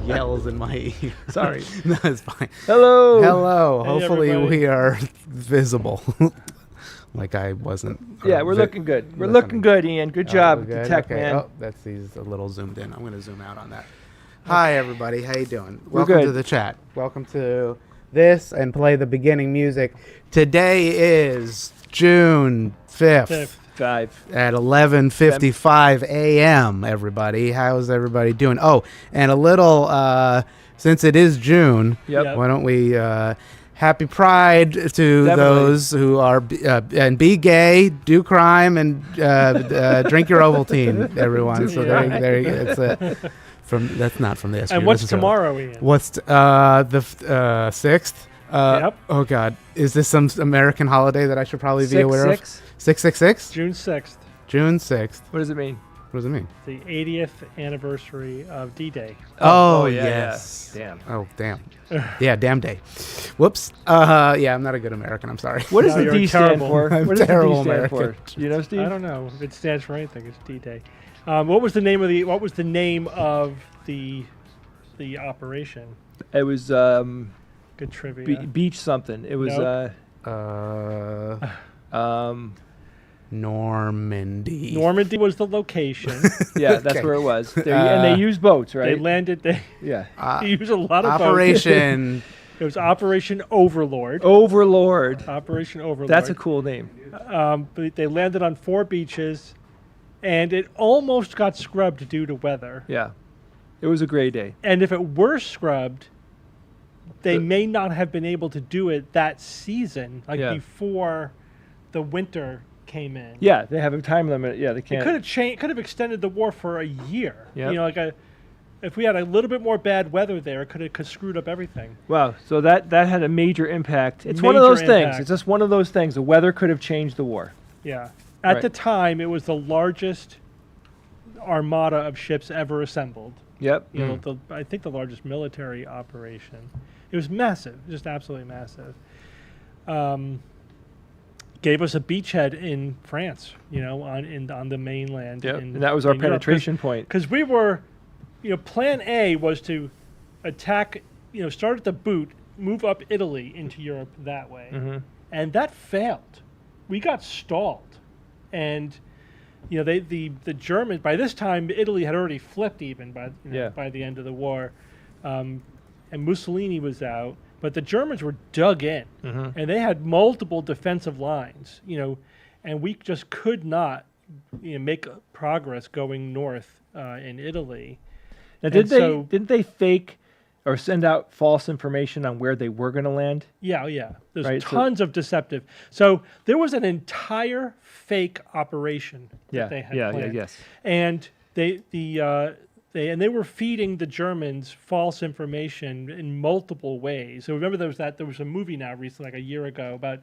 Yells in my ear. Sorry. No, it's fine. Hello. Hello. Hey, Hopefully everybody. we are visible. Like I wasn't. Yeah, we're looking good. We're looking good, Ian. Good job, Good. the tech Okay. man. Oh, he's a little zoomed in. I'm going to zoom out on that. Hi, everybody. How you doing? We're Welcome good. to the chat. Welcome to this and play the beginning music. Today is June 5th. 5. At 11:55 a.m. Everybody, how's everybody doing? Oh, and a little since it is June. Yep. Why don't we happy Pride to Definitely. those who are and be gay, do crime, and drink your Ovaltine, everyone. So there it's from that's not from this. And what's tomorrow, Ian? What's the 6th? Yep. Oh God, is this some American holiday that I should probably be aware of? 666? June 6th, June 6th. What does it mean? What does it mean? the 80th anniversary of D-Day. Oh, yeah, yes. yeah. Damn. Oh, damn. Yeah, damn day. Whoops. Yeah, I'm not a good American. I'm sorry. What does No, the you're D stand terrible. for? I'm What does terrible the D stand American. for? Do you know, Steve? I don't know if it stands for anything. It's D-Day. What was the name of the operation? It was Good trivia. beach something. It was Nope. Normandy. Normandy was the location. yeah, that's Okay. where it was. And they used boats, They right? landed. They Yeah. used a lot of boats. Operation. It was Operation Overlord. Overlord. Operation Overlord. That's a cool name. But they landed on 4 beaches, and it almost got scrubbed due to weather. Yeah. It was a great day. And if it were scrubbed, they may not have been able to do it that season, like Yeah. before the winter came in. Yeah, they have a time limit. Yeah, they It can't. could have extended the war for a year. Yep. You know, if we had a little bit more bad weather there, it could have screwed up everything. Wow. So that had a major impact. It's one of those Major things. impact. It's just one of those things. The weather could have changed the war. Yeah. At Right. the time, it was the largest armada of ships ever assembled. Yep. You know, I think the largest military operation. It was massive, just absolutely massive. Gave us a beachhead in France, you know, on the mainland. Yep. in- And that was our in Europe. penetration point. Because we were, you know, Plan A was to attack, you know, start at the boot, move up Italy into Europe that way, Mhm. and that failed. We got stalled, and you know, the Germans, by this time Italy had already flipped even by by the end of the war, and Mussolini was out, but the Germans were dug in, and they had multiple defensive lines, you know, and we just could not, you know, make progress going north in Italy. Now, And didn't they fake or send out false information on where they were going to land? Yeah. There's Right, tons of deceptive. So there was an entire fake operation that they had planned. Yes. And they were feeding the Germans false information in multiple ways. So remember there was a movie now recently, like a year ago, about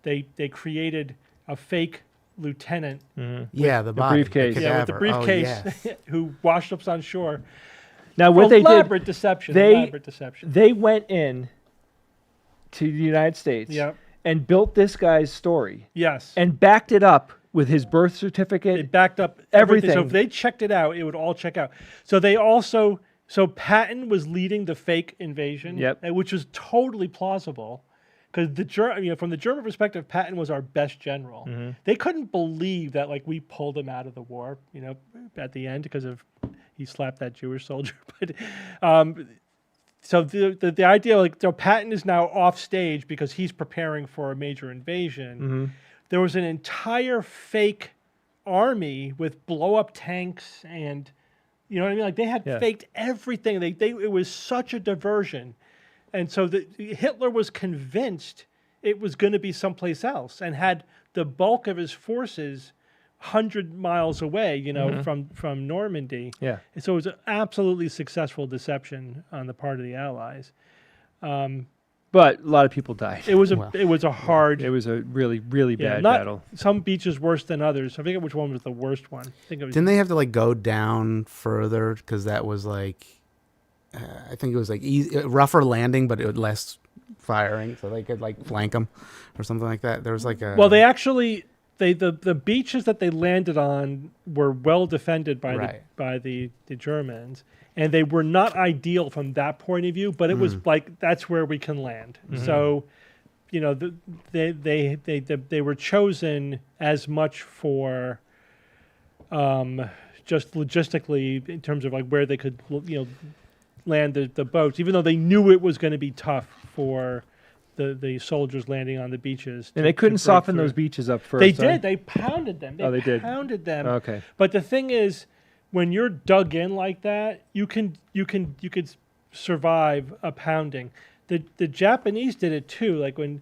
they created a fake lieutenant. Yeah, the body, briefcase. the Yeah, with the cadaver. Oh, briefcase yes. who washed up on shore. Now, what they did, Elaborate deception. they went in to the United States Yep. and built this guy's story Yes. and backed it up with his birth certificate. They backed up everything. So if they checked it out, it would all check out. So Patton was leading the fake invasion, which was totally plausible. Because from the German perspective, Patton was our best general. They couldn't believe that we pulled him out of the war, at the end because of he slapped that Jewish soldier. But so the idea Patton is now off stage because he's preparing for a major invasion. There was an entire fake army with blow up tanks and you know what I mean. They had faked everything. It was such a diversion. And so Hitler was convinced it was going to be someplace else and had the bulk of his forces 100 miles away, from Normandy. Yeah. And so it was an absolutely successful deception on the part of the Allies. But a lot of people died. It was a hard. It was a really, really bad not battle. Some beaches worse than others. I forget which one was the worst one. I think it was. Didn't they have to go down further because that was I think it was rougher landing, but it would less firing, so they could flank them or something like that. There was a well, they actually the beaches that they landed on were well defended by the Germans, and they were not ideal from that point of view. But it was that's where we can land. So, they were chosen as much for just logistically in terms of where they could land the boats, even though they knew it was going to be tough for the soldiers landing on the beaches. And they couldn't soften those beaches up first. They did. They pounded them. They did. Pounded them. Okay. But the thing is, when you're dug in like that, you could survive a pounding. The Japanese did it too. When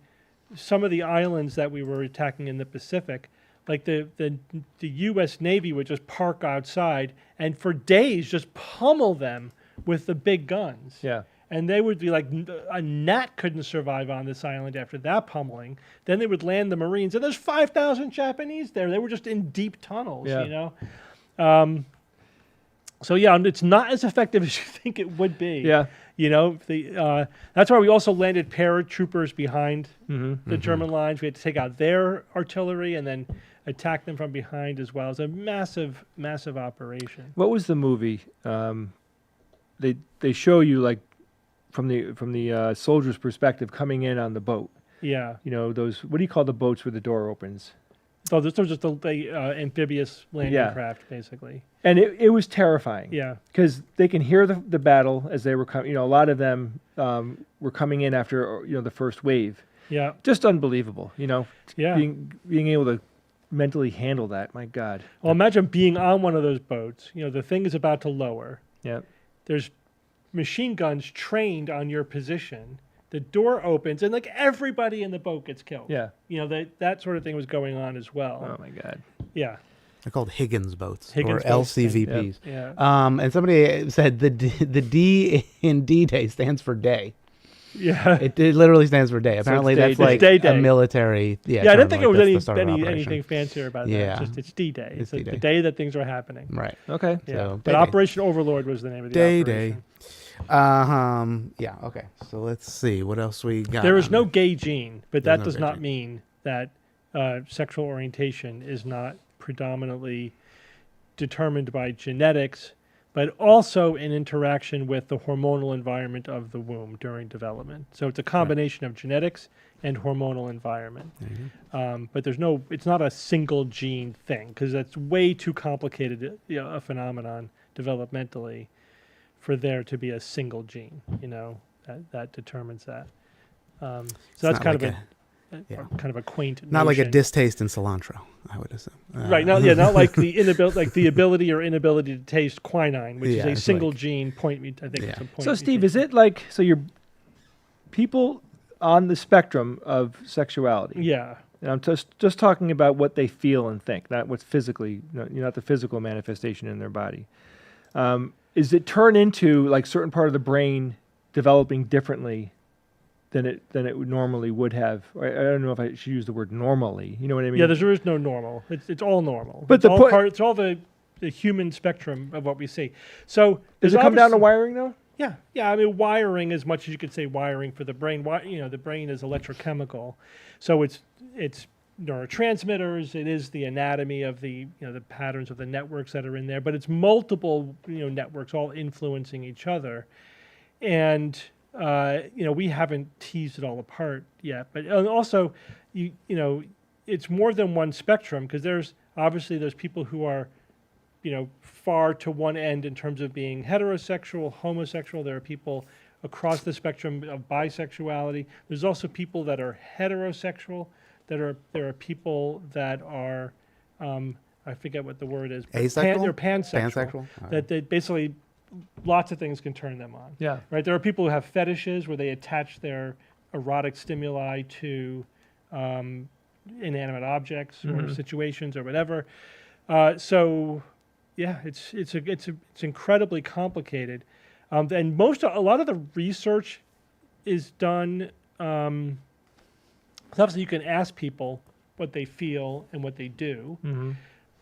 some of the islands that we were attacking in the Pacific, the U.S. Navy would just park outside and for days just pummel them with the big guns. Yeah. And they would be a gnat couldn't survive on this island after that pummeling. Then they would land the Marines, and there's 5,000 Japanese there. They were just in deep tunnels, So it's not as effective as you think it would be. Yeah. That's why we also landed paratroopers behind the German lines. We had to take out their artillery and then attack them from behind as well. It's a massive, massive operation. What was the movie? They show you from the soldier's perspective coming in on the boat. Yeah. Those, what do you call the boats where the door opens? So this was just the amphibious landing craft, basically. And it was terrifying. Yeah. Because they can hear the battle as they were coming. A lot of them were coming in after the first wave. Yeah. Just unbelievable. Yeah. Being able to mentally handle that. My God. Well, imagine being on one of those boats. The thing is about to lower. Yeah. There's machine guns trained on your position. The door opens and everybody in the boat gets killed. Yeah. That sort of thing was going on as well. Oh my God. Yeah. They're called Higgins boats or boats. LCVPs. Yeah. And somebody said the D in D-Day stands for day. Yeah. It literally stands for day. Apparently it's that's day. a military. Yeah. I didn't think it was anything anything fancier about that. Yeah. It's D-Day. It's D-Day. the day that things are happening. Right. Okay. Yeah. So, but Operation Overlord was the name of the operation. Yeah. Okay. So let's see what else we got. There is no gay gene, but that does gay not gene. mean that sexual orientation is not predominantly determined by genetics, but also in interaction with the hormonal environment of the womb during development. So it's a combination of genetics and hormonal environment. But it's not a single gene thing because that's way too complicated a phenomenon developmentally for there to be a single gene, that determines that. So that's kind of kind of a quaint Not like a notion. distaste in cilantro, I would assume. Right. Not like the ability or inability to taste quinine, which is a it's single like- gene point. I think Yeah. it's a point. So, Steve, is it like you're people on the spectrum of sexuality? Yeah. And I'm just talking about what they feel and think, not what's physically, not the physical manifestation in their body. Is it turn into like certain part of the brain developing differently than it normally would have? I don't know if I should use the word normally. You know what I mean? Yeah. There is no normal. It's all normal. But it's all the human spectrum of what we see. So does there's it come down to obviously- wiring though? Yeah. I mean, wiring, as much as you could say wiring for the brain. The brain is electrochemical, so it's neurotransmitters. It is the anatomy of the the patterns of the networks that are in there. But it's multiple networks all influencing each other, and we haven't teased it all apart yet. But also, it's more than one spectrum, because there's people who are far to one end in terms of being heterosexual, homosexual. There are people across the spectrum of bisexuality. There's also people that are heterosexual. There are people that are, I forget what the word is. But Asexual? They're pansexual. Pansexual? All right. That they basically, lots of things can turn them on. Yeah. Right. There are people who have fetishes where they attach their erotic stimuli to inanimate objects or situations or whatever. So, yeah, it's incredibly complicated, and a lot of the research is done. Obviously, you can ask people what they feel and what they do,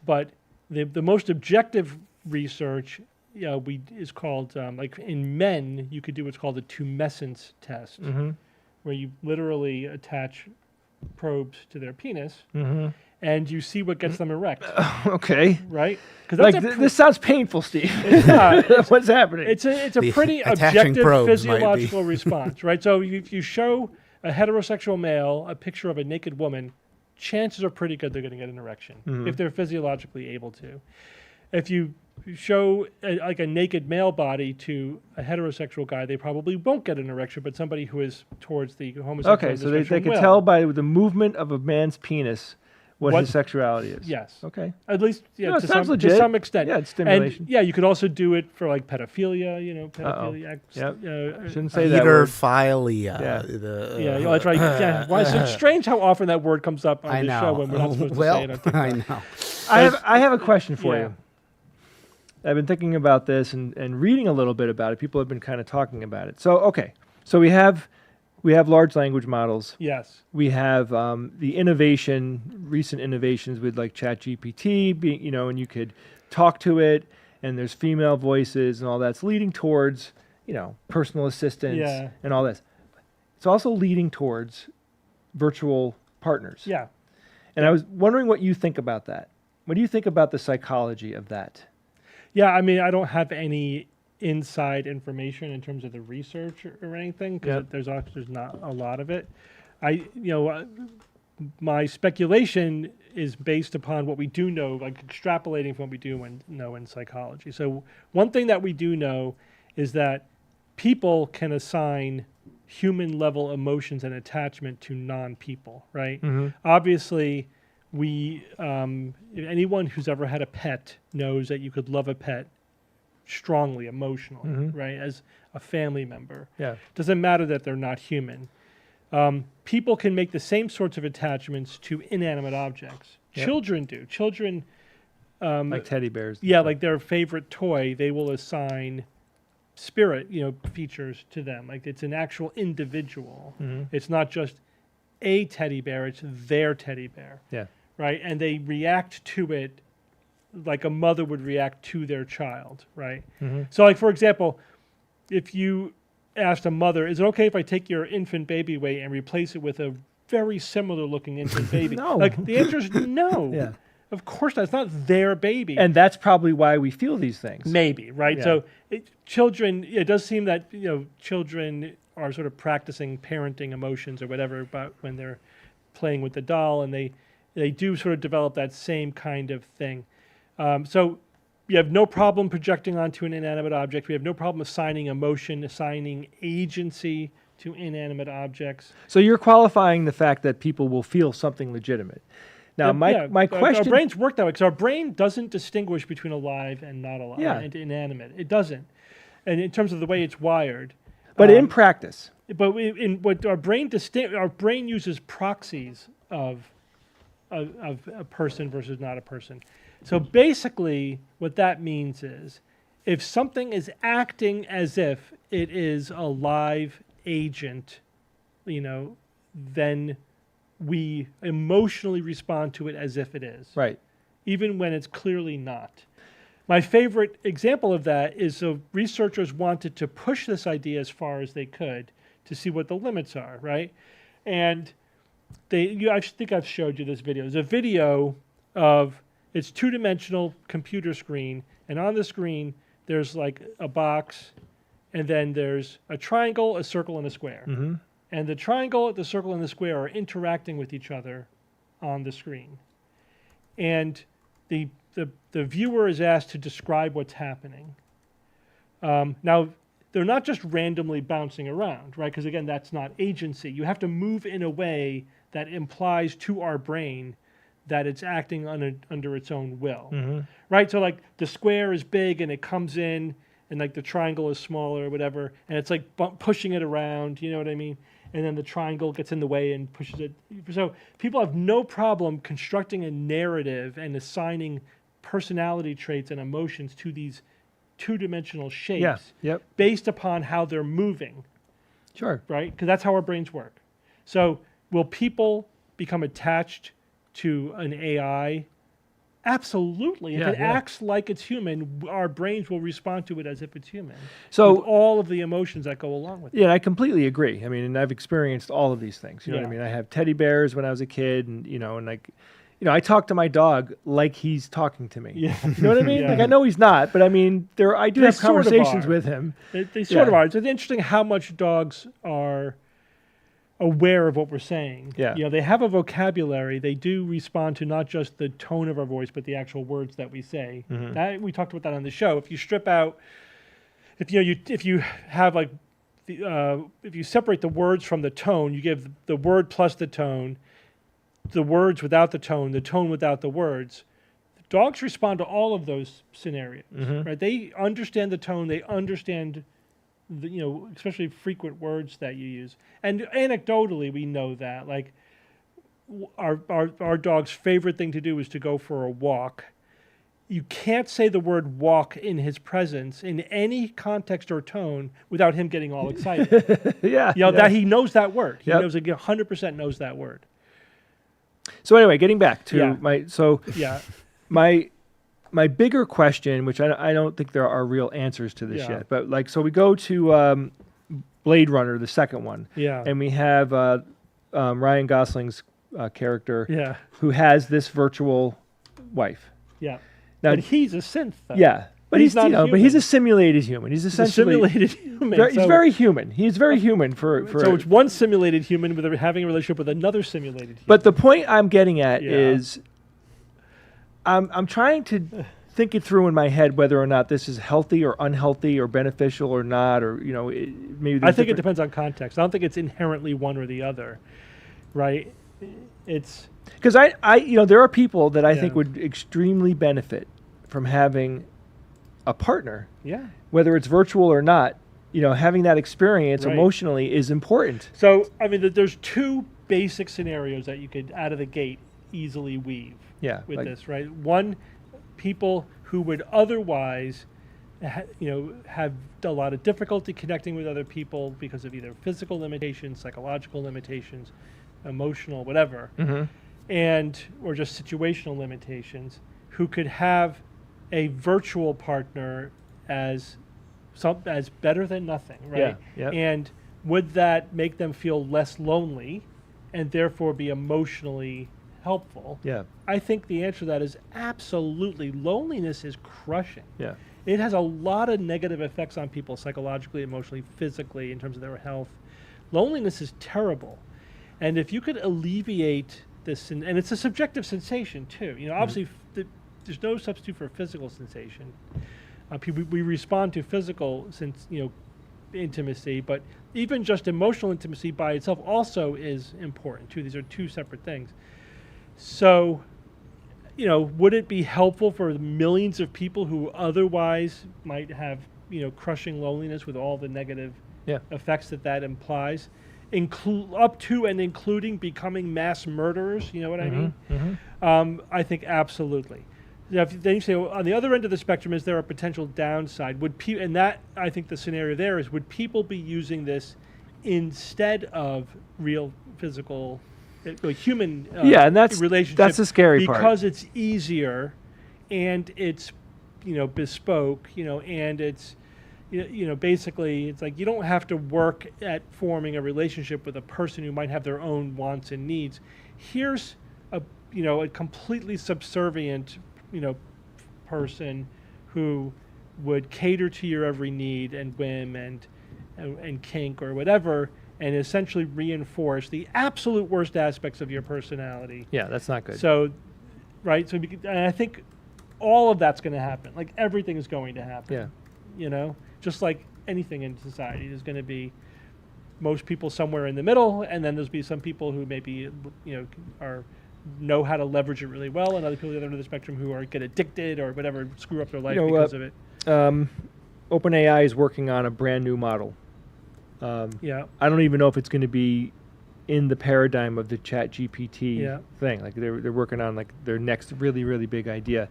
but the most objective research, is called like in men, you could do what's called a tumescence test, where you literally attach probes to their penis. And you see what gets them erect, Okay. right? Because Like this sounds painful, Steve. What's happening? It's a The pretty attaching objective probes might be. physiological response, right? So if you show a heterosexual male a picture of a naked woman, chances are pretty good they're going to get an erection if they're physiologically able to. If you show like a naked male body to a heterosexual guy, they probably won't get an erection, but somebody who is towards the homosexual Okay, so they spectrum can will. tell by the movement of a man's penis what What- his sexuality is. Yes. Okay. At least, No, to it sounds to legit. some extent. Yeah, it's stimulation. And yeah, you could also do it for like pedophilia. Pedophilia. Yep. Shouldn't say that word. Pedophilia. Yeah. Yeah, that's right. Yeah, why is it strange how often that word comes up on I the know. show when we're not supposed to well, say it on TikTok. I know. I have a question for Yeah. you. I've been thinking about this and reading a little bit about it. People have been kind of talking about it. So okay, so we have large language models. Yes. We have the recent innovations with like ChatGPT, being and you could talk to it, and there's female voices and all that's leading towards personal assistants Yeah. and all this. It's also leading towards virtual partners. Yeah. And I was wondering what you think about that. What do you think about the psychology of that? Yeah, I mean, I don't have any inside information in terms of the research or anything, because Yep. there's not a lot of it. My speculation is based upon what we do know, like extrapolating from what we do know in psychology. So one thing that we do know is that people can assign human level emotions and attachment to non-people, right? Obviously, anyone who's ever had a pet knows that you could love a pet strongly, emotionally, right? As a family member. Yeah. Doesn't matter that they're not human. People can make the same sorts of attachments to inanimate objects. Yep. Children do. Children, Like teddy bears. yeah, like their favorite toy, they will assign spirit, features to them. Like it's an actual individual. It's not just a teddy bear, it's their teddy bear. Yeah. Right? And they react to it like a mother would react to their child, right? So like, for example, if you asked a mother, is it okay if I take your infant baby away and replace it with a very similar looking infant baby? No. Like the answer is no. Yeah. Of course not. It's not their baby. And that's probably why we feel these things. Maybe, right? Yeah. So children, it does seem that, children are sort of practicing parenting emotions or whatever about when they're playing with the doll, and they do sort of develop that same kind of thing. So you have no problem projecting onto an inanimate object. We have no problem assigning emotion, assigning agency to inanimate objects. So you're qualifying the fact that people will feel something legitimate. Now, my question... Our brains work that way because our brain doesn't distinguish between alive and not alive and inanimate. It doesn't. And in terms of the way it's wired. But in practice. But in what our brain uses proxies of a person versus not a person. So basically what that means is if something is acting as if it is a live agent, then we emotionally respond to it as if it is. Right. Even when it's clearly not. My favorite example of that is researchers wanted to push this idea as far as they could to see what the limits are, right? And I think I've showed you this video. There's a video of it's two-dimensional computer screen, and on the screen there's like a box, and then there's a triangle, a circle, and a square. Mm-hmm. And the triangle, the circle, and the square are interacting with each other on the screen. And the viewer is asked to describe what's happening. Now, they're not just randomly bouncing around, right? Because again, that's not agency. You have to move in a way that implies to our brain that it's acting under its own will, right? So like the square is big and it comes in, and like the triangle is smaller or whatever, and it's like pushing it around, you know what I mean? And then the triangle gets in the way and pushes it. So people have no problem constructing a narrative and assigning personality traits and emotions to these two-dimensional shapes based upon how they're moving. Sure. Right? Because that's how our brains work. So will people become attached to an AI? Absolutely. If it acts like it's human, our brains will respond to it as if it's human. So with all of the emotions that go along with it. Yeah, I completely agree. I mean, and I've experienced all of these things. You know what I mean? I have teddy bears when I was a kid, and I talk to my dog like he's talking to me. Yeah. You know what I mean? Like I know he's not, but I mean, I do have conversations with him. They sort of are. It's interesting how much dogs are aware of what we're saying. Yeah. They have a vocabulary. They do respond to not just the tone of our voice, but the actual words that we say. That we talked about that on the show. If you strip out, if you have like, if you separate the words from the tone, you give the word plus the tone, the words without the tone without the words. Dogs respond to all of those scenarios, right? They understand the tone. They understand especially frequent words that you use. And anecdotally, we know that. Like, our dog's favorite thing to do is to go for a walk. You can't say the word walk in his presence in any context or tone without him getting all excited. That he knows that word. He knows, 100% knows that word. So anyway, getting back to my bigger question, which I don't think there are real answers to this yet, but so we go to Blade Runner, the second one, and we have Ryan Gosling's character, who has this virtual wife. Yeah, now but he's a synth, though. Yeah, but he's not. But he's a simulated human. He's essentially a simulated human. He's very human. He's very human for. So it's one simulated human having a relationship with another simulated human. But the point I'm getting at is, I'm trying to think it through in my head whether or not this is healthy or unhealthy or beneficial or not, or maybe. I think it depends on context. I don't think it's inherently one or the other, right? It's because I there are people that I think would extremely benefit from having a partner. Yeah. Whether it's virtual or not, having that experience emotionally is important. So I mean, there's two basic scenarios that you could out of the gate easily weave. With this, right? One, people who would otherwise, have a lot of difficulty connecting with other people because of either physical limitations, psychological limitations, emotional, whatever, or just situational limitations, who could have a virtual partner as better than nothing, right? And would that make them feel less lonely, and therefore be emotionally helpful? I think the answer to that is absolutely. Loneliness is crushing. It has a lot of negative effects on people psychologically, emotionally, physically, in terms of their health. Loneliness is terrible. And if you could alleviate this, and it's a subjective sensation too. Obviously there's no substitute for physical sensation. We respond to physical intimacy, but even just emotional intimacy by itself also is important too. These are two separate things. So, would it be helpful for the millions of people who otherwise might have, crushing loneliness with all the negative effects that implies, up to and including becoming mass murderers? You know what I mean? Mm-hmm. I think absolutely. Now, then you say, on the other end of the spectrum, is there a potential downside? And that, I think the scenario there is, would people be using this instead of real physical, human and that's relationship? That's the scary part. Because it's easier, and it's, bespoke, and it's, basically, it's like you don't have to work at forming a relationship with a person who might have their own wants and needs. Here's a completely subservient person who would cater to your every need and whim and kink or whatever, and essentially reinforce the absolute worst aspects of your personality. Yeah, that's not good. So, right? So, and I think all of that's going to happen. Like, everything is going to happen. Yeah. Just like anything in society, there's going to be most people somewhere in the middle, and then there's be some people who maybe know how to leverage it really well, and other people at the other end of the spectrum who get addicted or whatever, screw up their life because of it. OpenAI is working on a brand new model. I don't even know if it's going to be in the paradigm of the ChatGPT thing. Like they're working on like their next really, really big idea.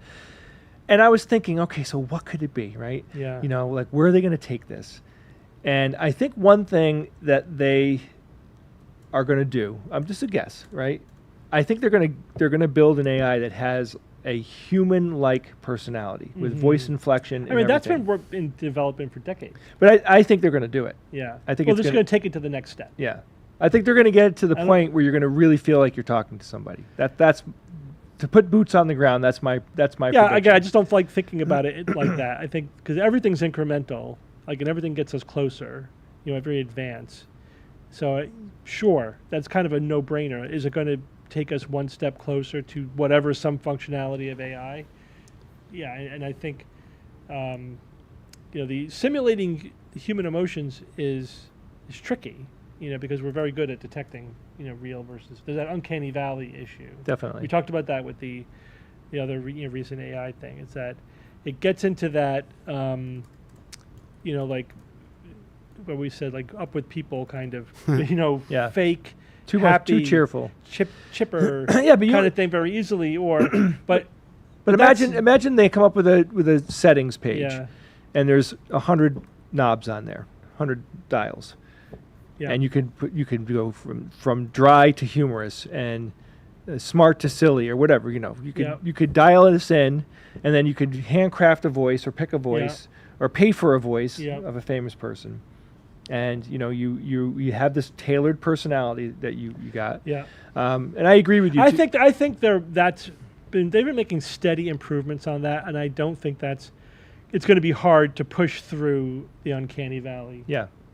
And I was thinking, okay, so what could it be, right? Yeah. Like where are they going to take this? And I think one thing that they are going to do, I'm just a guess, right? I think they're going to build an AI that has a human-like personality with voice inflection. And that's been in development for decades. But I think they're going to do it. Yeah. I think they're just going to take it to the next step. Yeah. I think they're going to get it to the point where you're going to really feel like you're talking to somebody. That's to put boots on the ground. That's my prediction. Again, I just don't like thinking about it like that. I think because everything's incremental, and everything gets us closer, every advance. So sure, that's kind of a no-brainer. Is it going to take us one step closer to whatever some functionality of AI? Yeah, and I think the simulating human emotions is tricky, because we're very good at detecting real versus there's that uncanny valley issue. Definitely, we talked about that with the other recent AI thing. It's that it gets into that like what we said, like up with people kind of fake. Too happy, much, too cheerful, chipper but kind of thing very easily, but imagine they come up with a settings page, and there's 100 knobs on there, 100 dials, and you can go from dry to humorous and smart to silly or whatever. You could dial this in, and then you could handcraft a voice or pick a voice or pay for a voice of a famous person. And you have this tailored personality that you got. And I agree with you. I think they've been making steady improvements on that, and I don't think it's going to be hard to push through the uncanny valley.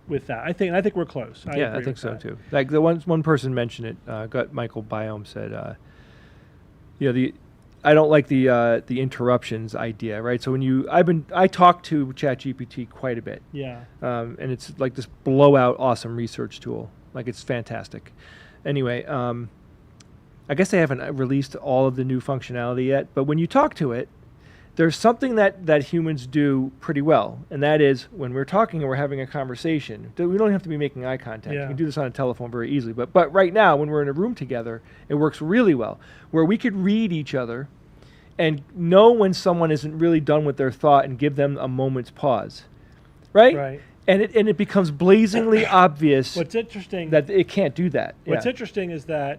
With that, I think we're close. I think so too. Like the one person mentioned it. Gut Michael Biome said, I don't like the interruptions idea, right? So I talk to ChatGPT quite a bit. And it's like this blowout awesome research tool. Like it's fantastic. Anyway, I guess they haven't released all of the new functionality yet, but when you talk to it, there's something that humans do pretty well, and that is when we're talking and we're having a conversation, we don't have to be making eye contact. You can do this on a telephone very easily, but right now when we're in a room together, it works really well, where we could read each other and know when someone isn't really done with their thought and give them a moment's pause, right? And it becomes blazingly obvious. What's interesting that it can't do that. What's interesting is that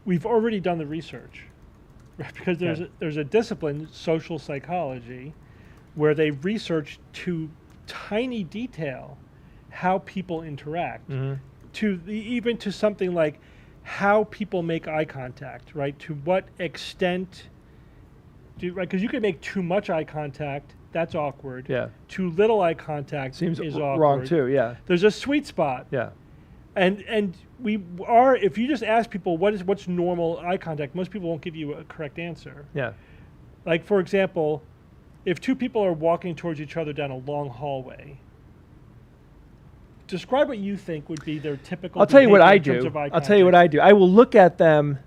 we've already done the research. Because there's a discipline, social psychology, where they research to tiny detail how people interact, even to something like how people make eye contact, right? To what extent, because you can make too much eye contact, that's awkward. Too little eye contact is awkward. Wrong too. There's a sweet spot. And we are, if you just ask people what's normal eye contact, most people won't give you a correct answer. Like, for example, if two people are walking towards each other down a long hallway, describe what you think would be their typical. I'll tell you what I behavior in terms do. of eye I'll tell you what I do. I will look at them,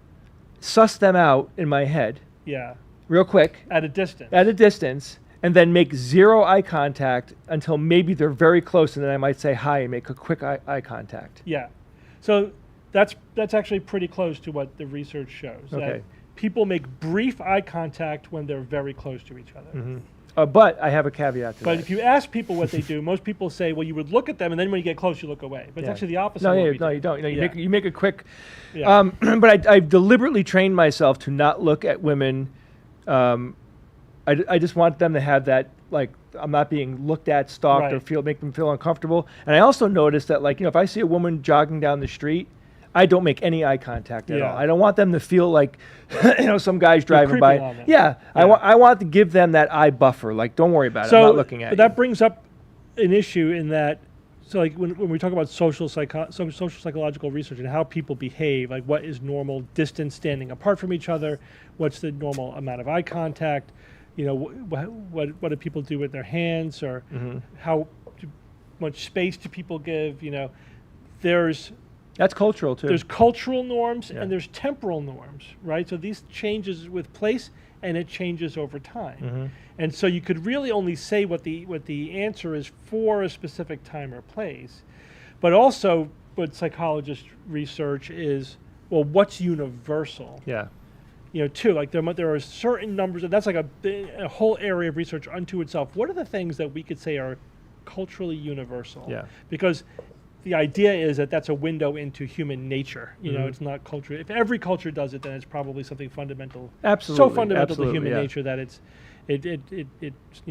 suss them out in my head, Yeah, real quick, at a distance. and then make zero eye contact until maybe they're very close, and then I might say hi and make a quick eye contact. Yeah, so that's actually pretty close to what the research shows. Okay. That people make brief eye contact when they're very close to each other. Mm-hmm. But I have a caveat to But that. if you ask people what they do, most people say, well, you would look at them, and then when you get close, you look away. But it's Yeah. actually the opposite. No, of what yeah, we no, do. you don't. No, Yeah. you make a quick. Yeah. But I've deliberately trained myself to not look at women. I just want them to have that, like, I'm not being looked at, stalked, Right. or make them feel uncomfortable. And I also noticed that, like, if I see a woman jogging down the street, I don't make any eye contact at Yeah. all. I don't want them to feel like, some guy's driving by. creeping on them. Yeah, Yeah. I want to give them that eye buffer. Like, don't worry about it. I'm not looking at but you. that brings up an issue in that, so like when we talk about social psychological research and how people behave, like what is normal distance standing apart from each other, what's the normal amount of eye contact, what do people do with their hands, or how much space do people give? That's cultural too. There's cultural norms Yeah. and there's temporal norms, right? So these changes with place and it changes over time. And so you could really only say what the answer is for a specific time or place. But also what psychologists research is, well, what's universal? Yeah. Too, like there are certain numbers, and that's like a whole area of research unto itself. What are the things that we could say are culturally universal? Yeah. Because the idea is that that's a window into human nature. It's not culture. If every culture does it, then it's probably something fundamental. Absolutely. So fundamental to human yeah. nature that it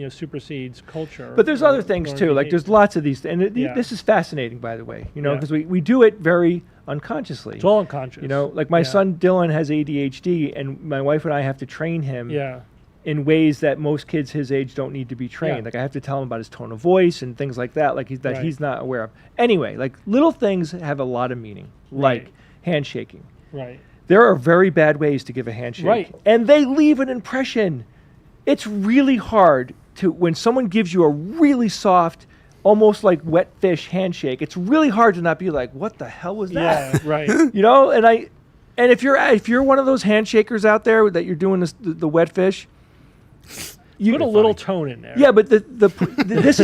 supersedes culture. But there's or other things learned too. Like behavior. there's lots of these, and Yeah. this is fascinating, by the way. Yeah. Because we do it very unconsciously. It's all unconscious. Like my Yeah. son Dylan has ADHD, and my wife and I have to train him Yeah. in ways that most kids his age don't need to be trained. Yeah. Like I have to tell him about his tone of voice and things like that. Like Right. he's not aware of. Anyway, like little things have a lot of meaning, like Right. handshaking. Right. There are very bad ways to give a handshake. Right. And they leave an impression. It's really hard when someone gives you a really soft, almost like wet fish handshake, it's really hard to not be like, what the hell was that? Yeah. Right. And if you're one of those handshakers out there that you're doing the wet fish, you Put a little tone in there. yeah, but this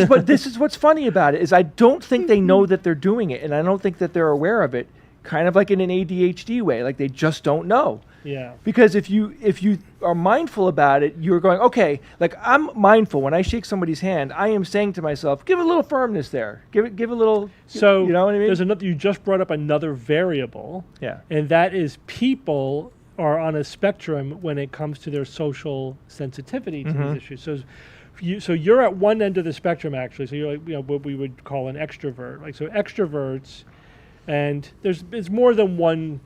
is what's funny about it is I don't think they know that they're doing it, and I don't think that they're aware of it. Kind of like in an ADHD way, like they just don't know. Yeah. Because if you are mindful about it, you're going, okay, like I'm mindful when I shake somebody's hand, I am saying to myself, give a little firmness there, give a little. So you know what I mean? There's another. You just brought up another variable. Yeah. And that is people are on a spectrum when it comes to their social sensitivity to these issues. So you're at one end of the spectrum actually. So you're like what we would call an extrovert. Like so extroverts, and it's more than one,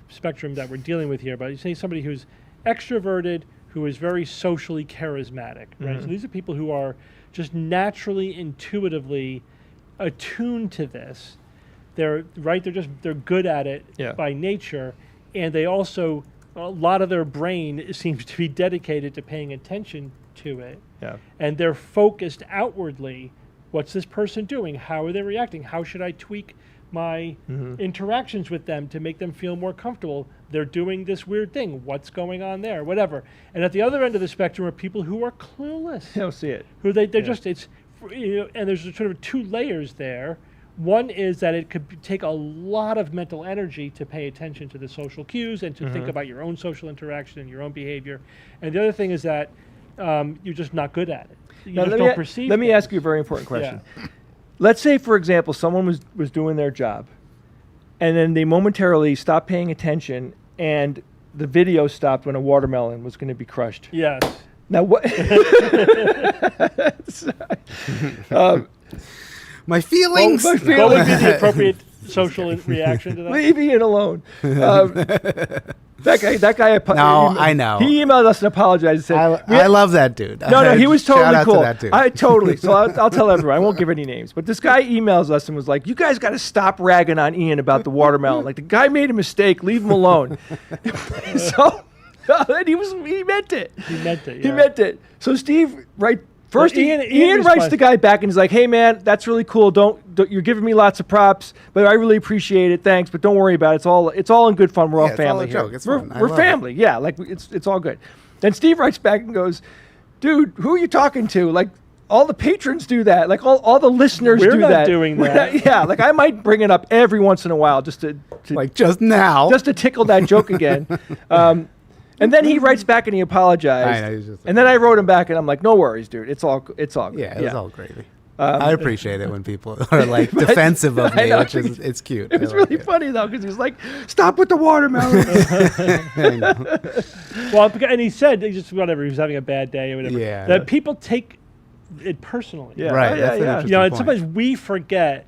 spectrum that we're dealing with here. But you say somebody who's extroverted, who is very socially charismatic, right? So these are people who are just naturally, intuitively attuned to this. They're good at it Yeah. by nature, and they also a lot of their brain seems to be dedicated to paying attention to it, Yeah. and they're focused outwardly. What's this person doing? How are they reacting? How should I tweak my interactions with them to make them feel more comfortable? They're doing this weird thing. What's going on there? Whatever. And at the other end of the spectrum are people who are clueless. I don't see it. Who they're just and there's sort of two layers there. One is that it could take a lot of mental energy to pay attention to the social cues and to think about your own social interaction and your own behavior. And the other thing is that you're just not good at it. You Now, just don't perceive let me things. ask you a very important question. Let's say, for example, someone was doing their job, and then they momentarily stopped paying attention, and the video stopped when a watermelon was going to be crushed. Yes. Now what? My feelings. my What feelings. would be the appropriate social reaction to that? Leave Ian alone. That guy. No, I know. He emailed us and apologized. And said, I love that dude. No, he was Shout totally out cool. To that dude. Totally. So I'll tell everyone. I won't give any names. But this guy emails us and was like, "You guys got to stop ragging on Ian about the watermelon. Like the guy made a mistake. Leave him alone." And he meant it. He meant it. He Yeah. meant it. So Steve, right First, Ian writes the guy back and he's like, "Hey man, that's really cool. Don't you're giving me lots of props, but I really appreciate it. Thanks, but don't worry about it. It's all in good fun. We're all family it's all a here. joke. It's fun. We're family. Yeah, like it's all good." Then Steve writes back and goes, "Dude, who are you talking to? Like all the patrons do that. Like all the listeners do that. We're not doing that. Yeah, like I might bring it up every once in a while just to like just now, just to tickle that joke again." And then he writes back and he apologized. I know, and then I wrote him back and I'm like, "No worries, dude. It's all good." Yeah, it was all gravy. I appreciate it when people are like defensive of me, which is it's cute. It was really funny though because he's like, "Stop with the watermelon." Well, and he said he was having a bad day or whatever. Yeah. That people take it personally. Yeah. Right. Oh, That's an yeah. interesting And point. sometimes we forget.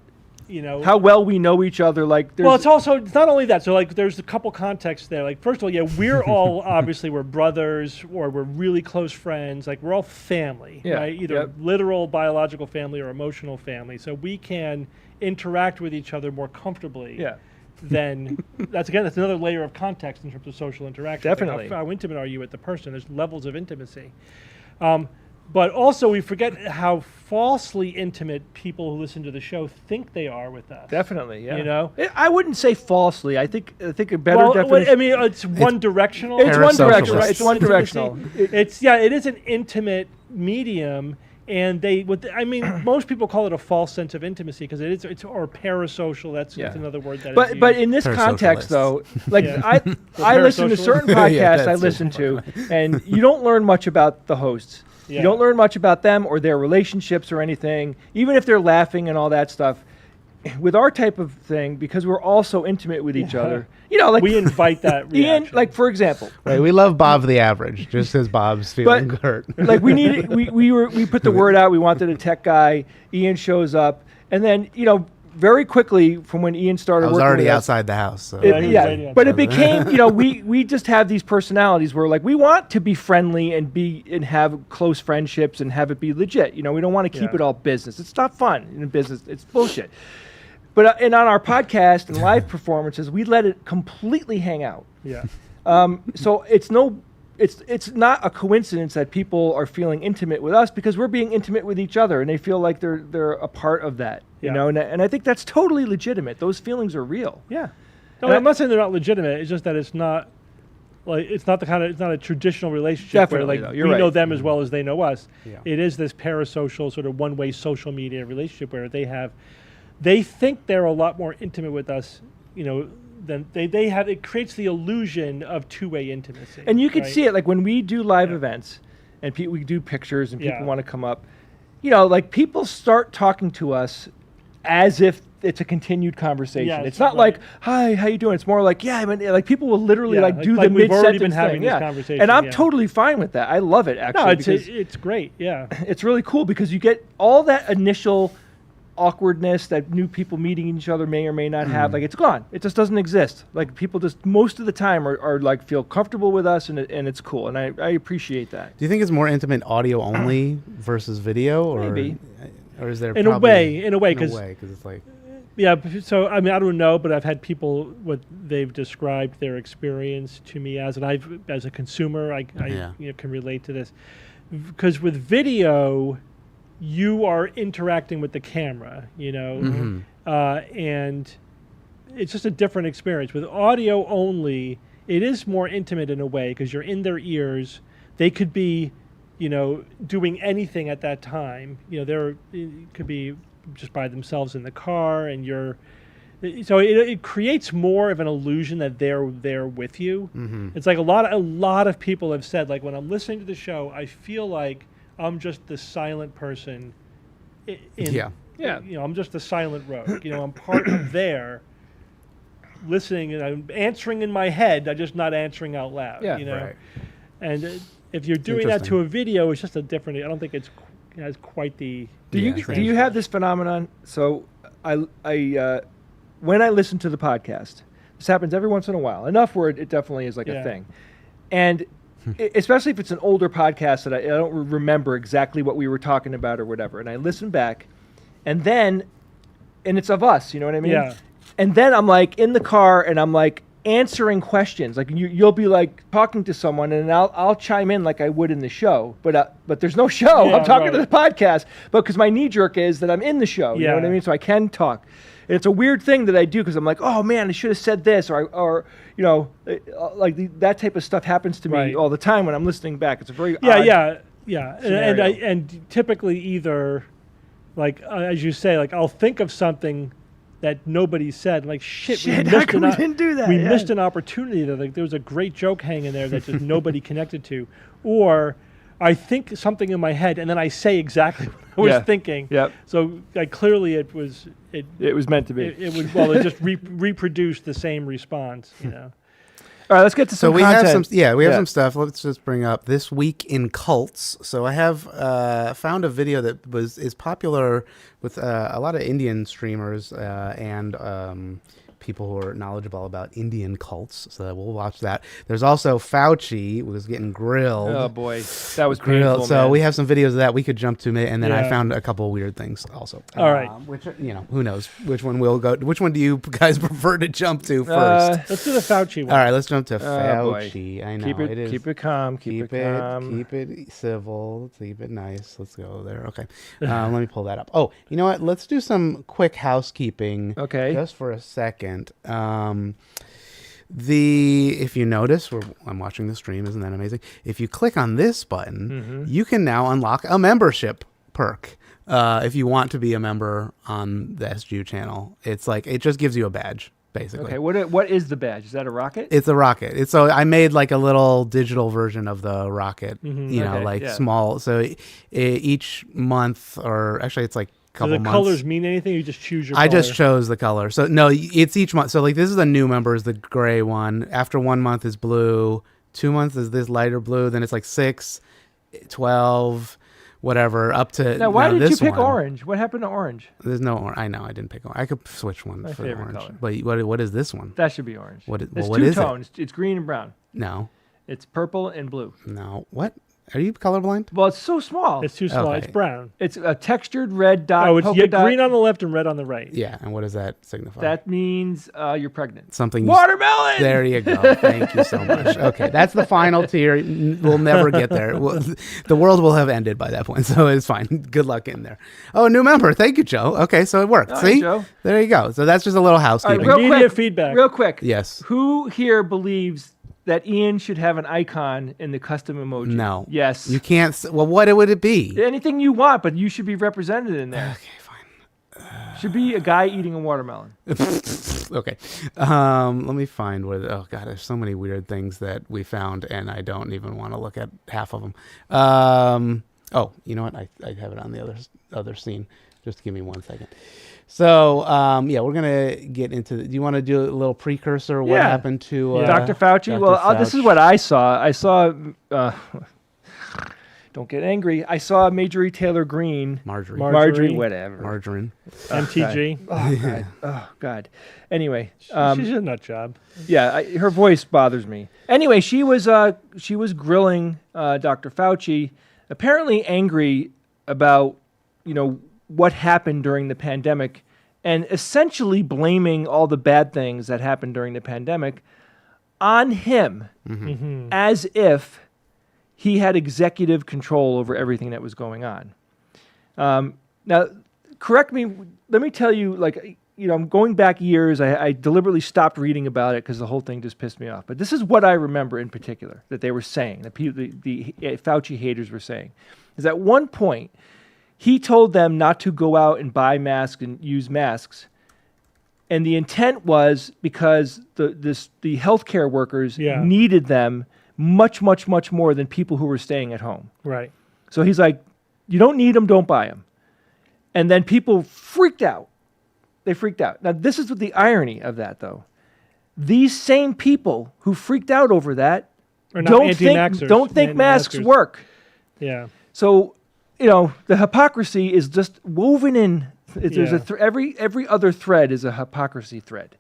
How well we know each other. Like, it's not only that. So like, there's a couple contexts there. Like, first of all, we're all obviously we're brothers or we're really close friends. Like, we're all family, right? Either literal biological family or emotional family. So we can interact with each other more comfortably. Yeah. Then that's another layer of context in terms of social interaction. Definitely. Like how intimate are you with the person? There's levels of intimacy. But also we forget how falsely intimate people who listen to the show think they are with us. Definitely, yeah. You know? I wouldn't say falsely. I think a better definition. I mean, it's one directional. It's one directional. Parasocialist. It's one directional. It is an intimate medium, and most people call it a false sense of intimacy because it's or parasocial. That's another word that. But in this context, though, like I listen to certain podcasts I listen to, and you don't learn much about the hosts. You don't learn much about them or their relationships or anything, even if they're laughing and all that stuff. With our type of thing, because we're all so intimate with each other, like we invite that reaction. Ian, like for example, right? We love Bob the average, just as Bob's feeling hurt. Like we put the word out. We wanted a tech guy. Ian shows up, and then very quickly from when Ian started I was working already with us, outside the house. So. But it became, we just have these personalities where like we want to be friendly and have close friendships and have it be legit. We don't want to keep it all business. It's not fun in business. It's bullshit. But and on our podcast and live performances, we let it completely hang out. Yeah. So it's not a coincidence that people are feeling intimate with us because we're being intimate with each other and they feel like they're a part of that. And I think that's totally legitimate. Those feelings are real. Yeah. No, I'm not saying they're not legitimate. It's just that it's not it's not a traditional relationship where like we know them as well as they know us. Yeah. It is this parasocial sort of one-way social media relationship where they think they're a lot more intimate with us, than they have. It creates the illusion of two-way intimacy. And you can see it like when we do live events and we do pictures and people want to come up, like people start talking to us as if it's a continued conversation. Yes, it's not like, "Hi, how you doing?" It's more like, "Yeah," I mean, like people will literally do the we've already mid-sentence been having thing. this conversation. And I'm totally fine with that. I love it actually. No, it's great. Yeah, it's really cool because you get all that initial awkwardness that new people meeting each other may or may not have. Like it's gone. It just doesn't exist. Like people just most of the time are like feel comfortable with us and it's cool. And I appreciate that. Do you think it's more intimate audio only versus video, or maybe, or is there in a way because it's like so I mean I don't know, but I've had people what they've described their experience to me as, and I've as a consumer I can relate to this because with video you are interacting with the camera, and it's just a different experience. With audio only, it is more intimate in a way because you're in their ears. They could be, doing anything at that time. It could be just by themselves in the car, and so it creates more of an illusion that they're there with you. Mm-hmm. It's like a lot of people have said, like when I'm listening to the show, I feel like I'm just the silent person. I'm just the silent rogue. I'm part of there, listening, and I'm answering in my head. I'm just not answering out loud. Right. And if you're doing that to a video, it's just a different. I don't think it has quite the. Do you have this phenomenon? So I when I listen to the podcast, this happens every once in a while. Enough where it definitely is like a thing, and. Especially if it's an older podcast that I don't remember exactly what we were talking about or whatever. And I listen back and it's of us, you know what I mean? Yeah. And then I'm like in the car and I'm like answering questions. Like you'll be like talking to someone, and I'll chime in like I would in the show, but there's no show. Yeah, I'm talking to right. the podcast, but because my knee jerk is that I'm in the show. You know what I Yeah. mean? So I can talk. And it's a weird thing that I do because I'm like, oh man, I should have said this, or you know, that type of stuff happens to me Right. all the time when I'm listening back. It's a very Yeah, odd yeah. scenario. And typically either, like as you say, like I'll think of something that nobody said. Like shit, Shit, how come we didn't do that? We Yeah. missed an opportunity. That like there was a great joke hanging there that just nobody connected to, or I think something in my head and then I say exactly what I was Yeah. thinking. Yep. So like clearly it was meant to be. it would it just reproduced the same response. You know. All right, let's get to some So we content. have some stuff. Let's just bring up This Week in Cults. So I have found a video that is popular with a lot of Indian streamers and people who are knowledgeable about Indian cults. So we'll watch that. There's also Fauci was getting grilled. Oh boy, that was painful. So man. we have some videos of that we could jump to, and then I Yeah. found a couple weird things also. All right. Which who knows which one we'll go? Which one do you guys prefer to jump to first? Let's do the Fauci one. All right, let's jump to Oh, boy. Fauci. I know keep it it is. keep it calm. Keep it calm. Keep it civil. Keep it nice. Let's go there. Okay. Let me pull that up. Oh, you know what? Let's do some quick housekeeping. Okay. Just for a second. If you notice, I'm watching the stream. Isn't that amazing? If you click on this button, you can now unlock a membership perk. If you want to be a member on the SGU channel, it's like it just gives you a badge. Basically. Okay, what is the badge? Is that a rocket? It's a rocket. So I made like a little digital version of the rocket, Okay, yeah. small. So each month, or actually it's like a Do couple the months. colors mean anything? You just choose your I color? just chose the color. So no, it's each month. So like this is the new member is the gray one. After 1 month is blue. 2 months is this lighter blue. Then it's like 6, 12, whatever, up to Now, why did you this pick one. orange? What happened to orange? There's no orange. I know I didn't pick orange. I could switch one My for the favorite orange. color. But what is this one? That should be orange. What is- It's well, what two is it? tones. It's green and brown. No. It's purple and blue. No. What? Are you colorblind? Well, it's so small. It's too small. Okay. It's brown. It's a textured red dot. Oh, it's polka dot. green on the left and red on the right. Yeah. And what does that signify? That means you're pregnant. Something. Watermelon. There you go. Thank you so much. Okay, that's the final tier. We'll never get there. The world will have ended by that point, so it's fine. Good luck in there. Oh, new member. Thank you, Joe. Okay, so it worked. All right, See? Joe. There you go. So that's just a little housekeeping. real Immediate quick. feedback. Real quick. Yes. Who here believes that Ian should have an icon in the custom emoji? No. Yes. You can't. Well, what would it be? Anything you want, but you should be represented in there. Okay, fine. Should be a guy eating a watermelon. Okay. Let me find where. Oh God, there's so many weird things that we found, and I don't even want to look at half of them. Oh, you know what? I have it on the other scene. Just give me 1 second. So, yeah, we're gonna get into. Do you want to do a little precursor? What Yeah. happened to Dr. Fauci? Dr. Well, this is Fauci? what I saw. I saw. Don't get angry. I saw Marjorie Taylor Greene. Marjorie. Marjorie, whatever. Margarine. MTG. Oh God. Oh God. Anyway, She's a nut job. yeah, her voice bothers me. Anyway, she was grilling Dr. Fauci, apparently angry about what happened during the pandemic, and essentially blaming all the bad things that happened during the pandemic on him, as if he had executive control over everything that was going on. Now, correct me. Let me tell you, I'm going back years. I deliberately stopped reading about it because the whole thing just pissed me off. But this is what I remember in particular that they were saying, that the Fauci haters were saying, is at one point he told them not to go out and buy masks and use masks. And the intent was because the healthcare workers needed them much, much, much more than people who were staying at home. Right. So he's like, you don't need them, don't buy them. And then people freaked out. They freaked out. Now, this is what the irony of that, though. These same people who freaked out over that Or not don't anti-vaxxers, think masks anti-vaxxers. work. Yeah. So, the hypocrisy is just woven in. There's Yeah. every other thread is a hypocrisy thread.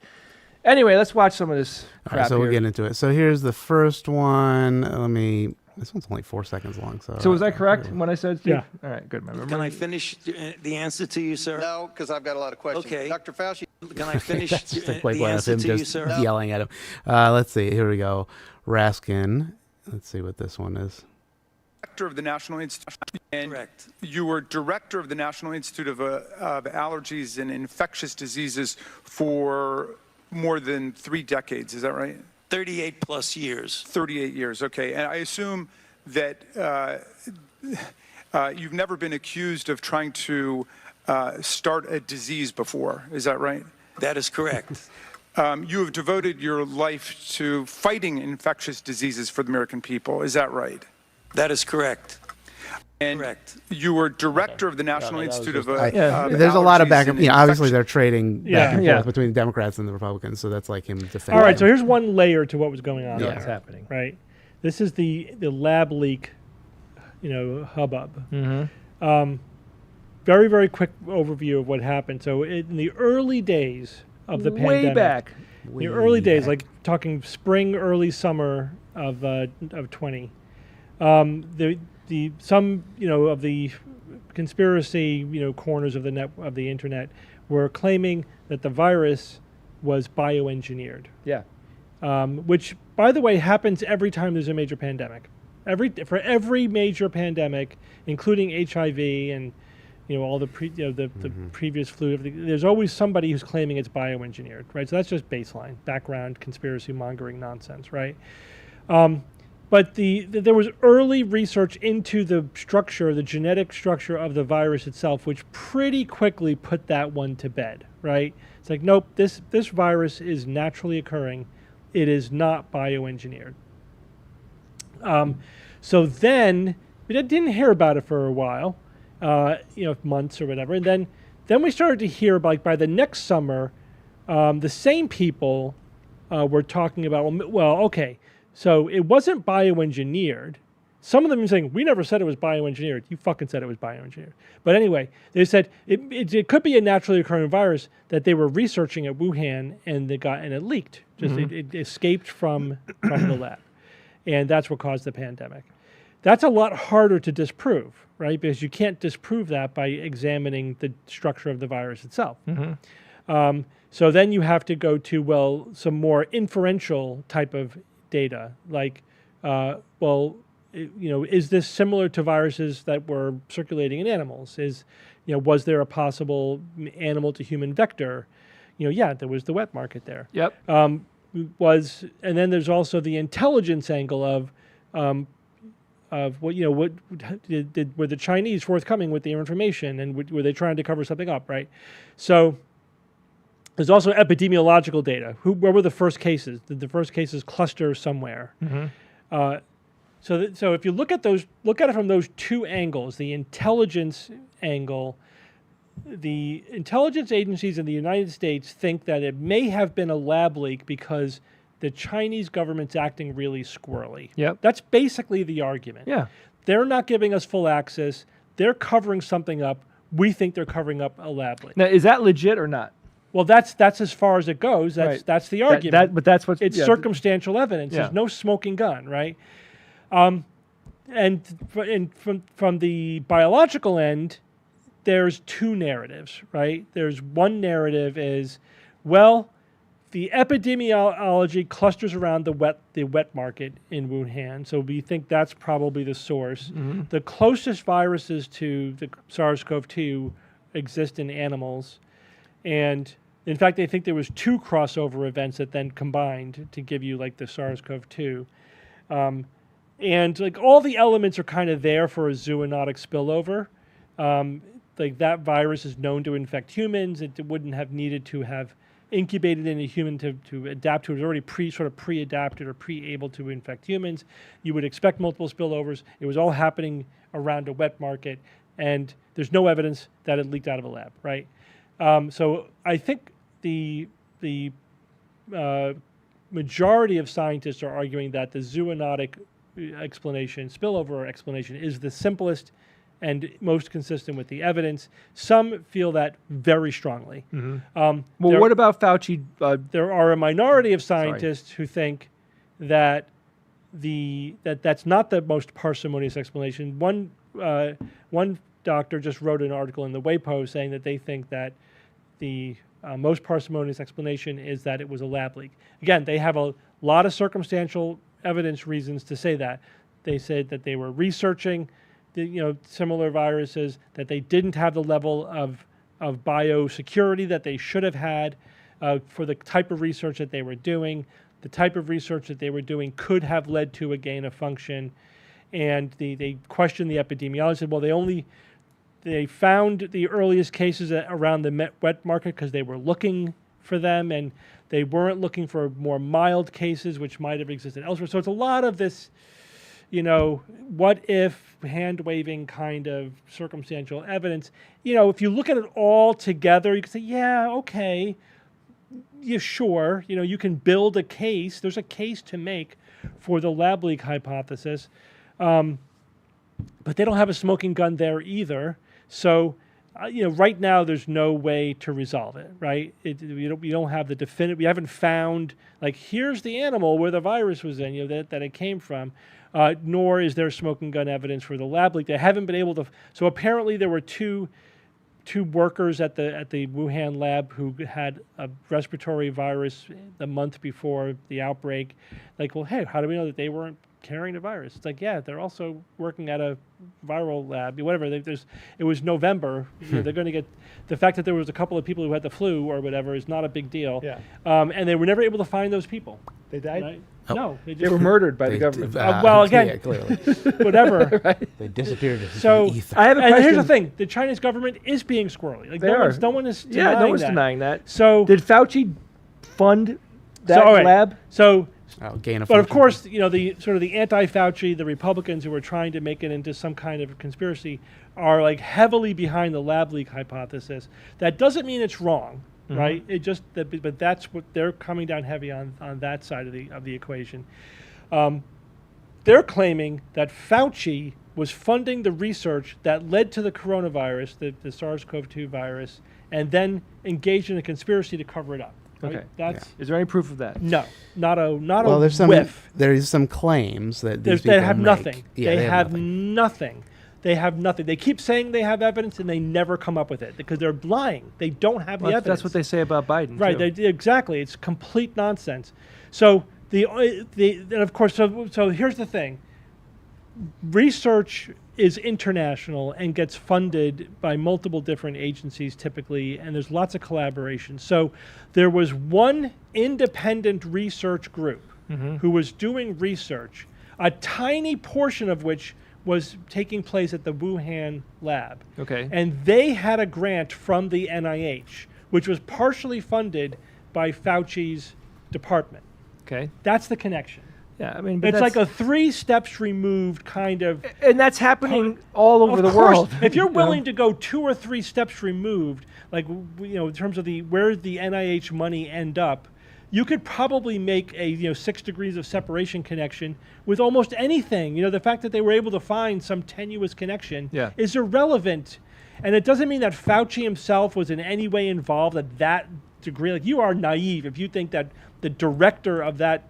Anyway, let's watch some of this crap All right, so we'll here. get into it. So here's the first one. Let me This one's only 4 seconds long. So was I correct when I said, Steve? Yeah. All right, good. Can I finish the answer to you, sir? No, because I've got a lot of questions. Okay. Dr. Fauci. Can I finish That's just a quick the one of answer him to you, just sir? yelling at him. Let's see. Here we go. Raskin. Let's see what this one is. Director of the National Institute, and Correct. you were director of the National Institute of Allergies and Infectious Diseases for more than 3 decades. Is that right? 38 plus years. 38 years. Okay. And I assume that you've never been accused of trying to start a disease before. Is that right? That is correct. You have devoted your life to fighting infectious diseases for the American people. Is that right? That is correct. And Correct. you were director of the National that was Institute just- of There's a lot of Allergies back and, and obviously Infectious- they're trading back Yeah. and Yeah. forth between the Democrats and the Republicans, so that's like him defending. All right, so him. here's one layer to what was going on What's there, happening? right? This is the lab leak, hubbub. Very, very quick overview of what happened. So in the early days of the Way pandemic, back. in the early days, back. like talking spring, early summer of 20, some of the conspiracy corners of the internet were claiming that the virus was bioengineered, Yeah. which, by the way, happens every time there's a major pandemic. For every major pandemic, including HIV and all the previous flu, there's always somebody who's claiming it's bioengineered, right? So that's just baseline background conspiracy mongering nonsense, right? But there was early research into the genetic structure of the virus itself, which pretty quickly put that one to bed, right? It's like, nope, this virus is naturally occurring. It is not bioengineered. So then we didn't hear about it for a while, months or whatever, and then we started to hear, like, by the next summer, the same people were talking about, well, okay. So it wasn't bioengineered. Some of them were saying, we never said it was bioengineered. You fucking said it was bioengineered. But anyway, they said it could be a naturally occurring virus that they were researching at Wuhan, and it leaked. It escaped from the lab. And that's what caused the pandemic. That's a lot harder to disprove, right? Because you can't disprove that by examining the structure of the virus itself. So then you have to go to, some more inferential type of data, like, is this similar to viruses that were circulating in animals? Was there a possible animal to human vector? Yeah, there was the wet market there. Yep. And then there's also the intelligence angle of were the Chinese forthcoming with the information, and were they trying to cover something up, right? So there's also epidemiological data. Where were the first cases? Did the first cases cluster somewhere? So if you look at it from those two angles, the intelligence angle, the intelligence agencies in the United States think that it may have been a lab leak because the Chinese government's acting really squirrely. Yep. That's basically the argument. Yeah. They're not giving us full access. They're covering something up. We think they're covering up a lab leak. Now, is that legit or not? Well, that's as far as it goes. That's the argument. But that's what's... It's circumstantial evidence. Yeah. There's no smoking gun, right? And from the biological end, there's two narratives, right? There's one narrative is, the epidemiology clusters around the wet market in Wuhan, so we think that's probably the source. The closest viruses to the SARS-CoV-2 exist in animals, and in fact, they think there was 2 crossover events that then combined to give you like the SARS-CoV-2. And like all the elements are kind of there for a zoonotic spillover. Like that virus is known to infect humans. It wouldn't have needed to have incubated in a human to adapt to it. It was already pre-adapted or pre-able to infect humans. You would expect multiple spillovers. It was all happening around a wet market, and there's no evidence that it leaked out of a lab, right? So I think the majority of scientists are arguing that the zoonotic spillover explanation is the simplest and most consistent with the evidence. Some feel that very strongly. What about Fauci? There are a minority of scientists who think that that's not the most parsimonious explanation. One doctor just wrote an article in the WAPO saying that they think that the most parsimonious explanation is that it was a lab leak. Again, they have a lot of circumstantial evidence reasons to say that. They said that they were researching similar viruses, that they didn't have the level of biosecurity that they should have had for the type of research that they were doing. The type of research that they were doing could have led to a gain of function. And they questioned the epidemiology. Said, well, they found the earliest cases around the wet market because they were looking for them, and they weren't looking for more mild cases, which might have existed elsewhere. So it's a lot of this, what if hand-waving kind of circumstantial evidence. If you look at it all together, you can say, yeah, okay, yeah, sure. You can build a case. There's a case to make for the lab leak hypothesis. But they don't have a smoking gun there either. So, right now there's no way to resolve it, right? We don't have the definitive. We haven't found, here's the animal where the virus was in, that it came from. Nor is there smoking gun evidence for the lab leak. They haven't been able to. So apparently there were two workers at the Wuhan lab who had a respiratory virus the month before the outbreak. Well, hey, how do we know that they weren't carrying the virus? It's yeah, they're also working at a viral lab, whatever. It was November. They're going to get the fact that there was a couple of people who had the flu or whatever is not a big deal. Yeah. And they were never able to find those people. They died? Right? Oh. No. They were murdered by the government. Well, again, yeah, clearly. whatever. Right. They disappeared into So the ether. I have a and question. here's the thing: the Chinese government is being squirrely. They are. No one is denying Yeah, no one's that. denying that. So Did Fauci fund that all right. lab? So, Gain of but of function. course, the sort of the anti-Fauci, the Republicans who are trying to make it into some kind of conspiracy, are heavily behind the lab leak hypothesis. That doesn't mean it's wrong, right? It just but that's what they're coming down heavy on that side of the equation. They're claiming that Fauci was funding the research that led to the coronavirus, the SARS-CoV-2 virus, and then engaged in a conspiracy to cover it up. Right? Okay. That's Is there any proof of that? no, not a Well, there's some whiff. there's some claims that these They people have make. nothing. Yeah, they have nothing. nothing. They have nothing. They keep saying they have evidence, and they never come up with it because they're lying. They don't have the evidence. That's what they say about Biden. Right. too. Exactly. It's complete nonsense. So and of course, so here's the thing. Research is international and gets funded by multiple different agencies typically, and there's lots of collaboration. So there was one independent research group who was doing research, a tiny portion of which was taking place at the Wuhan lab. Okay. And they had a grant from the NIH, which was partially funded by Fauci's department. Okay. That's the connection. Yeah, I mean, but It's that's, like a 3 steps removed kind of. and that's happening all over the course, world. If you're you know? willing to go 2 or 3 steps removed, in terms of where the NIH money end up, you could probably make a 6 degrees of separation connection with almost anything. The fact that they were able to find some tenuous connection is irrelevant, and it doesn't mean that Fauci himself was in any way involved at that degree. You are naive if you think that the director of that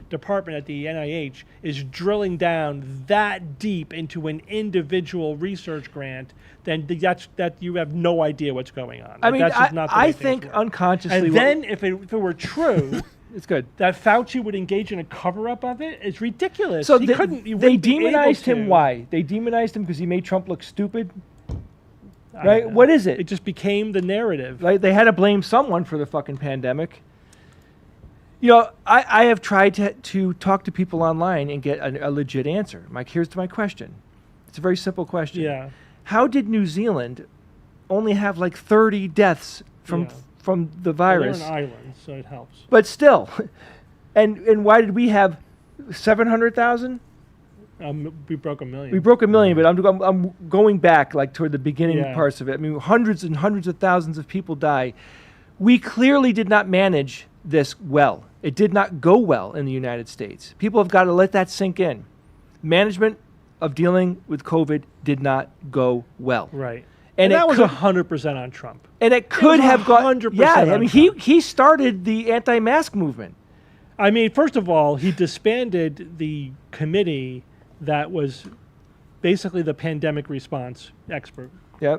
department at the NIH is drilling down that deep into an individual research grant. Then that you have no idea what's going on. I mean, that's just not the way I things think work. unconsciously. And then if it were true. It's good. That Fauci would engage in a cover-up of it is ridiculous. So he they, couldn't. He they wouldn't be able demonized him. to. Why? They demonized him because he made Trump look stupid. I Right? don't know. What is it? It just became the narrative. Right? They had to blame someone for the fucking pandemic. I have tried to talk to people online and get a legit answer. Mike, here's my question. It's a very simple question. Yeah. How did New Zealand only have 30 deaths from the virus? They're an island, so it helps. But still, and why did we have 700,000? We broke 1 million. We broke 1 million, but I'm going back toward the beginning Yeah. parts of it. I mean, hundreds and hundreds of thousands of people die. We clearly did not manage this well. It did not go well in the United States. People have got to let that sink in. Management of dealing with COVID did not go well. Right. And that it was could- 100% on Trump. And it could was have gone. 100% Yeah, I on mean, Trump. he started the anti-mask movement. I mean, first of all, he disbanded the committee that was basically the pandemic response expert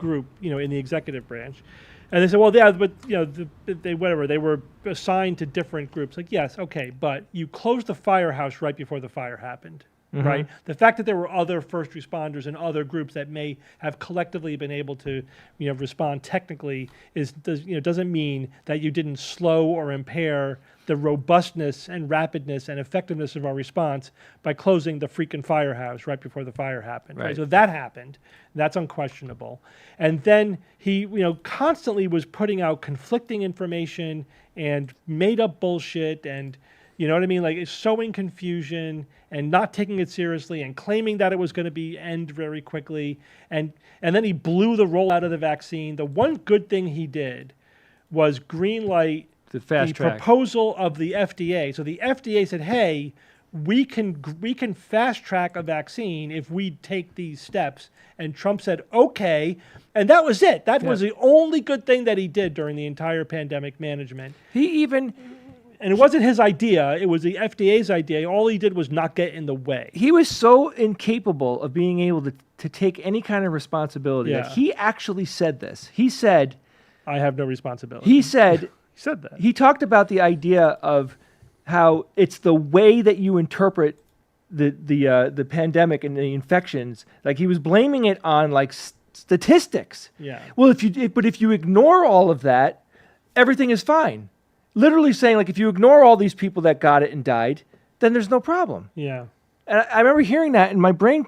group, in the executive branch. And they said, well, yeah, but, they were assigned to different groups. Like, yes, okay, but you closed the firehouse right before the fire happened. Right. The fact that there were other first responders and other groups that may have collectively been able to, respond technically doesn't mean that you didn't slow or impair the robustness and rapidness and effectiveness of our response by closing the freaking firehouse right before the fire happened. Right. So that happened. That's unquestionable. And then he, constantly was putting out conflicting information and made up bullshit and, you know what I mean? Like sowing confusion and not taking it seriously and claiming that it was going to end very quickly. And then he blew the rollout of the vaccine. The one good thing he did was green light the proposal of the FDA. So the FDA said, hey, we can fast track a vaccine if we take these steps. And Trump said, okay. And that was it. That was the only good thing that he did during the entire pandemic management. And it wasn't his idea. It was the FDA's idea. All he did was not get in the way. He was so incapable of being able to take any kind of responsibility. Yeah. That he actually said this. He said, I have no responsibility. He said that. He talked about the idea of how it's the way that you interpret the pandemic and the infections. Like he was blaming it on like statistics. Yeah. Well, if you ignore all of that, everything is fine. Literally saying, like, if you ignore all these people that got it and died, then there's no problem. Yeah. And I remember hearing that, and my brain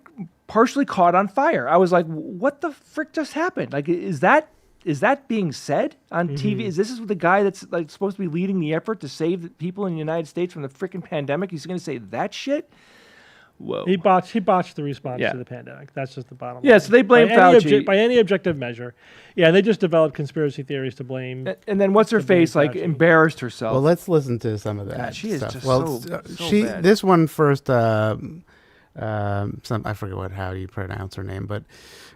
partially caught on fire. I was like, what the frick just happened? Like, is that being said on TV? Is this the guy that's like supposed to be leading the effort to save the people in the United States from the freaking pandemic? He's going to say that shit? Whoa. He botched the response to the pandemic. That's just the bottom line. Yeah, so they blame Fauci. By any objective measure. Yeah, and they just developed conspiracy theories to blame. And then what's her face, like, embarrassed herself. Well, let's listen to some of that. God, she is stuff. just so bad. This one first, I forget how you pronounce her name, but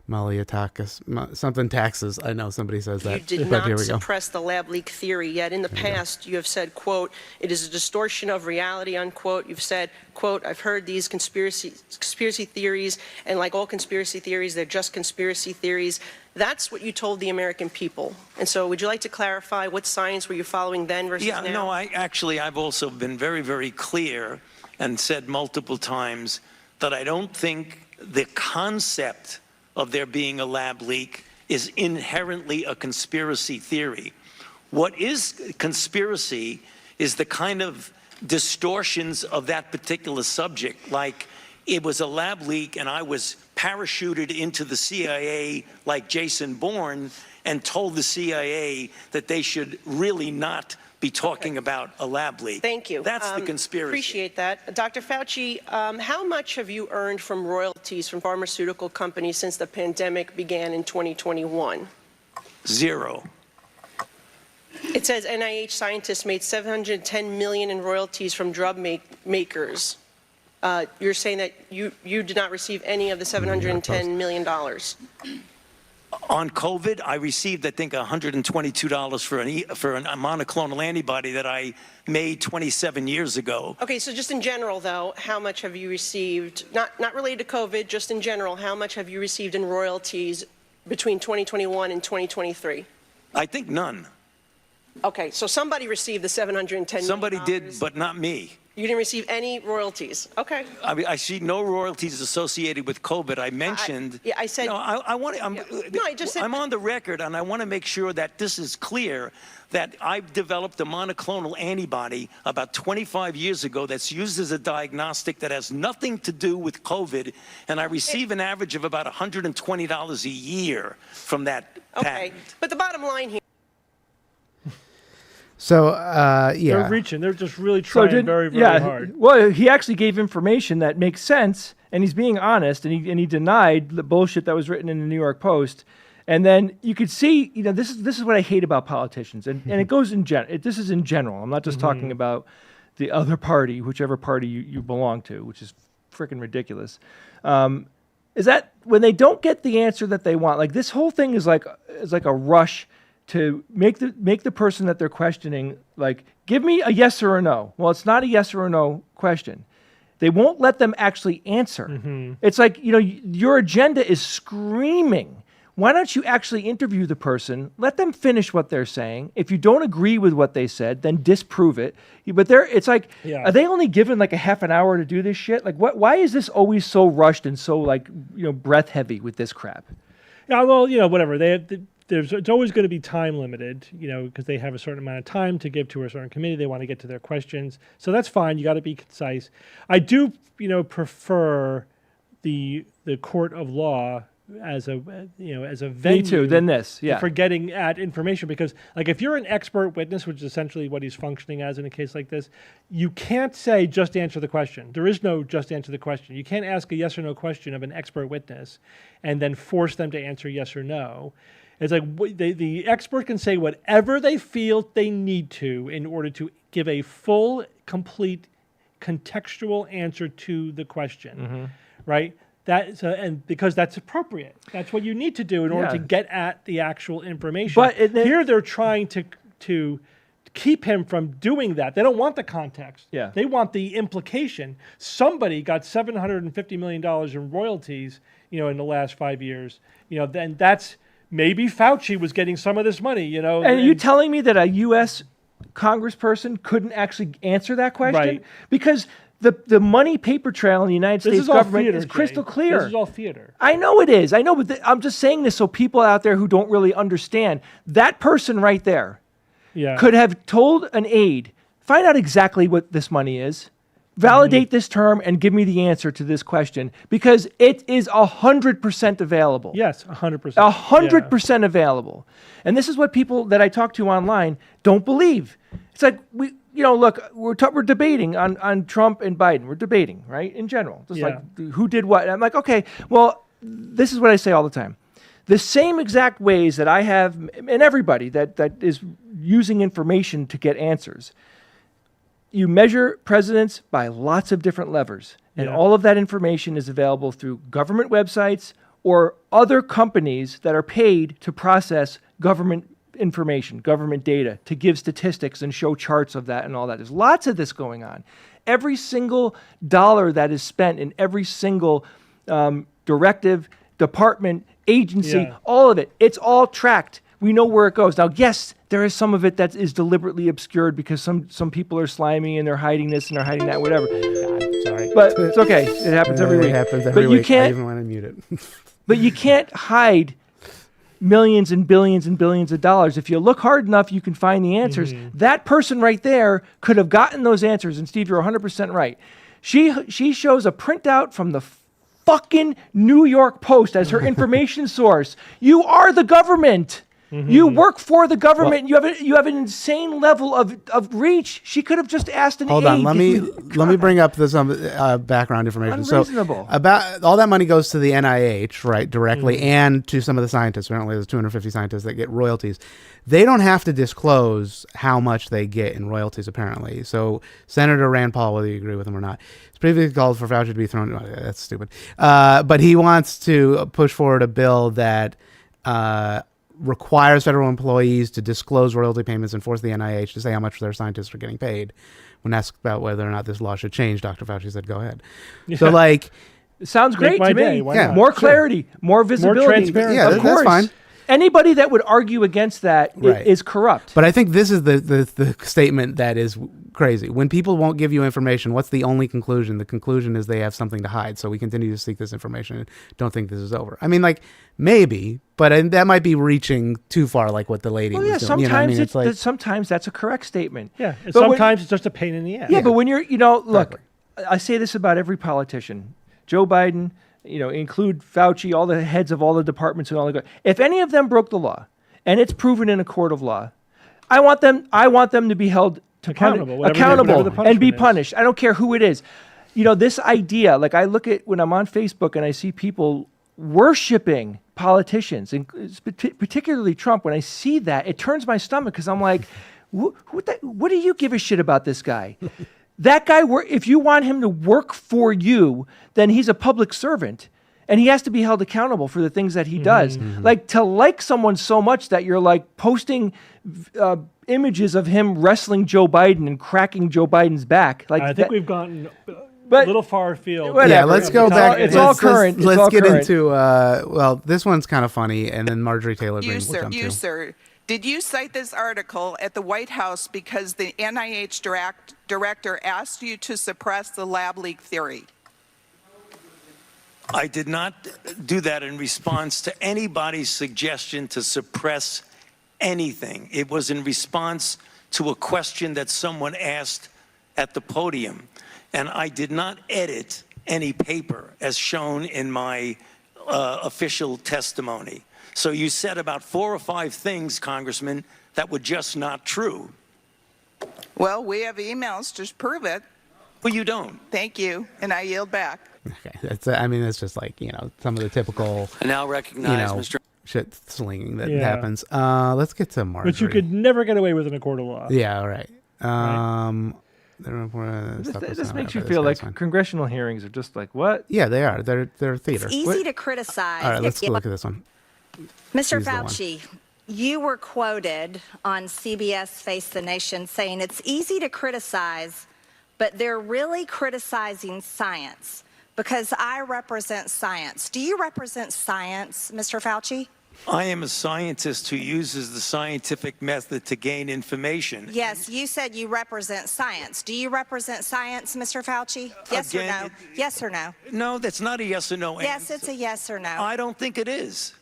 Maliatakis, something taxes. I know somebody says that. You did but here not we go. suppress the lab leak theory, yet in the past you have said, quote, it is a distortion of reality, unquote. You've said, quote, I've heard these conspiracy theories, and like all conspiracy theories, they're just conspiracy theories. That's what you told the American people. And so would you like to clarify what science were you following then versus now? Yeah, no, I've also been very, very clear and said multiple times that I don't think the concept of there being a lab leak is inherently a conspiracy theory. What is conspiracy is the kind of distortions of that particular subject, like it was a lab leak and I was parachuted into the CIA like Jason Bourne and told the CIA that they should really not be talking about a lab leak. Thank you. That's the conspiracy. Appreciate that. Dr. Fauci, how much have you earned from royalties from pharmaceutical companies since the pandemic began in 2021? Zero. It says NIH scientists made $710 million in royalties from drug makers. You're saying that you did not receive any of the $710 million. On COVID, I received, I think, $122 for a monoclonal antibody that I made 27 years ago. Okay, so just in general, though, how much have you received, not related to COVID, just in general, how much have you received in royalties between 2021 and 2023? I think none. Okay, so somebody received the $710 million. Somebody did, but not me. You didn't receive any royalties. Okay. I mean, I see no royalties associated with COVID. I mentioned. I said. No, I want to. No, I just said. I'm on the record, and I want to make sure that this is clear. That I've developed a monoclonal antibody about 25 years ago that's used as a diagnostic that has nothing to do with COVID, and I receive an average of about $120 a year from that patent. Okay, but the bottom line here. So, yeah. They're reaching. They're just really trying very hard. Well, he actually gave information that makes sense, and he's being honest, and he denied the bullshit that was written in the New York Post. And then you could see, this is what I hate about politicians, and it goes in general. This is in general. I'm not just talking about the other party, whichever party you belong to, which is freaking ridiculous. Is that when they don't get the answer that they want, like this whole thing is like a rush to make the person that they're questioning, like, give me a yes or a no. Well, it's not a yes or a no question. They won't let them actually answer. Mm-hmm. It's like, your agenda is screaming. Why don't you actually interview the person? Let them finish what they're saying. If you don't agree with what they said, then disprove it. But it's like, are they only given like a half an hour to do this shit? Like, why is this always so rushed and so like, breath heavy with this crap? Yeah, well, whatever. It's always going to be time limited, because they have a certain amount of time to give to a certain committee. They want to get to their questions. So that's fine. You got to be concise. I do, prefer the court of law as a venue. Me too, than this, yeah. For getting at information, because like if you're an expert witness, which is essentially what he's functioning as in a case like this, you can't say just answer the question. There is no just answer the question. You can't ask a yes or no question of an expert witness and then force them to answer yes or no. It's like the expert can say whatever they feel they need to in order to give a full, complete, contextual answer to the question, right? And because that's appropriate. That's what you need to do in order to get at the actual information. But here they're trying to keep him from doing that. They don't want the context. Yeah. They want the implication. Somebody got $750 million in royalties, in the last 5 years. Then that's maybe Fauci was getting some of this money, And are you telling me that a U.S. congressperson couldn't actually answer that question? Right. Because the money paper trail in the United States government is crystal clear. This is all theater. I know it is. I know, but I'm just saying this so people out there who don't really understand, that person right there could have told an aide, find out exactly what this money is, validate this term, and give me the answer to this question, because it is 100% available. Yes, 100%. 100% available. And this is what people that I talk to online don't believe. It's like, look, we're debating on Trump and Biden. We're debating, right, in general. Just like who did what. And I'm like, okay, well, this is what I say all the time. The same exact ways that I have, and everybody that is using information to get answers, you measure presidents by lots of different levers. And all of that information is available through government websites or other companies that are paid to process government information, government data, to give statistics and show charts of that and all that. There's lots of this going on. Every single dollar that is spent in every single directive, department, agency, all of it, it's all tracked. We know where it goes. Now, yes, there is some of it that is deliberately obscured because some people are slimy and they're hiding this and they're hiding that, whatever. Sorry. But it's okay. It happens every week. It happens every week. You can't, I even want to mute it. But you can't hide millions and billions of dollars. If you look hard enough, you can find the answers. That person right there could have gotten those answers. And Steve, you're 100% right. She shows a printout from the fucking New York Post as her information source. You are the government. You work for the government. Well, you have an insane level of reach. She could have just asked an aide. Hold on, let me bring up some background information. Unreasonable. So about all that money goes to the NIH, right, directly, and to some of the scientists. Apparently, there's 250 scientists that get royalties. They don't have to disclose how much they get in royalties, apparently. So Senator Rand Paul, whether you agree with him or not, has previously called for Fauci to be thrown. Oh, that's stupid. But he wants to push forward a bill that requires federal employees to disclose royalty payments and force the NIH to say how much their scientists are getting paid. When asked about whether or not this law should change, Dr. Fauci said, go ahead. Yeah. So, like... It sounds great to me. Yeah. More clarity, more visibility. More transparency. Yeah, of course. That's fine. Anybody that would argue against that is corrupt. But I think this is the statement that is crazy. When people won't give you information, what's the only conclusion? The conclusion is they have something to hide. So we continue to seek this information and don't think this is over. I mean, like, maybe, but that might be reaching too far, like what the lady was doing. Sometimes sometimes that's a correct statement. Yeah, and sometimes it's just a pain in the ass. Yeah, but when you're, look, I say this about every politician. Joe Biden, include Fauci, all the heads of all the departments and all the. If any of them broke the law, and it's proven in a court of law, I want them to be held accountable and be punished. I don't care who it is. This idea, like I look at when I'm on Facebook and I see people worshiping politicians, and particularly Trump. When I see that, it turns my stomach because I'm like, what do you give a shit about this guy? That guy, if you want him to work for you, then he's a public servant. and he has to be held accountable for the things that he does. Like, to like someone so much that you're like posting images of him wrestling Joe Biden and cracking Joe Biden's back. Like, I think we've gotten a but- little far afield. Whatever. Yeah, let's go back. It's all current. It's Let's all get current. into, well, this one's kind of funny, and then Marjorie Taylor Greene will jump to. Sir, did you cite this article at the White House because the NIH director asked you to suppress the lab leak theory? I did not do that in response to anybody's suggestion to suppress anything. It was in response to a question that someone asked at the podium. And I did not edit any paper as shown in my official testimony. So you said about 4 or 5 things, Congressman, that were just not true. Well, we have emails to prove it. Well, you don't. Thank you, and I yield back. Okay, that's. I mean, it's just like, you know, some of the typical, I now recognize, you know, Mr. shit slinging that Yeah. happens. Let's get to Marjorie. Which you could never get away with in a court of law. Yeah, all right. This makes you feel like congressional hearings are just like, what? Yeah, they are. They're theater. It's easy to criticize. All right, let's look at this one. Mr. She's the one. Fauci, you were quoted on CBS Face the Nation saying it's easy to criticize, but they're really criticizing science because I represent science. Do you represent science, Mr. Fauci? I am a scientist who uses the scientific method to gain information. Yes, you said you represent science. Do you represent science, Mr. Fauci? Yes or no? Yes or no? No, that's not a yes or no Yes, answer. it's a yes or no. I don't think it is.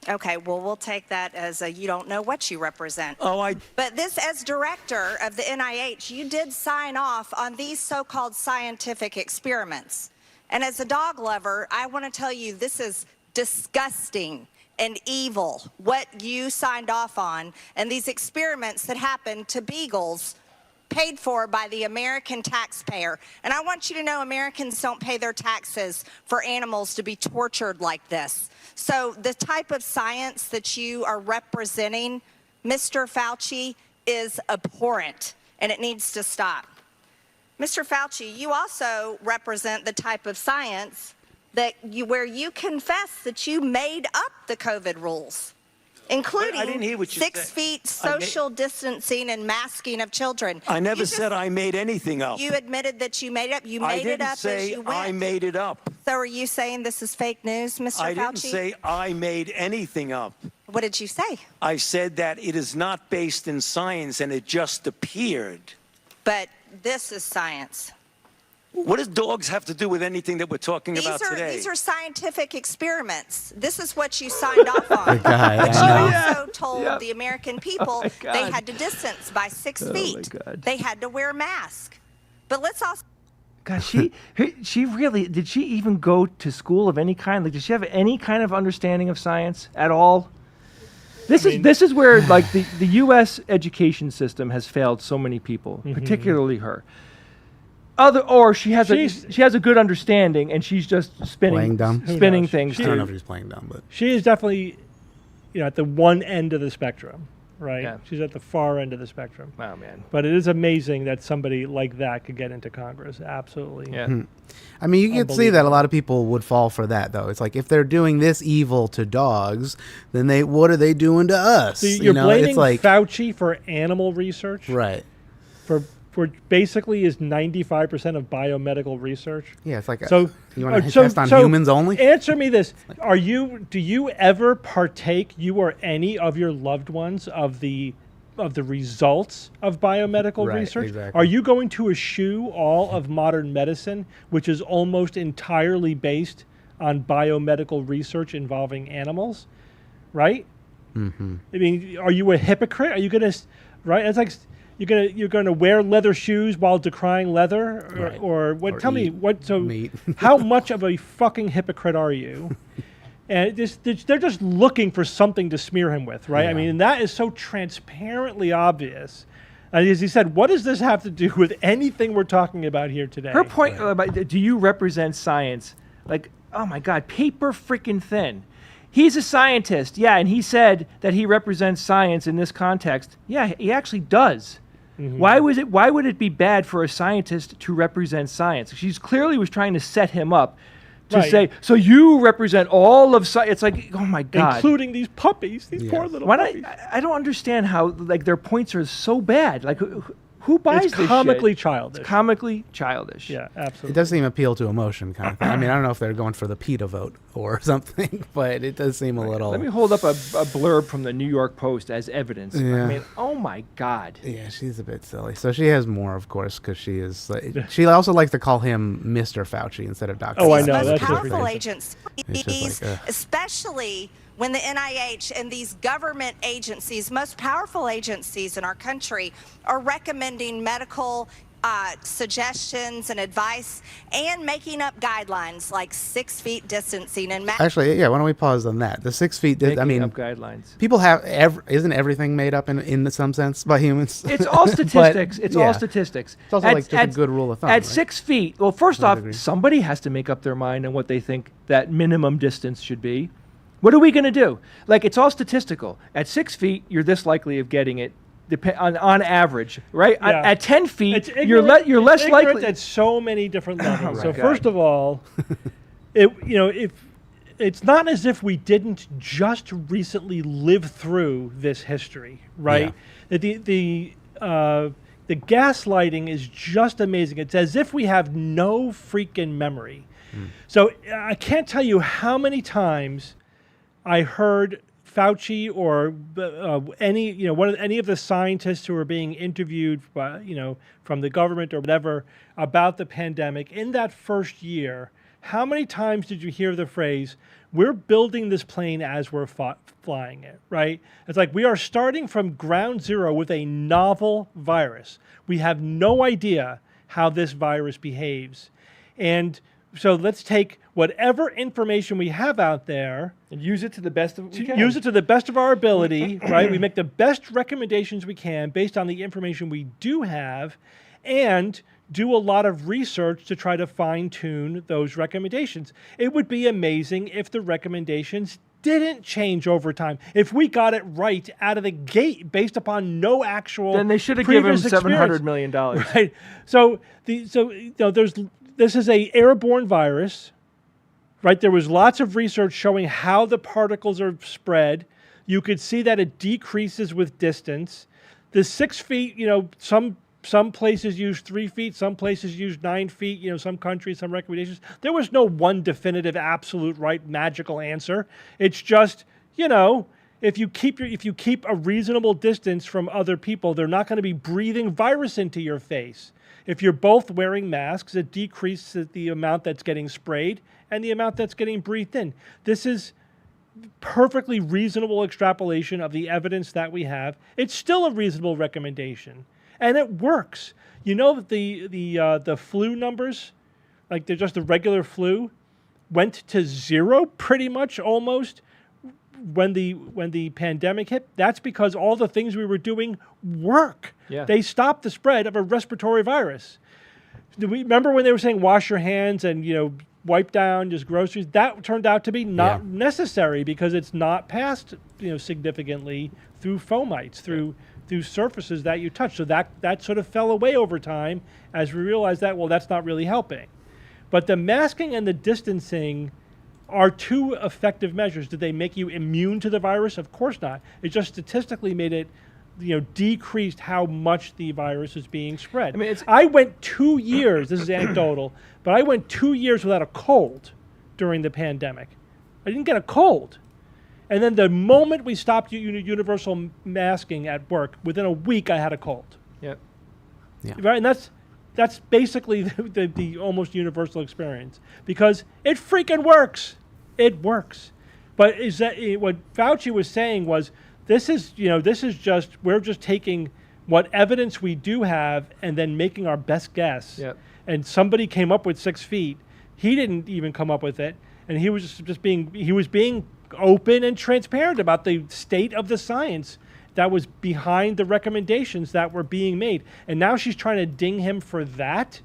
Okay, well, we'll take that as a you don't know what you represent. Oh, But this, as director of the NIH, you did sign off on these so-called scientific experiments. And as a dog lover, I want to tell you this is disgusting and evil, what you signed off on, and these experiments that happened to beagles paid for by the American taxpayer. And I want you to know Americans don't pay their taxes for animals to be tortured like this. So the type of science that you are representing, Mr. Fauci, is abhorrent, and it needs to stop. Mr. Fauci, you also represent the type of science that where you confess that you made up the COVID rules, including I didn't hear what you 6 said. feet social distancing and masking of children. I never You said I made anything up. You admitted that you made it up. You I made it didn't up say as you went. I made it up. So are you saying this is fake news, Mr. I Fauci? didn't say I made anything up. What did you say? I said that it is not based in science and it just appeared. But this is science. What does dogs have to do with anything that we're talking about today? These are scientific experiments. This is what you signed off on. The guy, But I you know. also told the American people my they God. had to distance by 6 Oh, feet. my God. They had to wear masks. But let's also God, she really, did she even go to school of any kind? Like, did she have any kind of understanding of science at all? This is where like the U.S. education system has failed so many people, particularly her. Or she has a good understanding and she's just Playing dumb? spinning Who knows? things. I don't know through. if he's playing dumb, but She is definitely, at the one end of the spectrum, right? Yeah. She's at the far end of the spectrum. Oh man. But it is amazing that somebody like that could get into Congress. Absolutely. Yeah. I mean, you can see that a lot of people would fall for that, though. It's like if they're doing this evil to dogs, then what are they doing to us? So you're blaming it's like Fauci for animal research, right. for basically is 95% of biomedical research. Yeah, it's like So you want to test on humans only? Answer me this: do you ever partake, you or any of your loved ones, of the results of biomedical Right, research? exactly. Are you going to eschew all of modern medicine, which is almost entirely based on biomedical research involving animals? Right? Mm-hmm. I mean, are you a hypocrite? Are you gonna, right? It's like you're gonna wear leather shoes while decrying leather, Right. or what? Or Tell me eat what. So, meat. how much of a fucking hypocrite are you? And they're just looking for something to smear him with, right? I Yeah. mean, and that is so transparently obvious. And as he said, what does this have to do with anything we're talking about here today? Her point about do you represent science? Like, oh my God, paper freaking thin. He's a scientist, yeah, and he said that he represents science in this context. Yeah, he actually does. Mm-hmm. Why would it be bad for a scientist to represent science? She clearly was trying to set him up to Right. say, so you represent all of science. It's like, oh my God. Including these puppies, these poor little Why puppies. I don't understand how like their points are so bad. Like who buys It's this comically shit? childish. It's comically childish. Yeah, It absolutely. does seem appeal to emotion kind of thing. I mean, I don't know if they're going for the PETA vote or something, but it does seem a little. Let me hold up a blurb from the New York Post as evidence. Yeah. I mean, oh my God. Yeah, she's a bit silly. So she has more, of course, because she is. She also likes to call him Mr. Fauci instead of Dr. Oh, I These know, most that's just powerful ridiculous. It's agencies, just like, especially when the NIH and these government agencies, most powerful agencies in our country, are recommending medical suggestions and advice and making up guidelines like 6 feet distancing and Actually, yeah. Why don't we pause on that? The 6 feet. I Making mean, up guidelines. people have. Isn't everything made up in some sense by humans? It's all statistics. But, it's yeah. all statistics. It's also like just a good rule of thumb. At right? 6 feet, well, first To a off, degree. somebody has to make up their mind on what they think that minimum distance should be. What are we going to do? Like, it's all statistical. At 6 feet, you're this likely of getting it. On average, right? Yeah. At 10 feet, It's you're ignorant- you're it's less ignorant likely. at so many different levels. my So God. first of all, if it's not as if we didn't just recently live through this history, right? The gaslighting is just amazing. It's as if we have no freaking memory. So I can't tell you how many times I heard Fauci or any of the scientists who are being interviewed by, from the government or whatever about the pandemic in that first year. How many times did you hear the phrase, "We're building this plane as we're flying it," right? It's like we are starting from ground zero with a novel virus. We have no idea how this virus behaves. And so let's take whatever information we have out there and use it to the best of we can. use it to the best of our ability, right? We make the best recommendations we can based on the information we do have and do a lot of research to try to fine-tune those recommendations. It would be amazing if the recommendations didn't change over time. If we got it right out of the gate based upon no actual Then they should have given him previous $700 experience. million. Right. This is a airborne virus, right? There was lots of research showing how the particles are spread. You could see that it decreases with distance. The 6 feet, some places use 3 feet, some places use 9 feet, some countries, some recommendations. There was no one definitive, absolute right magical answer. It's just, if you keep a reasonable distance from other people, they're not going to be breathing virus into your face. If you're both wearing masks, it decreases the amount that's getting sprayed and the amount that's getting breathed in. This is perfectly reasonable extrapolation of the evidence that we have. It's still a reasonable recommendation, and it works. The flu numbers, like they're just the regular flu, went to zero pretty much almost when the pandemic hit. That's because all the things we were doing work. Yeah. They stopped the spread of a respiratory virus. Do we remember when they were saying wash your hands and wipe down just groceries? That turned out to be not necessary because it's not passed significantly through fomites, through surfaces that you touch. So that sort of fell away over time as we realized that that's not really helping. But the masking and the distancing are two effective measures. Did they make you immune to the virus? Of course not. It just statistically made it, decreased how much the virus is being spread. I mean, I went 2 years, this is anecdotal, but I went 2 years without a cold during the pandemic. I didn't get a cold. And then the moment we stopped universal masking at work, within a week I had a cold. Yep. Yeah. Right, and that's basically the almost universal experience because it freaking works. It works. But is that what Fauci was saying was we're just taking what evidence we do have and then making our best guess. Yep. And somebody came up with 6 feet. He didn't even come up with it, and he was being open and transparent about the state of the science that was behind the recommendations that were being made. And now she's trying to ding him for that,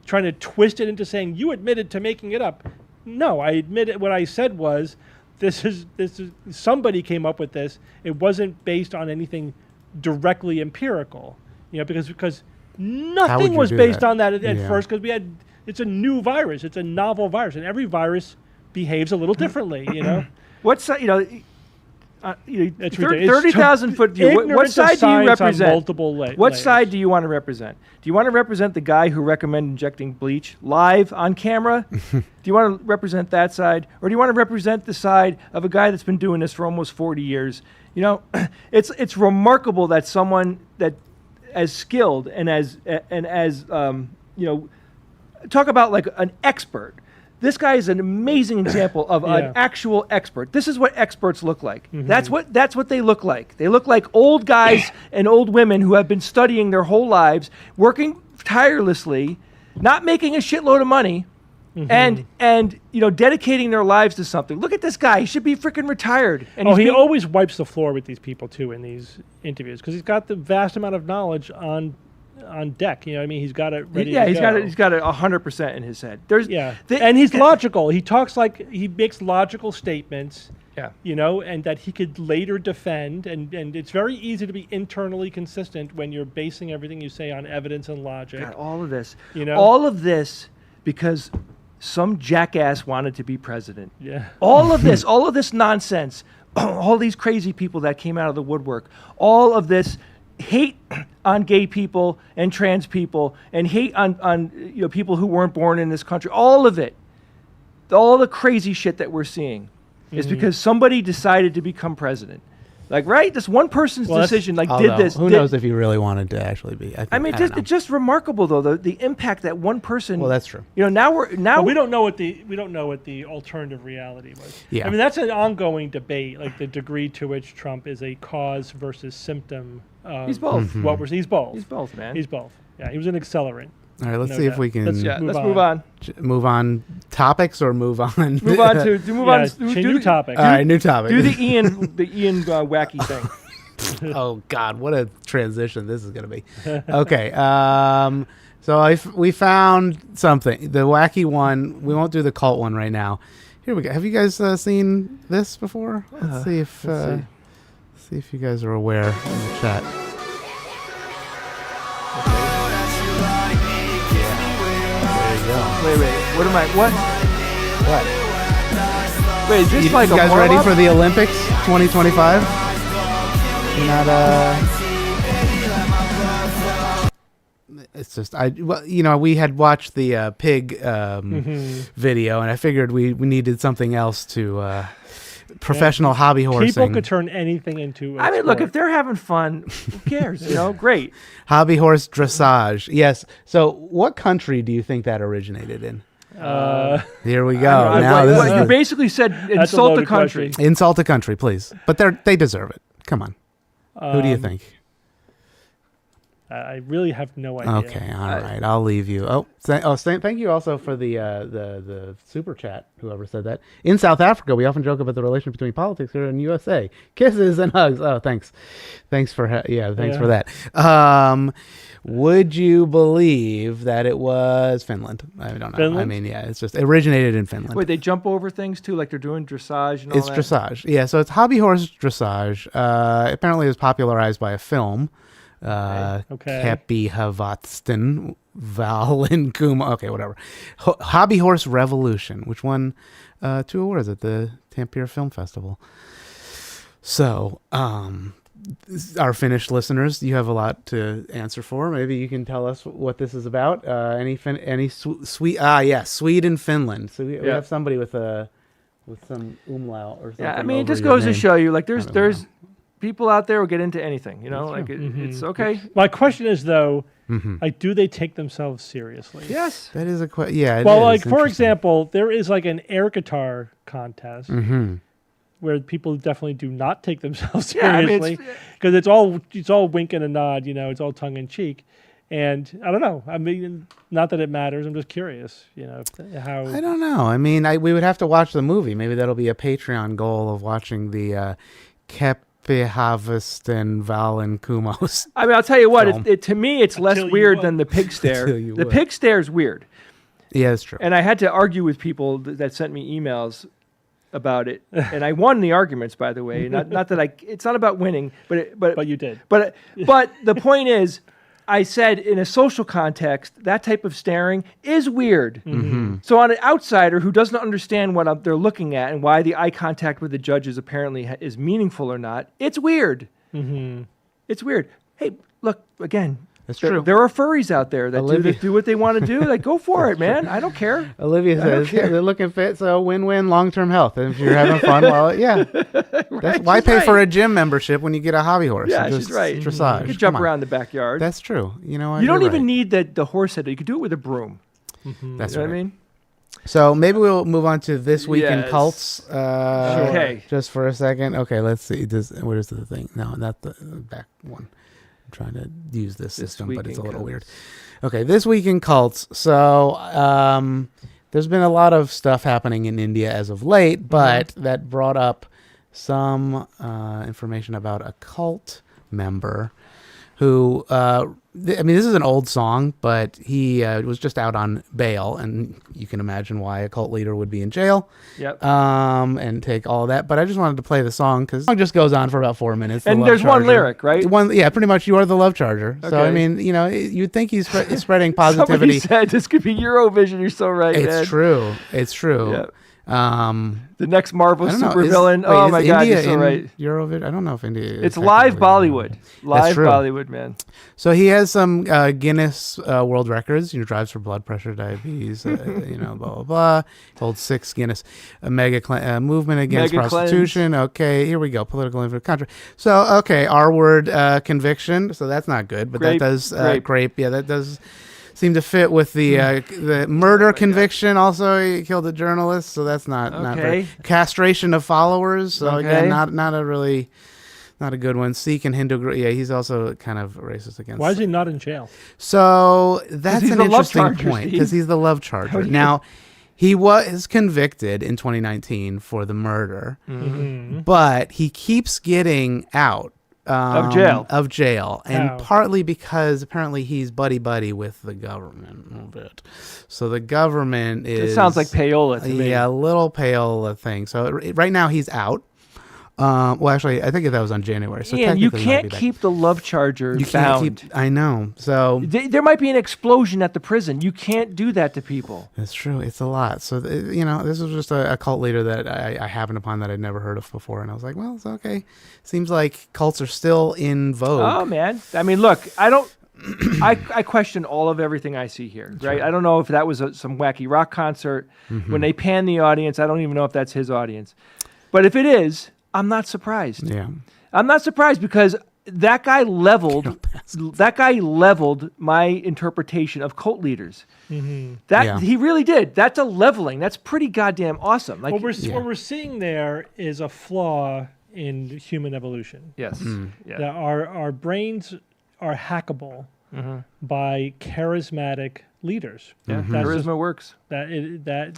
trying to twist it into saying, you admitted to making it up. No, I admitted what I said was, this is somebody came up with this. It wasn't based on anything directly empirical, because nothing was based on that at first, because we had it's a new virus. It's a novel virus, and every virus behaves a little differently. What's It's 30,000 foot view. What ignorance of side do you science on represent? multiple What layers. side do you want to represent? Do you want to represent the guy who recommended injecting bleach live on camera? Do you want to represent that side, or do you want to represent the side of a guy that's been doing this for almost 40 years? It's remarkable that someone that as skilled and as talk about like an expert. This guy is an amazing example of an actual expert. This is what experts look like. That's what they look like. They look like old guys and old women who have been studying their whole lives, working tirelessly, not making a shitload of money, and dedicating their lives to something. Look at this guy. He should be freaking retired. And he always wipes the floor with these people too in these interviews because he's got the vast amount of knowledge on deck. He's got it ready to go. He's got it 100% in his head. And he's logical. He talks like he makes logical statements. Yeah. And that he could later defend, and it's very easy to be internally consistent when you're basing everything you say on evidence and logic. God, all of this. All of this because some jackass wanted to be president. Yeah. All of this nonsense, all these crazy people that came out of the woodwork, all of this hate on gay people and trans people and hate on people who weren't born in this country, all of it, all the crazy shit that we're seeing is because somebody decided to become president. Like, right? This one person's decision, did this. Who knows if he really wanted to actually be? It's just remarkable though the impact that one person. Well, that's true. Now we don't know what the alternative reality was. Yeah. I mean, that's an ongoing debate, like the degree to which Trump is a cause versus symptom. He's both. He's both. He's both, man. He's both. Yeah, he was an accelerant. All right, let's see if we can Let's move on. Move on topics or move on. Move on to new topic. All right, new topic. Do the Ian wacky thing. Oh God, what a transition this is going to be. Okay, so we found something. The wacky one. We won't do the cult one right now. Here we go. Have you guys seen this before? Let's see if you guys are aware in the chat. Wait, what am I? What? Wait, is this You like a guys ready warm-up? for the Olympics 2025? You're not It's just we had watched the pig video, and I figured we needed something else to professional hobby horsing. People could turn anything into. I mean, look, if they're having fun, who cares? Great. Hobby horse dressage. Yes. So, what country do you think that originated in? Here we go. You basically said insult the country. Question. Insult the country, please. But they deserve it. Come on. Who do you think? I really have no idea. Okay, all right. I'll leave you. Thank you also for the super chat. Whoever said that. In South Africa, we often joke about the relation between politics here in USA. Kisses and hugs. Oh, thanks. Thanks for that. Would you believe that it was Finland? I don't know. Finland? I mean, yeah, it's just originated in Finland. Wait, they jump over things too, like they're doing dressage and all It's that? dressage. Yeah, so it's hobby horse dressage. Apparently, it was popularized by a film. Käpyhevosten, Vallinkuma. Okay, whatever. Hobby Horse Revolution, which won 2 awards at the Tampere Film Festival. So, our Finnish listeners, you have a lot to answer for. Maybe you can tell us what this is about. Sweden, Finland. So we have somebody with some umlaut or something. Yeah, I mean, it over just your goes to name. show you, like, there's people out there who get into anything, it's okay. My question is though, do they take themselves seriously? Yes. That is a question. Yeah. Well, like for example, there is like an air guitar contest where people definitely do not take themselves seriously because it's all wink and a nod, it's all tongue in cheek. And I don't know. I mean, not that it matters. I'm just curious, how. I don't know. I mean, we would have to watch the movie. Maybe that'll be a Patreon goal of watching the Käpyhevosten Vallinkuma. I mean, I'll tell you what. To me, it's less weird than the pig stare. Until The pig stare is weird. Yeah, it's true. And I had to argue with people that sent me emails about it, and I won the arguments. By the way, not that it's not about winning, but you did. But the point is, I said in a social context, that type of staring is weird. So on an outsider who doesn't understand what they're looking at and why the eye contact with the judge is apparently is meaningful or not, it's weird. It's weird. Hey, look, again, That's true. There are furries out there that do what they want to do. Like, go for it, man. I don't care. Olivia says, yeah, they're looking fit, so win-win, long-term health. And if you're having fun, well, yeah. Why pay for a gym membership when you get a hobby horse? Yeah, Just she's right. Dressage. You could jump around the backyard. That's true. You know what? You don't You're even right. need the horse head. You could do it with a broom. That's You know right. what I mean? So maybe we'll move on to this week in Yes. cults. Okay. Just for a second. Okay, let's see. What is the thing? No, not the back one. I'm trying to use this system, week but it's a in little cults. weird. Okay, this week in cults. So there's been a lot of stuff happening in India as of late, but that brought up some information about a cult member who, this is an old song, but he was just out on bail, and you can imagine why a cult leader would be in jail. Yep. And take all of that. But I just wanted to play the song because the song just goes on for about 4 minutes. And The Love there's one Charger. lyric, right? Yeah, pretty much. You are the love charger. So I Okay. mean, you'd think he's spreading Somebody positivity. said this could be Eurovision. You're so right, man. It's true. It's true. Yep. The The next Marvel I don't know. supervillain. Wait, Oh is my God, India you're so in right. Eurovision? I don't know if India is It's live technically- Bollywood. Live true. Bollywood, man. So he has some Guinness World Records. Drives for blood pressure, diabetes, blah blah blah. Holds 6 Guinness. A movement against Mega prostitution. Okay, here we go. Political influence. Contra. So okay, R word conviction. So that's not good, but Grape. that does Grape. Yeah, that does seem to fit with the murder conviction. Also, he killed a journalist, so that's not very, Okay. castration of followers. So Okay. again, not a good one. Sikh and Hindu. Yeah, he's also kind of racist against. Why is he not in jail? So that's he's an the love interesting charger, point Steve. because he's the love charger. Now, he was convicted in 2019 for the murder, but he keeps getting out Of jail. and How? partly because apparently he's buddy with the government a little bit. So the government is. It sounds like payola to me. Yeah, a little payola thing. So right now he's out. Well, actually, I think that was on January. So Ian, you technically he might can't be back. keep the love charger You bound. can't keep. I know. So There might be an explosion at the prison. You can't do that to people. that's true. It's a lot. So this was just a cult leader that I happened upon that I'd never heard of before, and I was like, well, it's okay. Seems like cults are still in vogue. Oh man, I mean, look, I don't. I question all of everything I see here, right? I don't know if that was some wacky rock concert. When they pan the audience, I don't even know if that's his audience. But if it is, I'm not surprised. Yeah. I'm not surprised because that guy leveled my interpretation of cult leaders. Yeah. He really did. That's a leveling. That's pretty goddamn awesome. Like What we're seeing there is a flaw in human evolution. yes, yeah. That our brains are hackable by charismatic leaders. Yeah, That's charisma just- works.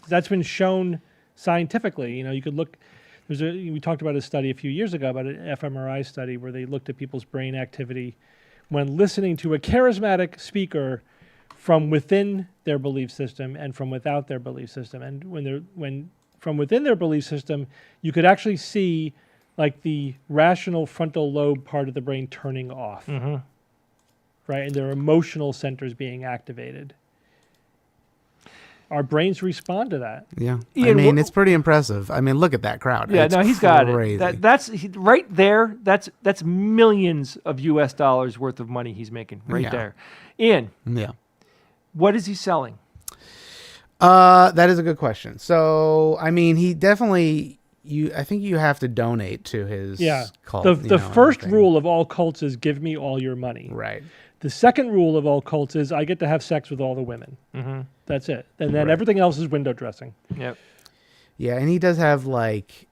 that's been shown scientifically. You could look. We talked about a study a few years ago about an fMRI study where they looked at people's brain activity when listening to a charismatic speaker from within their belief system and from without their belief system. And when from within their belief system, you could actually see like the rational frontal lobe part of the brain turning off, right, and their emotional centers being activated. Our brains respond to that. Yeah. Ian, it's pretty impressive. I mean, look at that crowd. Yeah, It's no, he's got crazy. it. That's right there. That's millions of U.S. dollars worth of money he's making right Yeah. there. Ian, Yeah. what is he selling? That is a good question. So, I mean, he definitely. I think you have to donate to his cult. The first rule of all cults is give me all your money. Right. The second rule of all cults is I get to have sex with all the women. That's it. And then everything else is window dressing. Yep. Yeah, and he does have like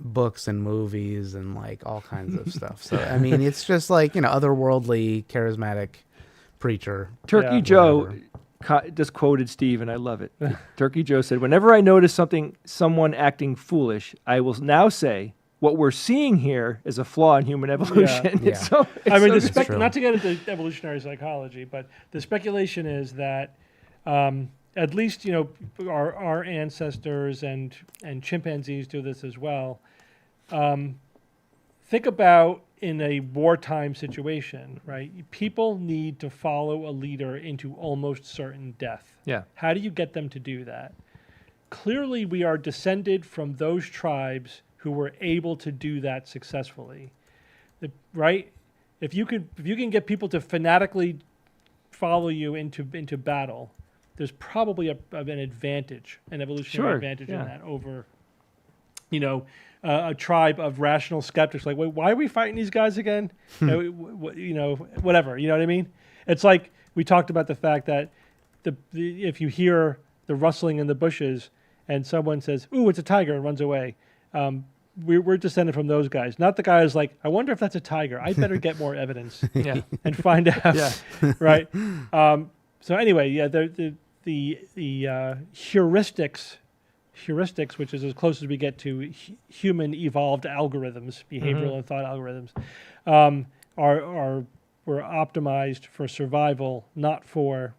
books and movies and like all kinds of stuff. So I mean, it's just like otherworldly, charismatic preacher. Turkey Yeah. Joe just quoted Steve, and I love it. Turkey Joe said, "Whenever I notice someone acting foolish, I will now say." What we're seeing here is a flaw in human evolution. Yeah. It's so, I mean, it's true. not to get into evolutionary psychology, but the speculation is that at least our ancestors and chimpanzees do this as well. Think about in a wartime situation, right? People need to follow a leader into almost certain death. Yeah. How do you get them to do that? Clearly, we are descended from those tribes who were able to do that successfully, right? If you can get people to fanatically follow you into battle, there's probably an advantage, an evolutionary advantage in that over, a tribe of rational skeptics. Like, wait, why are we fighting these guys again? Whatever. You know what I mean? It's like we talked about the fact that if you hear the rustling in the bushes and someone says, "Ooh, it's a tiger," and runs away. We're descended from those guys, not the guy who's like, "I wonder if that's a tiger. I better get more evidence and find out." Right. So anyway, the heuristics, which is as close as we get to human evolved algorithms, behavioral and thought algorithms, were optimized for survival, not for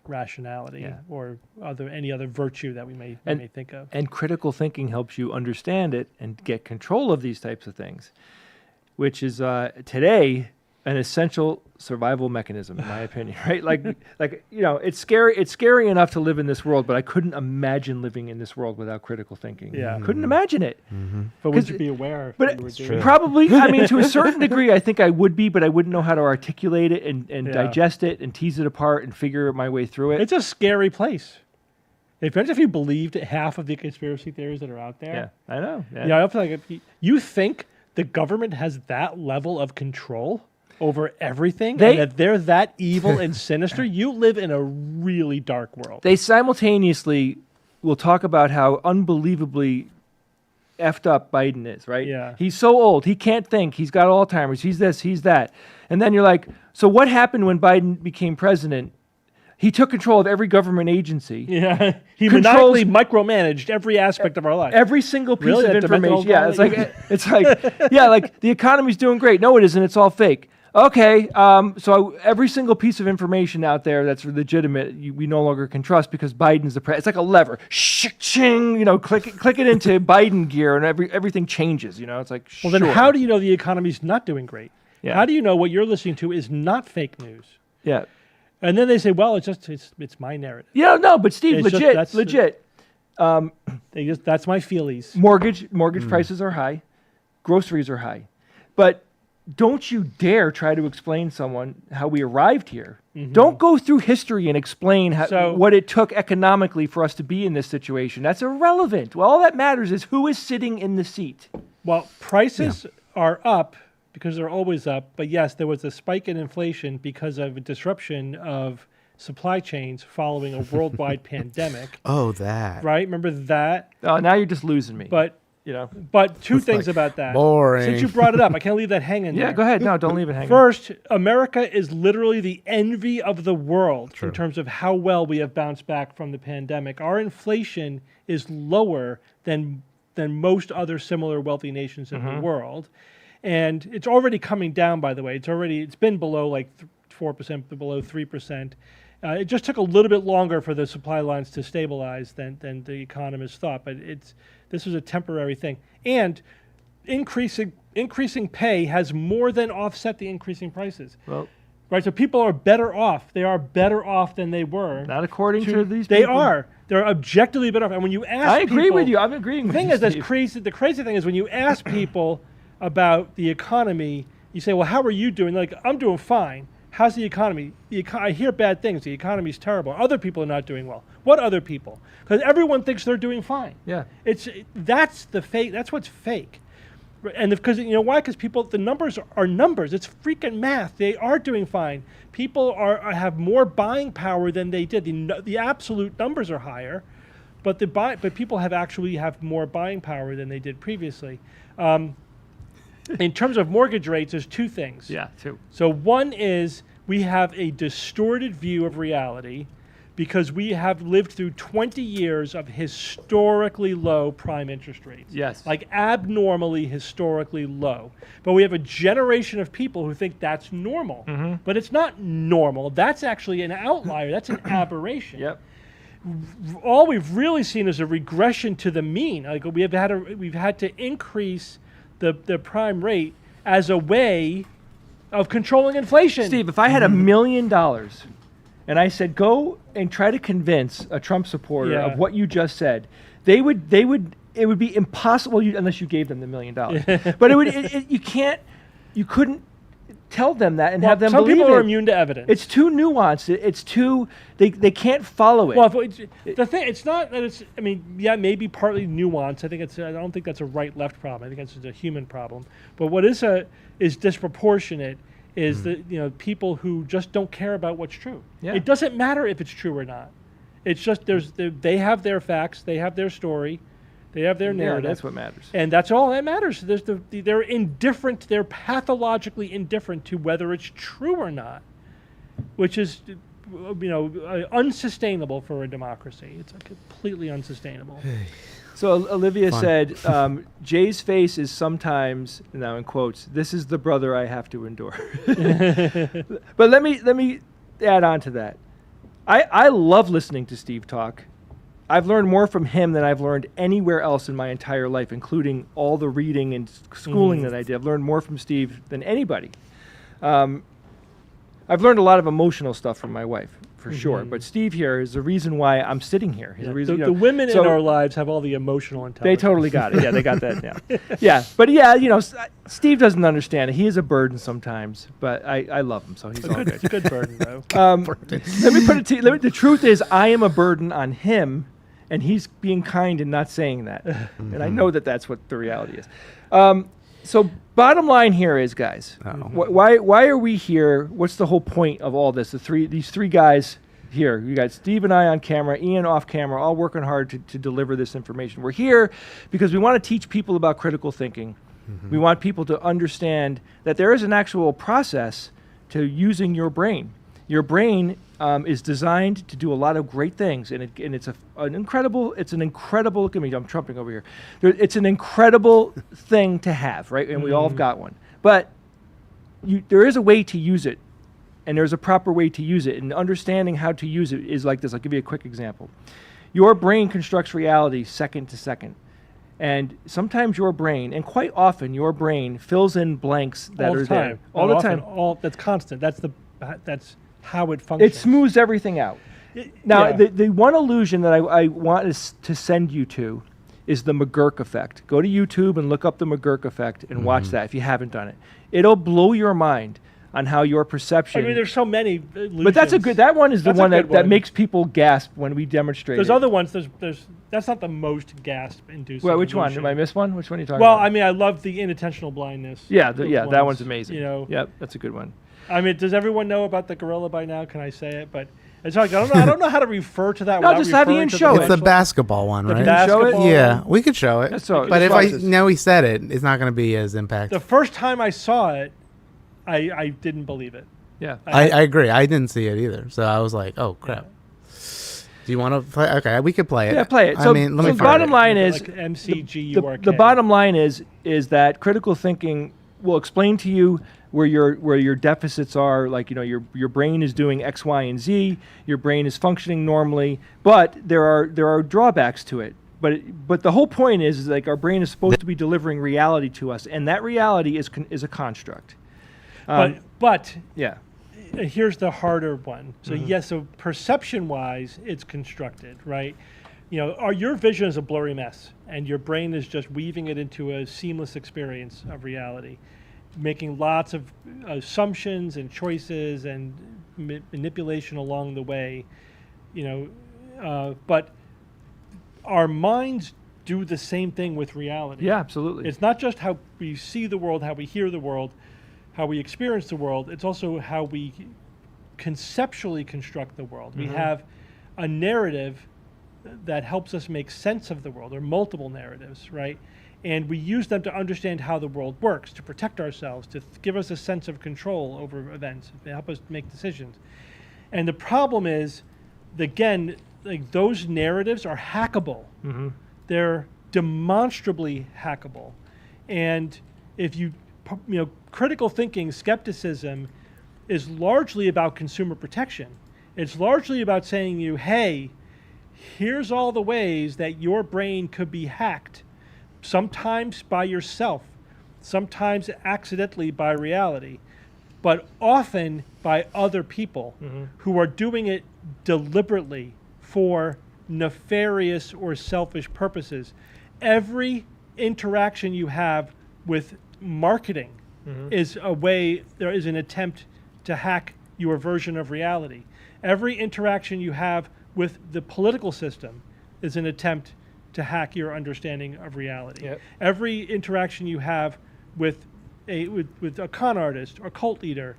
rationality or any other virtue that we may think of. And critical thinking helps you understand it and get control of these types of things, which is today an essential survival mechanism, in my opinion. Right? It's scary. It's scary enough to live in this world, but I couldn't imagine living in this world without critical thinking. Yeah, couldn't imagine it. But would you be aware? But probably, I mean, to a certain degree, I think I would be, but I wouldn't know how to articulate it and digest it and tease it apart and figure my way through it. It's a scary place. Imagine if you believed half of the conspiracy theories that are out there. Yeah, I know. Yeah, I feel like you think the government has that level of control over everything, and that they're that evil and sinister. You live in a really dark world. They simultaneously will talk about how unbelievably effed up Biden is, right? Yeah. He's so old, he can't think, he's got Alzheimer's, he's this, he's that. And then you're like, so what happened when Biden became president? He took control of every government agency. Yeah, he maniacally micromanaged every aspect of our life. Every single piece Really? of That information. dimensional Yeah, it's like like the economy's doing great. No, it isn't. It's all fake. Okay, so every single piece of information out there that's legitimate, we no longer can trust because Biden's the president. It's like a lever, ching, click it into Biden gear, and everything changes. It's like. Well, then how do you know the economy's not doing great? Yeah. How do you know what you're listening to is not fake news? Yeah. And then they say, well, it's my narrative. Yeah, no, but Steve, It's legit. That's my feelies. Mortgage prices are high, groceries are high, but don't you dare try to explain someone how we arrived here. Don't go through history and explain what it took economically for us to be in this situation. That's irrelevant. Well, all that matters is who is sitting in the seat. Well, prices are up because they're always up. But yes, there was a spike in inflation because of a disruption of supply chains following a worldwide pandemic. Oh, that. Right? Remember that? Oh, now you're just losing me. But two things about that. Boring. Since you brought it up, I can't leave that hanging there. Yeah, go ahead. No, don't leave it hanging. First, America is literally the envy of the world in terms of how well we have bounced back from the pandemic. Our inflation is lower than most other similar wealthy nations in the world. And it's already coming down, by the way. It's been below 4%, below 3%. It just took a little bit longer for the supply lines to stabilize than the economists thought, but this was a temporary thing. And increasing pay has more than offset the increasing prices. Well, right, so people are better off. They are better off than they were. Not according to these They people. are. They're objectively better off. And when you ask I agree with you. I'm agreeing with you. The crazy thing is when you ask people about the economy, you say, well, how are you doing? They're like, I'm doing fine. How's the economy? I hear bad things. The economy's terrible. Other people are not doing well. What other people? Because everyone thinks they're doing fine. Yeah. That's the fake. That's what's fake. And because why? Because the numbers are numbers. It's freaking math. They are doing fine. People have more buying power than they did. The absolute numbers are higher, but people have more buying power than they did previously. In terms of mortgage rates, there's two things. Yeah, two. So one is we have a distorted view of reality because we have lived through 20 years of historically low prime interest rates. Yes. Like abnormally historically low. But we have a generation of people who think that's normal. But it's not normal. That's actually an outlier. That's an aberration. Yep. All we've really seen is a regression to the mean. Like we've had to increase the prime rate as a way of controlling inflation. Steve, if I had $1 million and I said, go and try to convince a Trump supporter of what you just said, it would be impossible unless you gave them the $1 million. But you couldn't tell them that and have them some believe it. people are immune to evidence. It's too nuanced. It's too, they can't follow it. Well, the thing, it's not that it's, I mean, yeah, maybe partly nuance. I don't think that's a right-left problem. I think that's just a human problem. But what is disproportionate is that, people who just don't care about what's true. Yeah. It doesn't matter if it's true or not. It's just they have their facts, they have their story, they have their narrative. Yeah, that's what matters. And that's all that matters. They're indifferent. They're pathologically indifferent to whether it's true or not, which is, unsustainable for a democracy. It's completely unsustainable. So Olivia said, Jay's face is sometimes, now in quotes, this is the brother I have to endure. But let me add on to that. I love listening to Steve talk. I've learned more from him than I've learned anywhere else in my entire life, including all the reading and schooling that I did. I've learned more from Steve than anybody. I've learned a lot of emotional stuff from my wife, for sure. But Steve here is the reason why I'm sitting here. He's the reason, the women in our lives have all the emotional intelligence. They totally got it. Yeah, they got that down. Yeah, but Steve doesn't understand it. He is a burden sometimes, but I love him, so he's all good. It's a good burden, though. Let me put it to you. The truth is, I am a burden on him, and he's being kind and not saying that. And I know that that's what the reality is. So bottom line here is, guys, why are we here? What's the whole point of all this? These three guys here, you got Steve and I on camera, Ian off camera, all working hard to deliver this information. We're here because we want to teach people about critical thinking. We want people to understand that there is an actual process to using your brain. Your brain is designed to do a lot of great things, and it's an incredible. Look at me, I'm trumping over here. It's an incredible thing to have, right? And we all have got one. But there is a way to use it, and there's a proper way to use it. And understanding how to use it is like this. I'll give you a quick example. Your brain constructs reality second to second. And sometimes your brain, and quite often your brain, fills in blanks that are there. All the time. That's constant. That's how it functions. It smooths everything out. Now, the one illusion that I want to send you to is the McGurk effect. Go to YouTube and look up the McGurk effect and watch that if you haven't done it. It'll blow your mind on how your perception. I mean, there's so many illusions. But that one is the one that makes people gasp when we demonstrate There's it. other ones. That's not the most gasp-inducing. Well, which illusion. one? Did I miss one? Which one are you talking about? Well, I mean, I love the inattentional blindness. Yeah, that one's amazing. Yep, that's a good one. I mean, does everyone know about the gorilla by now? Can I say it? But it's like I don't know how to refer to that. No, just have Ian show it. It's the basketball one, right? Basketball. Yeah, we could show it. But if I know he said it, it's not going to be as impactful. The first time I saw it, I didn't believe it. Yeah, I agree. I didn't see it either, so I was like, "Oh crap." Yeah. Do you want to play? Okay, we could play it. Yeah, play it. I mean, let me. The bottom line is like MCGURK. The bottom line is that critical thinking will explain to you where your deficits are. Like, your brain is doing X, Y, and Z. Your brain is functioning normally, but there are drawbacks to it. But the whole point is like our brain is supposed to be delivering reality to us, and that reality is a construct. But yeah. Here's the harder one. So yes, so perception-wise, it's constructed, right? Your vision is a blurry mess, and your brain is just weaving it into a seamless experience of reality, making lots of assumptions and choices and manipulation along the way. But our minds do the same thing with reality. Yeah, absolutely. It's not just how we see the world, how we hear the world, how we experience the world. It's also how we conceptually construct the world. We have a narrative that helps us make sense of the world, or multiple narratives, right? And we use them to understand how the world works, to protect ourselves, to give us a sense of control over events, to help us make decisions. And the problem is, again, like those narratives are hackable. They're demonstrably hackable. And if critical thinking, skepticism is largely about consumer protection. It's largely about saying hey, here's all the ways that your brain could be hacked, sometimes by yourself, sometimes accidentally by reality, but often by other people who are doing it deliberately for nefarious or selfish purposes. Every interaction you have with marketing is a way, there is an attempt to hack your version of reality. Every interaction you have with the political system is an attempt to hack your understanding of reality. Yep. Every interaction you have with a con artist or cult leader,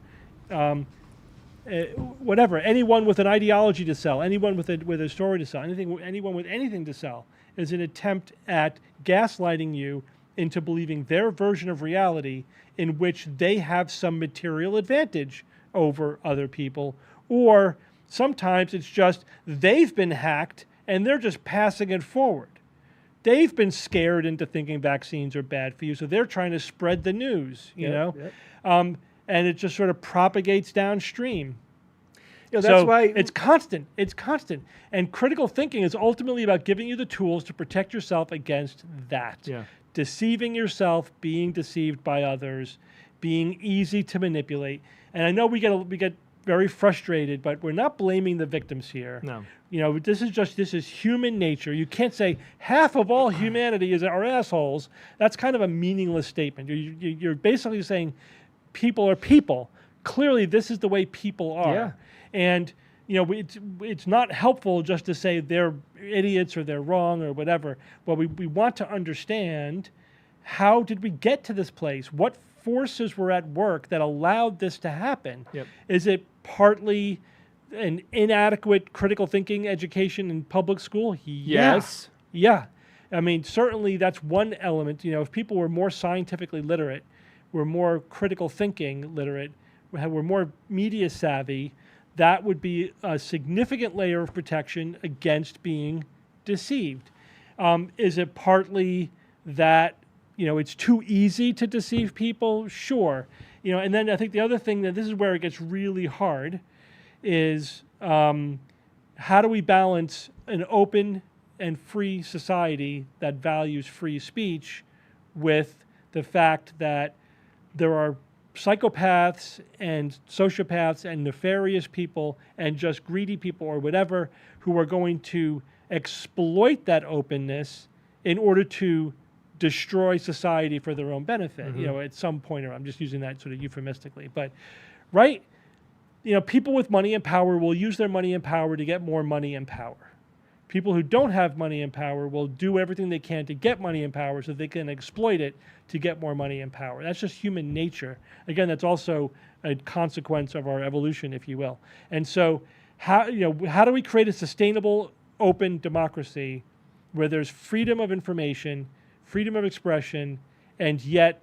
whatever, anyone with an ideology to sell, anyone with a story to sell, anyone with anything to sell, is an attempt at gaslighting you into believing their version of reality in which they have some material advantage over other people, or sometimes it's just they've been hacked and they're just passing it forward. They've been scared into thinking vaccines are bad for you, so they're trying to spread the news, you know? Yep. And it just sort of propagates downstream. That's so why it's constant. It's constant. And critical thinking is ultimately about giving you the tools to protect yourself against that. Yeah. Deceiving yourself, being deceived by others, being easy to manipulate. And I know we get very frustrated, but we're not blaming the victims here. No. You know, this is human nature. You can't say half of all humanity are assholes. That's kind of a meaningless statement. You're basically saying people are people. Clearly, this is the way people are. Yeah. And you know, it's not helpful just to say they're idiots or they're wrong or whatever. But we want to understand, how did we get to this place? What forces were at work that allowed this to happen? Yep. Is it partly an inadequate critical thinking education in public school? Yes. Yeah. I mean, certainly that's one element. You know, if people were more scientifically literate, were more critical thinking literate, were more media savvy, that would be a significant layer of protection against being deceived. Is it partly that, you know, it's too easy to deceive people? Sure. You know, and then I think the other thing, that this is where it gets really hard, is how do we balance an open and free society that values free speech with the fact that there are psychopaths and sociopaths and nefarious people and just greedy people or whatever who are going to exploit that openness in order to destroy society for their own benefit, you know, at some point, or I'm just using that sort of euphemistically, but right, you know, people with money and power will use their money and power to get more money and power. People who don't have money and power will do everything they can to get money and power so they can exploit it to get more money and power. That's just human nature. Again, that's also a consequence of our evolution, if you will. And so how do we create a sustainable, open democracy where there's freedom of information, freedom of expression, and yet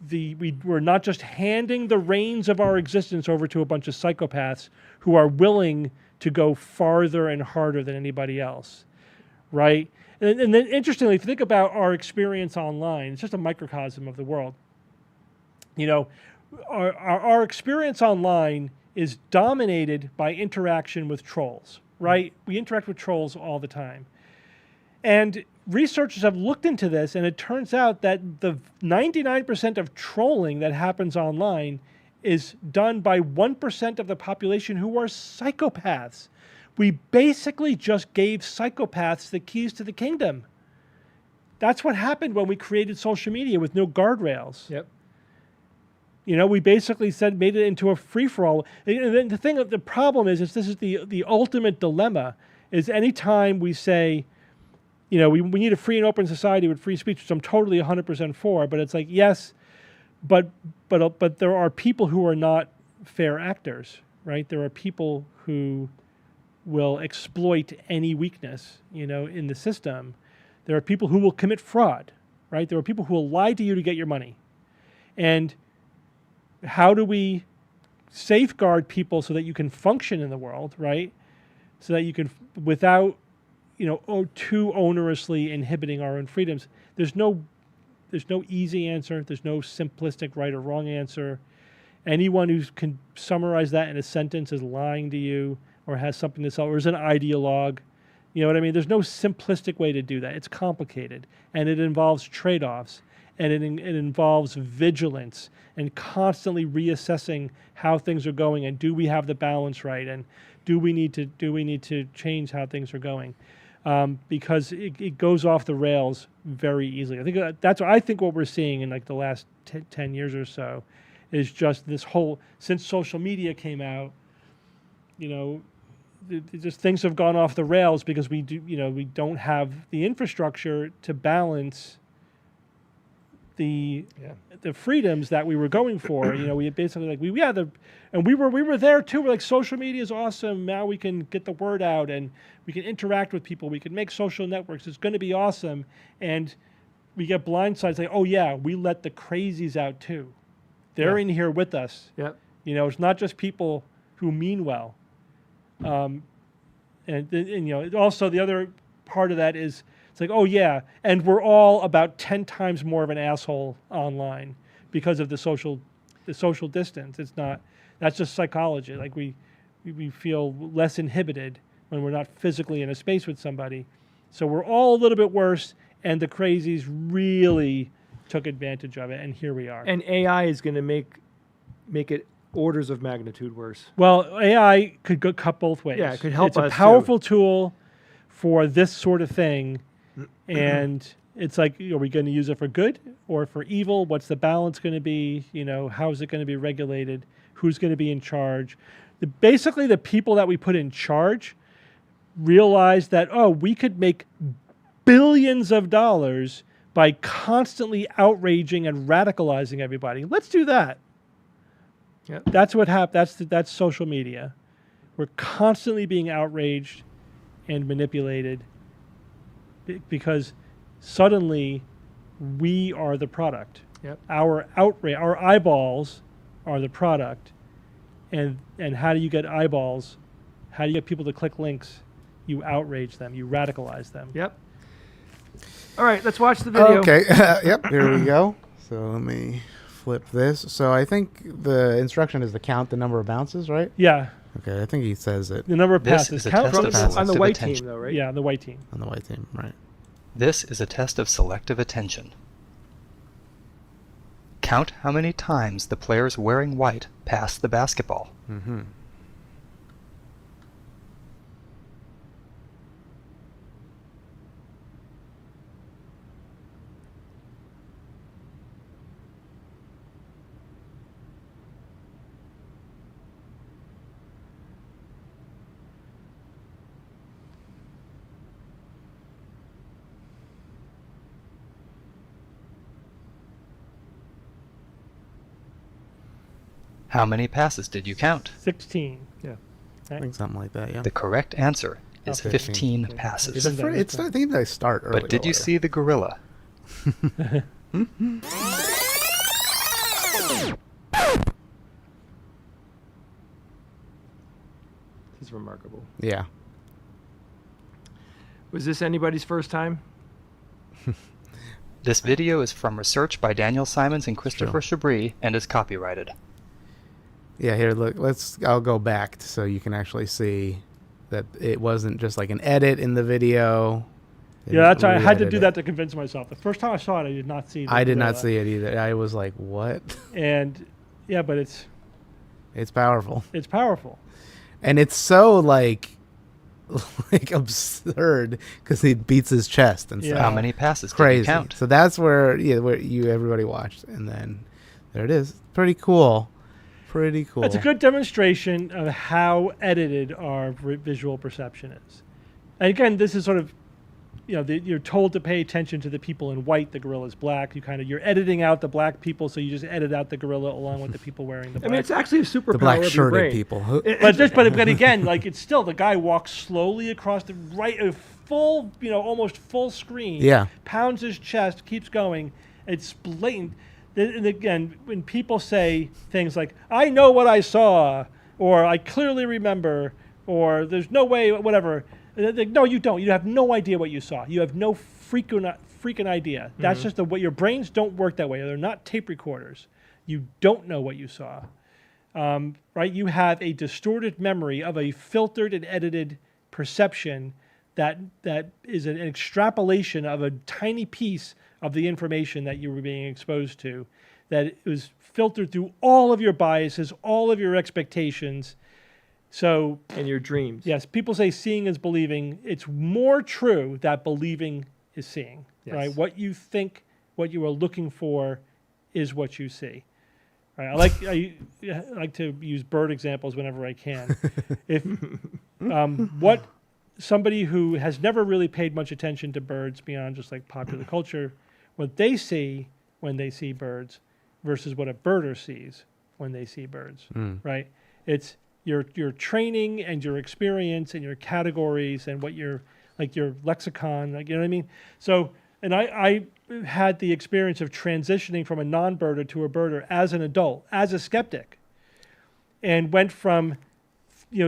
we're not just handing the reins of our existence over to a bunch of psychopaths who are willing to go farther and harder than anybody else, right? And then interestingly, if you think about our experience online, it's just a microcosm of the world. You know, our experience online is dominated by interaction with trolls, right? We interact with trolls all the time. And researchers have looked into this, and it turns out that the 99% of trolling that happens online is done by 1% of the population who are psychopaths. We basically just gave psychopaths the keys to the kingdom. That's what happened when we created social media with no guardrails. Yep. You know, we basically made it into a free-for-all. And the problem is this is the ultimate dilemma, is anytime we say, you know, we need a free and open society with free speech, which I'm totally 100% for, but it's like, yes, but there are people who are not fair actors, right? There are people who will exploit any weakness, you know, in the system. There are people who will commit fraud, right? There are people who will lie to you to get your money. And how do we safeguard people so that you can function in the world, right? So that you can, without, you know, too onerously inhibiting our own freedoms. There's no easy answer. There's no simplistic right or wrong answer. Anyone who can summarize that in a sentence is lying to you or has something to sell or is an ideologue. You know what I mean? There's no simplistic way to do that. It's complicated and it involves trade-offs. and it involves vigilance and constantly reassessing how things are going, and do we have the balance right, and do we need to change how things are going, because it goes off the rails very easily. I think that's what we're seeing in like the last 10 years or so, is just this whole, since social media came out, just things have gone off the rails because we don't have the infrastructure to balance the freedoms that we were going for. We basically we were there too. We're like, social media is awesome. Now we can get the word out and we can interact with people. We can make social networks. It's going to be awesome. And we get blindsided, like, oh yeah, we let the crazies out too. They're in here with us. Yep. It's not just people who mean well. And also the other part of that is, it's like, oh yeah, and we're all about 10 times more of an asshole online because of the social distance. It's not, that's just psychology. Like we feel less inhibited when we're not physically in a space with somebody. So we're all a little bit worse, and the crazies really took advantage of it, and here we are. And AI is going to make it orders of magnitude worse. Well, AI could go cut both ways. Yeah, it could help us. It's a powerful tool for this sort of thing, and it's like, are we going to use it for good or for evil? What's the balance going to be? How is it going to be regulated? Who's going to be in charge? Basically, the people that we put in charge realize that, we could make billions of dollars by constantly outraging and radicalizing everybody. Let's do that. Yep. That's what happens. That's social media. We're constantly being outraged and manipulated because suddenly we are the product. Yep. Our outrage, our eyeballs are the product. And how do you get eyeballs? How do you get people to click links? You outrage them. You radicalize them. Yep. All right, let's watch the video. Okay. Yep. Here we go. So let me flip this. So I think the instruction is to count the number of bounces, right? Yeah. Okay. I think he says it The number of This passes. is a Count test of from- selective On the white attention. team, though, right? Yeah, the white team. on the white team, right? This is a test of selective attention. Count how many times the players wearing white pass the basketball. Mm-hmm. How many passes did you count? 16. Yeah. I think something like that. Yeah. The correct answer is Okay. 15 passes. I think they start early. But did you see the gorilla? This is remarkable. Yeah. Was this anybody's first time? This video is from research by Daniel Simons and Christopher Chabris and is copyrighted. Yeah. Here, look. I'll go back so you can actually see that it wasn't just like an edit in the video. They Yeah, that's why I had to re-edited do it. that to convince myself. The first time I saw it, I did not see. I did not see it either. I was like, "What?" And yeah, but it's Powerful, powerful. and it's so like absurd because he beats his chest and Yeah. stuff. How many passes did Crazy. you count? So that's where everybody watched, and then there it is. Pretty cool. Pretty cool. It's a good demonstration of how edited our visual perception is. And again, this is sort of, you're told to pay attention to the people in white. The gorilla's black. You're editing out the black people, so you just edit out the gorilla along with the people wearing the black. I mean, it's actually a superpower the black of your shirted brain. people. But again, like, it's still, the guy walks slowly across the full, almost full screen. Yeah. Pounds his chest, keeps going. It's blatant. And again, when people say things like, I know what I saw, or I clearly remember, or there's no way, whatever. No, you don't. You have no idea what you saw. You have no freaking idea. That's just what your brains don't work that way. They're not tape recorders. You don't know what you saw. Right? You have a distorted memory of a filtered and edited perception that is an extrapolation of a tiny piece of the information that you were being exposed to, that it was filtered through all of your biases, all of your expectations. So, and your dreams. Yes, people say seeing is believing. It's more true that believing is seeing, right? What you think, what you are looking for is what you see. Right? I like to use bird examples whenever I can. If what somebody who has never really paid much attention to birds beyond just like popular culture, what they see when they see birds versus what a birder sees when they see birds, right? It's your training and your experience and your categories and what your lexicon, like, you know what I mean? So, and I had the experience of transitioning from a non-birder to a birder as an adult, as a skeptic, and went from,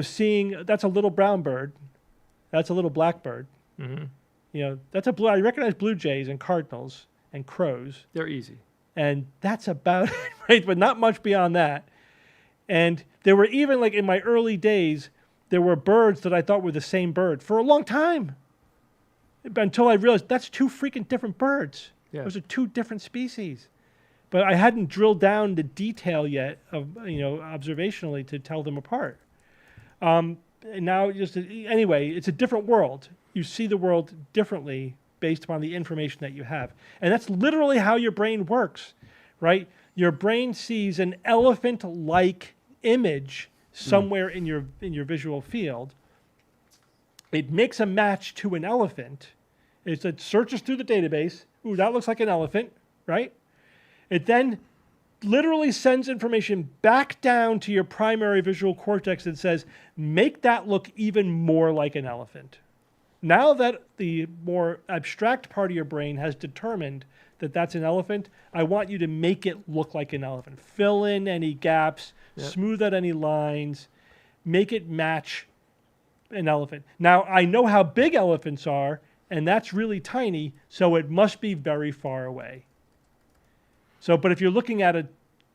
seeing that's a little brown bird, that's a little black bird, that's I recognize blue jays and cardinals and crows. They're easy. And that's about it, right? But not much beyond that. And there were even, like in my early days, there were birds that I thought were the same bird for a long time. Until I realized that's two freaking different birds. Yeah. Those are two different species. But I hadn't drilled down the detail yet of, observationally to tell them apart. And now anyway, it's a different world. You see the world differently based upon the information that you have. And that's literally how your brain works, right? Your brain sees an elephant-like image somewhere in your visual field. It makes a match to an elephant. It searches through the database. Ooh, that looks like an elephant, right? It then literally sends information back down to your primary visual cortex and says, make that look even more like an elephant. Now that the more abstract part of your brain has determined that that's an elephant, I want you to make it look like an elephant. Fill in any gaps, smooth out any lines, make it match an elephant. Now, I know how big elephants are, and that's really tiny, so it must be very far away. So, but if you're looking at a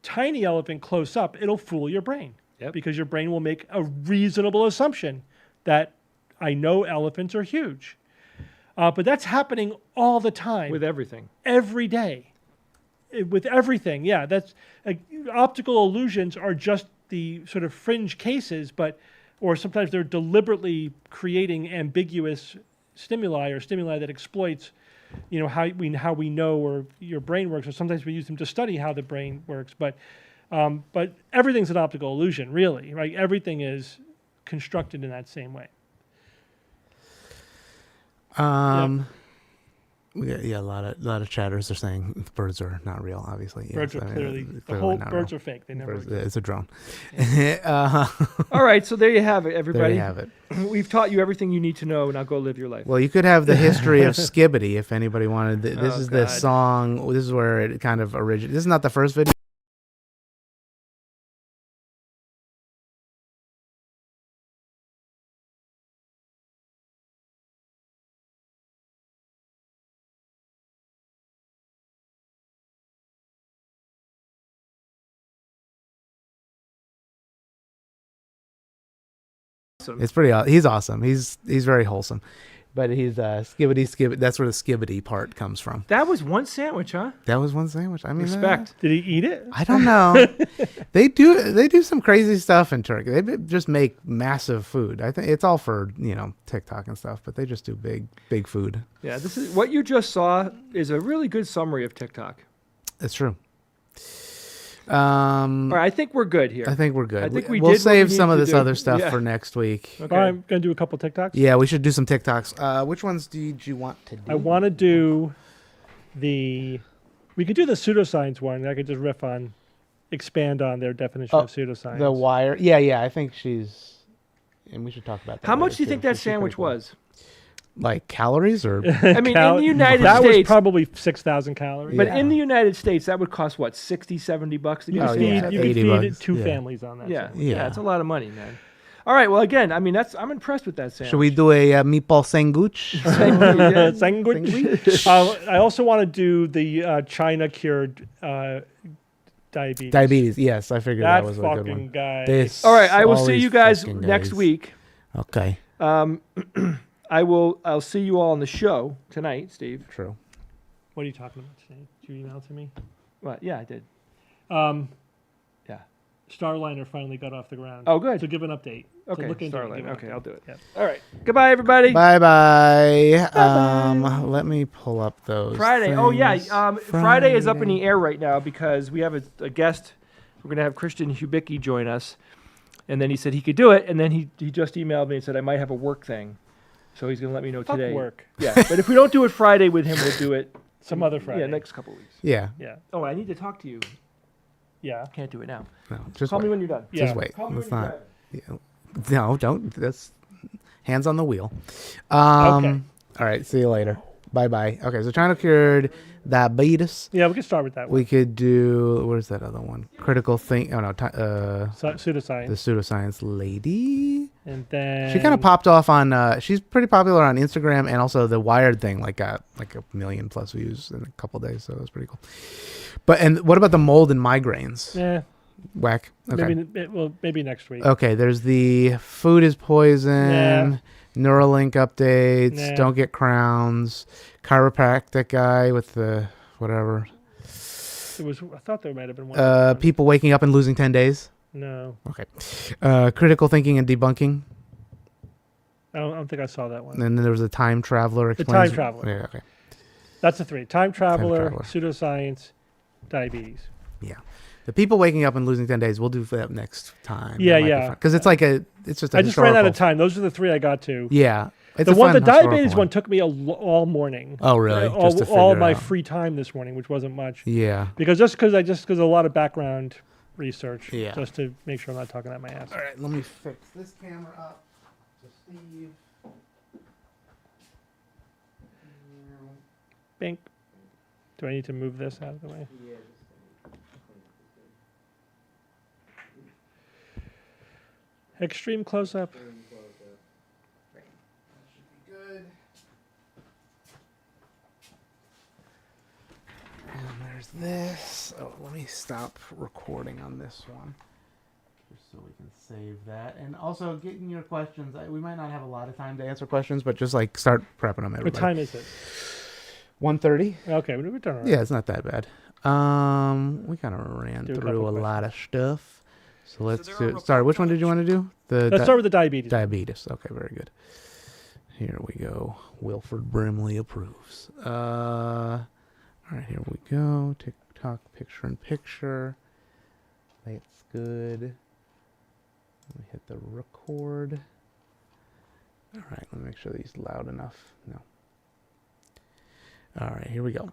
tiny elephant close up, it'll fool your brain. Because your brain will make a reasonable assumption that I know elephants are huge. But that's happening all the time. With everything. Every day. With everything, yeah. That's optical illusions are just the sort of fringe cases, or sometimes they're deliberately creating ambiguous stimuli or stimuli that exploits, how we know or your brain works, or sometimes we use them to study how the brain works. But everything's an optical illusion, really, right? Everything is constructed in that same way. Yeah, a lot of chatters are saying birds are not real. Obviously, birds are clearly the whole birds are fake. They never. It's a drone. All right, so there you have it, everybody. There you have it. We've taught you everything you need to know. Now go live your life. Well, you could have the history of Skibbity if anybody wanted. This is the song. This is where it kind of originated. This is not the first video. It's pretty. He's awesome. He's very wholesome, but he's skibbity. That's where the skibbity part comes from. That was one sandwich, huh? That was one sandwich. I mean, respect. Did he eat it? I don't know. They do some crazy stuff in Turkey. They just make massive food. I think it's all for TikTok and stuff, but they just do big food. Yeah, this is what you just saw is a really good summary of TikTok. It's true. All right, I think we're good here. I think we're good. I think we'll save some of this other stuff for next week. Okay. I'm going to do a couple TikToks. Yeah, we should do some TikToks. Which ones did you want to do? I want to do we could do the pseudoscience one. I could just expand on their definition of pseudoscience. The Wire. Yeah, I think and we should talk about that. How much do you think that sandwich was? Like calories or? I mean, in the United States. That was probably 6,000 calories. But in the United States, that would cost, what, $60, $70 to get You could feed two families on that. Yeah, it's a lot of money, man. All right, well, again, I mean, I'm impressed with that sandwich. Should we do a meatball sandwich? Sandwich. I also want to do the China-cured diabetes. Diabetes, yes. I figured that was a good one. Guy. All right, I will see you guys next week. Okay. I'll see you all on the show tonight, Steve. True. What are you talking about today? Did you email it to me? What? Yeah, I did. Yeah. Starliner finally got off the ground. Oh, good. So give an update. Okay, So look into it, Starline. give an Okay, update. I'll do it. Yep. All right. Goodbye, everybody. Bye-bye. Let me pull up those Friday. Oh, yeah. things. Friday is up in the air right now because we have a guest. We're going to have Christian Hubicki join us. And then he said he could do it. And then he just emailed me and said I might have a work thing. So he's going to let me know Fuck today. work. Yeah. But if we don't do it Friday with him, we'll do it Some other Friday. Yeah, next couple weeks. Yeah. Yeah. Oh, I need to talk to you. Yeah. Can't do it now. No, just Call wait. me when you're done. Yeah. Just wait. Call me Let's when not. you're Yeah. No, don't. That's hands on the wheel. Okay. All right. See you later. Bye bye. Okay. So China cured diabetes. Yeah, we can start with that one. We could do. Where's that other one? Critical think. Oh no. Pseudoscience. The pseudoscience lady. And then She kind of popped off on. She's pretty popular on Instagram and also the Wired thing. Got like 1 million plus views in a couple days. So it was pretty cool. And what about the mold and migraines? Yeah. Whack. Okay. Maybe next week. Okay, there's the food is poison, Yeah. Neuralink updates, Nah. don't get crowns, chiropractic guy with the whatever. It was. I thought there might have been one. People waking up and losing 10 days. No, Okay. Critical thinking and debunking. I don't think I saw that one. And then there was a time traveler. The Explains, time traveler. Yeah, okay. That's the three: time traveler, traveler. pseudoscience, diabetes. Yeah. The people waking up and losing 10 days, we'll do that next time. Yeah, yeah. Because it's like it's just a I just ran out of historical- time. Those are the three I got to. Yeah. It's The a one, fun the diabetes historical one took me all morning. Oh, really? All, Just to all figure my out. free time this morning, which wasn't much. Yeah. Because a lot of background research. Yeah. Just to make sure I'm not talking out my ass. All right, let me fix this camera up. So Steve. Bink. Do I need to move this out of the way? Extreme close up. That should be good. And there's this. Oh, let me stop recording on this one. Just so we can save that. And also, getting your questions. We might not have a lot of time to answer questions, but just like start prepping them, everybody. What time is it? 1:30. Okay, we're done. All right. Yeah, it's not that bad. We kind of ran Do a through couple a lot of stuff. So let's there do are it. Sorry, which one did you want to do? Let's start with the diabetes. Diabetes. Okay, very good. Here we go. Wilford Brimley approves. All right, here we go. TikTok picture in picture. That's good. Let me hit the record. All right, let me make sure these loud enough. No. All right, here we go.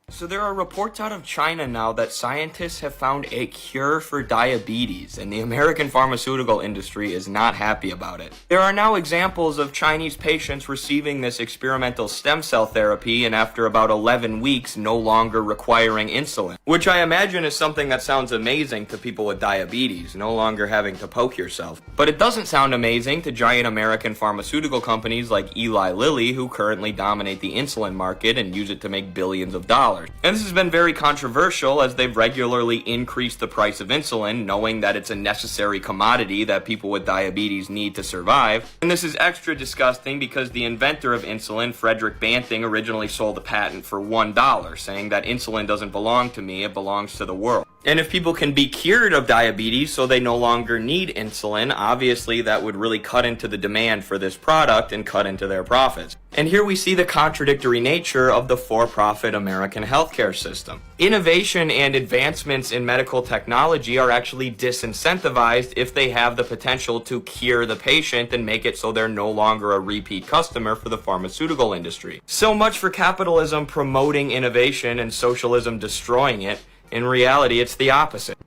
So there are reports out of China now that scientists have found a cure for diabetes, and the American pharmaceutical industry is not happy about it. There are now examples of Chinese patients receiving this experimental stem cell therapy and after about 11 weeks no longer requiring insulin, which I imagine is something that sounds amazing to people with diabetes, no longer having to poke yourself. But it doesn't sound amazing to giant American pharmaceutical companies like Eli Lilly, who currently dominate the insulin market and use it to make billions of dollars. And this has been very controversial as they've regularly increased the price of insulin, knowing that it's a necessary commodity that people with diabetes need to survive. And this is extra disgusting because the inventor of insulin, Frederick Banting, originally sold a patent for $1, saying that insulin doesn't belong to me, it belongs to the world. And if people can be cured of diabetes so they no longer need insulin, obviously that would really cut into the demand for this product and cut into their profits. And here we see the contradictory nature of the for-profit American healthcare system. Innovation and advancements in medical technology are actually disincentivized if they have the potential to cure the patient and make it so they're no longer a repeat customer for the pharmaceutical industry. So much for capitalism promoting innovation and socialism destroying it. In reality, it's the opposite.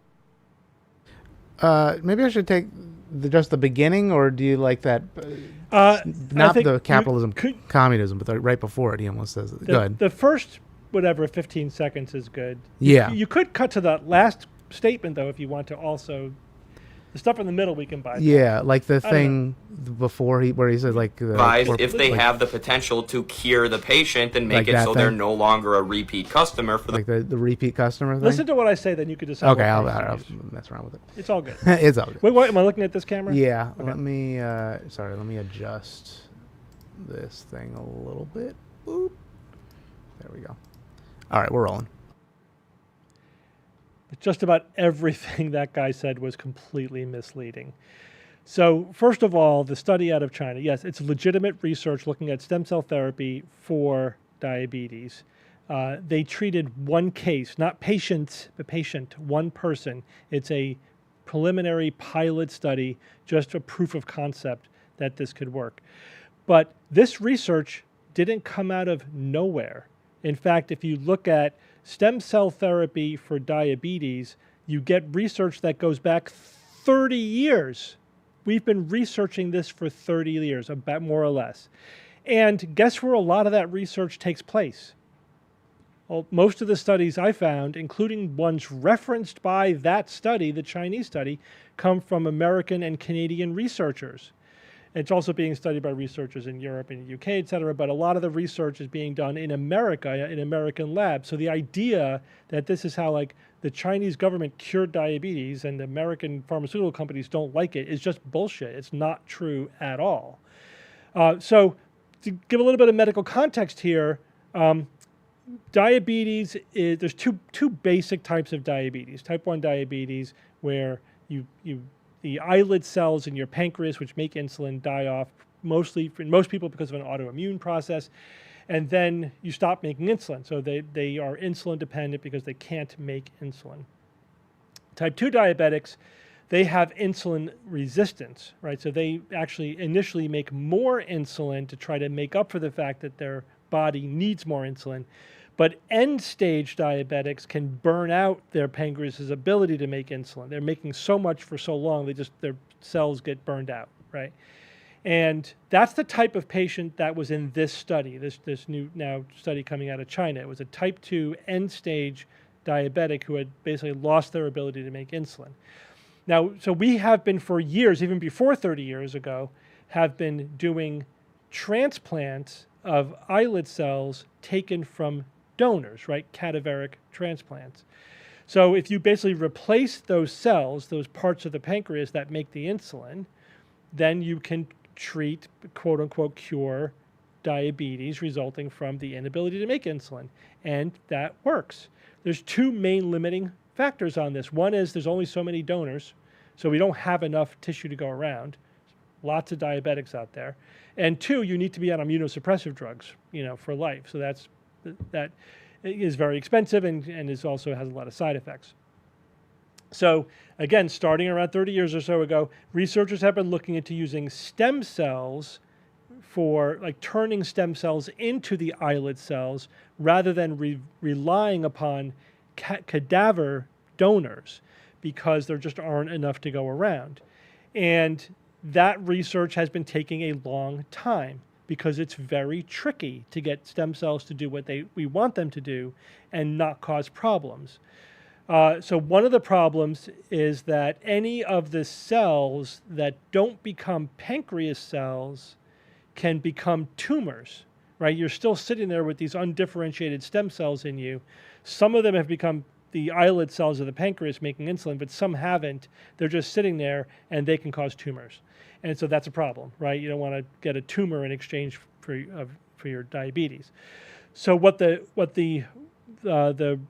Maybe I should take just the beginning, or do you like that? I Not think the capitalism, communism, but right before it, he almost says it. Go ahead. The first, 15 seconds is good. Yeah. You could cut to the last statement, though, if you want to also The stuff in the middle we can bypass. Yeah, like the thing before where he said like if they have the potential to cure the patient and make Like it so they're thing? no longer a repeat customer for the like the repeat customer thing. Listen to what I say, then you could decide. Okay, what I'll price to use. mess around with it. It's all good. It's all good. Wait, am I looking at this camera? Yeah. Okay. Let me. Sorry. Let me adjust this thing a little bit. Boop. There we go. All right, we're rolling. Just about everything that guy said was completely misleading. So first of all, the study out of China, yes, it's legitimate research looking at stem cell therapy for diabetes. They treated one case, not patients, but one person. It's a preliminary pilot study, just a proof of concept that this could work. But this research didn't come out of nowhere. In fact, if you look at stem cell therapy for diabetes, you get research that goes back 30 years. We've been researching this for 30 years, about more or less. And guess where a lot of that research takes place? Well, most of the studies I found, including ones referenced by that study, the Chinese study, come from American and Canadian researchers. It's also being studied by researchers in Europe and the UK, et cetera, but a lot of the research is being done in America, in American labs. So the idea that this is how like the Chinese government cured diabetes and the American pharmaceutical companies don't like it is just bullshit. It's not true at all. So to give a little bit of medical context here, diabetes there's two basic types of diabetes. Type 1 diabetes, where the islet cells in your pancreas, which make insulin, die off mostly for most people because of an autoimmune process, and then you stop making insulin. So they are insulin dependent because they can't make insulin. Type 2 diabetics, they have insulin resistance, right? So they actually initially make more insulin to try to make up for the fact that their body needs more insulin. But end-stage diabetics can burn out their pancreas's ability to make insulin. They're making so much for so long, their cells get burned out, right? And that's the type of patient that was in this study, this new now study coming out of China. It was a type 2 end-stage diabetic who had basically lost their ability to make insulin. Now, so we have been for years, even before 30 years ago, have been doing transplants of islet cells taken from donors, right? Cadaveric transplants. So if you basically replace those cells, those parts of the pancreas that make the insulin, then you can treat, quote unquote, cure diabetes resulting from the inability to make insulin. And that works. There's two main limiting factors on this. One is there's only so many donors, so we don't have enough tissue to go around. Lots of diabetics out there. And two, you need to be on immunosuppressive drugs, for life. So that is very expensive and is also has a lot of side effects. So again, starting around 30 years or so ago, researchers have been looking into using stem cells for turning stem cells into the islet cells rather than relying upon cadaver donors, because there just aren't enough to go around. And that research has been taking a long time, because it's very tricky to get stem cells to do what we want them to do and not cause problems. So one of the problems is that any of the cells that don't become pancreas cells can become tumors, right? You're still sitting there with these undifferentiated stem cells in you. Some of them have become the islet cells of the pancreas making insulin, but some haven't. They're just sitting there and they can cause tumors. And so that's a problem, right? You don't want to get a tumor in exchange for your diabetes. So what the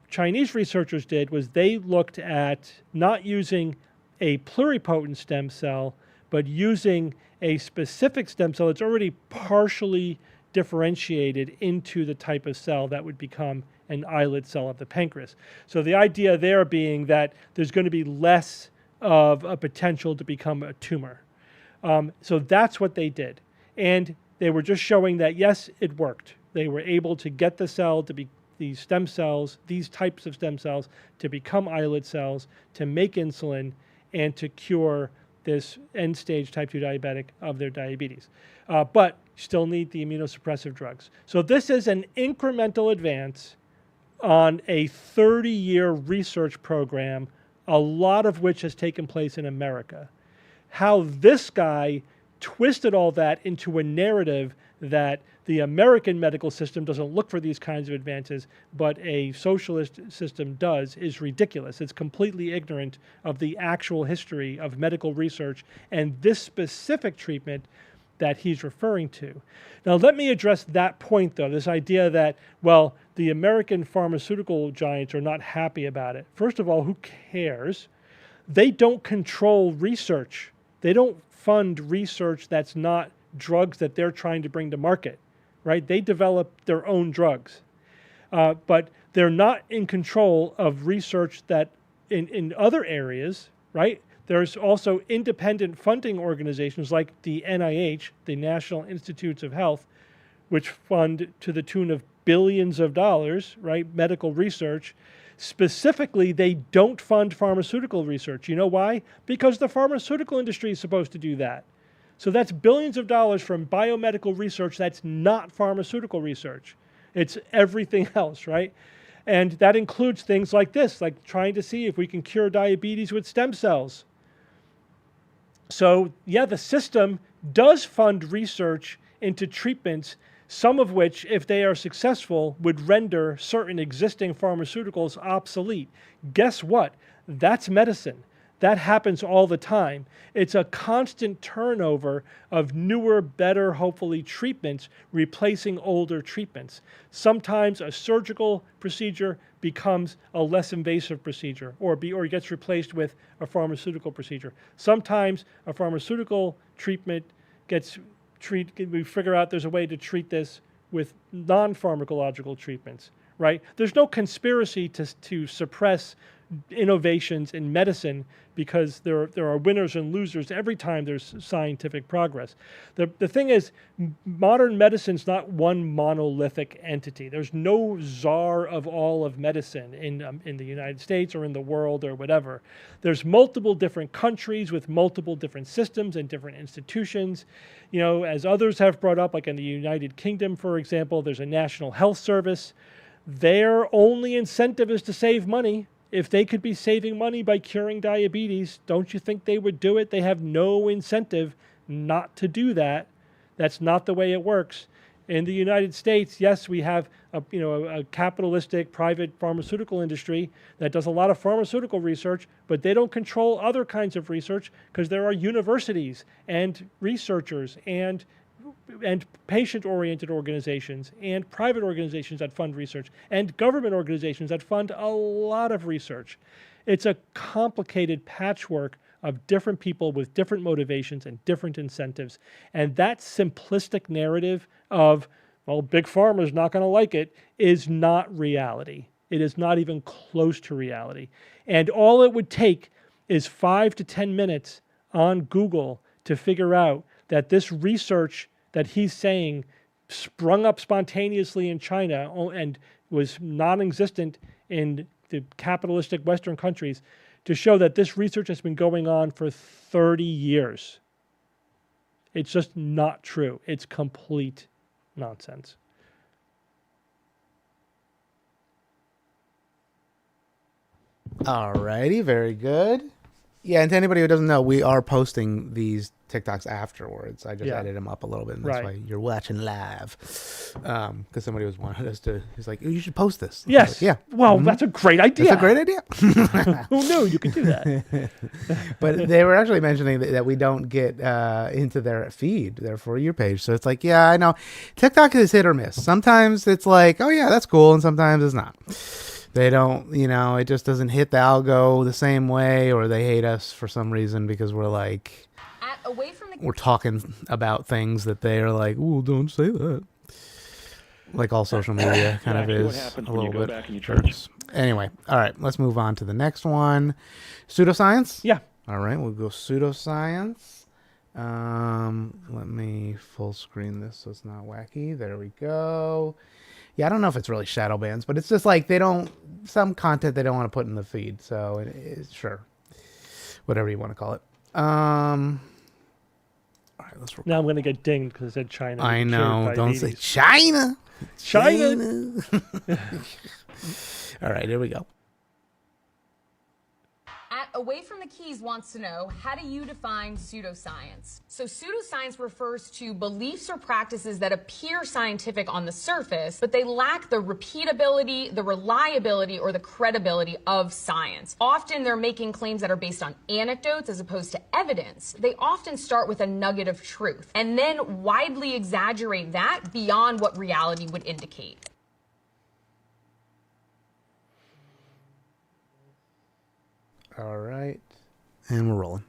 Chinese researchers did was they looked at not using a pluripotent stem cell, but using a specific stem cell that's already partially differentiated into the type of cell that would become an islet cell of the pancreas. So the idea there being that there's going to be less of a potential to become a tumor. So that's what they did. And they were just showing that, yes, it worked. They were able to get the cell to be these stem cells, these types of stem cells, to become islet cells, to make insulin, and to cure this end-stage type 2 diabetic of their diabetes. But still need the immunosuppressive drugs. So this is an incremental advance on a 30-year research program a lot of which has taken place in America. How this guy twisted all that into a narrative that the American medical system doesn't look for these kinds of advances, but a socialist system does, is ridiculous. It's completely ignorant of the actual history of medical research and this specific treatment that he's referring to. Now, let me address that point, though, this idea that, well, the American pharmaceutical giants are not happy about it. First of all, who cares? They don't control research. They don't fund research that's not drugs that they're trying to bring to market, right? They develop their own drugs. But they're not in control of research that in other areas, right? There's also independent funding organizations like the NIH, the National Institutes of Health, which fund to the tune of billions of dollars, right, medical research. Specifically, they don't fund pharmaceutical research. You know why? Because the pharmaceutical industry is supposed to do that. So that's billions of dollars from biomedical research that's not pharmaceutical research. It's everything else, right? And that includes things like this, like trying to see if we can cure diabetes with stem cells. So, yeah, the system does fund research into treatments, some of which, if they are successful, would render certain existing pharmaceuticals obsolete. Guess what? That's medicine. That happens all the time. It's a constant turnover of newer, better, hopefully, treatments replacing older treatments. Sometimes a surgical procedure becomes a less invasive procedure or gets replaced with a pharmaceutical procedure. Sometimes a pharmaceutical treatment we figure out there's a way to treat this with non-pharmacological treatments, right? There's no conspiracy to suppress innovations in medicine because there are winners and losers every time there's scientific progress. The thing is, modern medicine's not one monolithic entity. There's no czar of all of medicine in the United States or in the world or whatever. There's multiple different countries with multiple different systems and different institutions. You know, as others have brought up, like in the United Kingdom, for example, there's a National Health Service. Their only incentive is to save money. If they could be saving money by curing diabetes, don't you think they would do it? They have no incentive not to do that. That's not the way it works. In the United States, yes, we have a capitalistic private pharmaceutical industry that does a lot of pharmaceutical research, but they don't control other kinds of research because there are universities and researchers and patient-oriented organizations and private organizations that fund research and government organizations that fund a lot of research. It's a complicated patchwork of different people with different motivations and different incentives. And that simplistic narrative of, well, Big Pharma is not going to like it, is not reality. It is not even close to reality. And all it would take is 5 to 10 minutes on Google to figure out that this research that he's saying sprung up spontaneously in China and was non-existent in the capitalistic Western countries, to show that this research has been going on for 30 years. It's just not true. It's complete nonsense. All righty, very good. Yeah, and to anybody who doesn't know, we are posting these TikToks afterwards. I just edited them up a little bit, and that's why you're watching live. Because somebody was wanting us to. He's like, "You should post this." Yes. Like, yeah. Well, that's a great idea. That's a great idea. Who knew you could do that? But they were actually mentioning that we don't get into their feed, their For You page. So it's like, yeah, I know. TikTok is hit or miss. Sometimes it's like, oh yeah, that's cool, and sometimes it's not. They don't, it just doesn't hit the algo the same way, or they hate us for some reason because we're like, we're talking about things that they are like, ooh, don't say that. Like all social media kind of is a little bit. Anyway, all right, let's move on to the next one. Pseudoscience? Yeah. All right, we'll go pseudoscience. Let me full screen this so it's not wacky. There we go. Yeah, I don't know if it's really shadow bans, but it's just like some content they don't want to put in the feed. So sure, whatever you want to call it. All right, let's record. Now I'm going to get dinged because I said China. I know. Don't say China. China. All right, here we go. Away from the Keys wants to know, how do you define pseudoscience? So pseudoscience refers to beliefs or practices that appear scientific on the surface, but they lack the repeatability, the reliability, or the credibility of science. Often they're making claims that are based on anecdotes as opposed to evidence. They often start with a nugget of truth and then widely exaggerate that beyond what reality would indicate. All right. And we're rolling.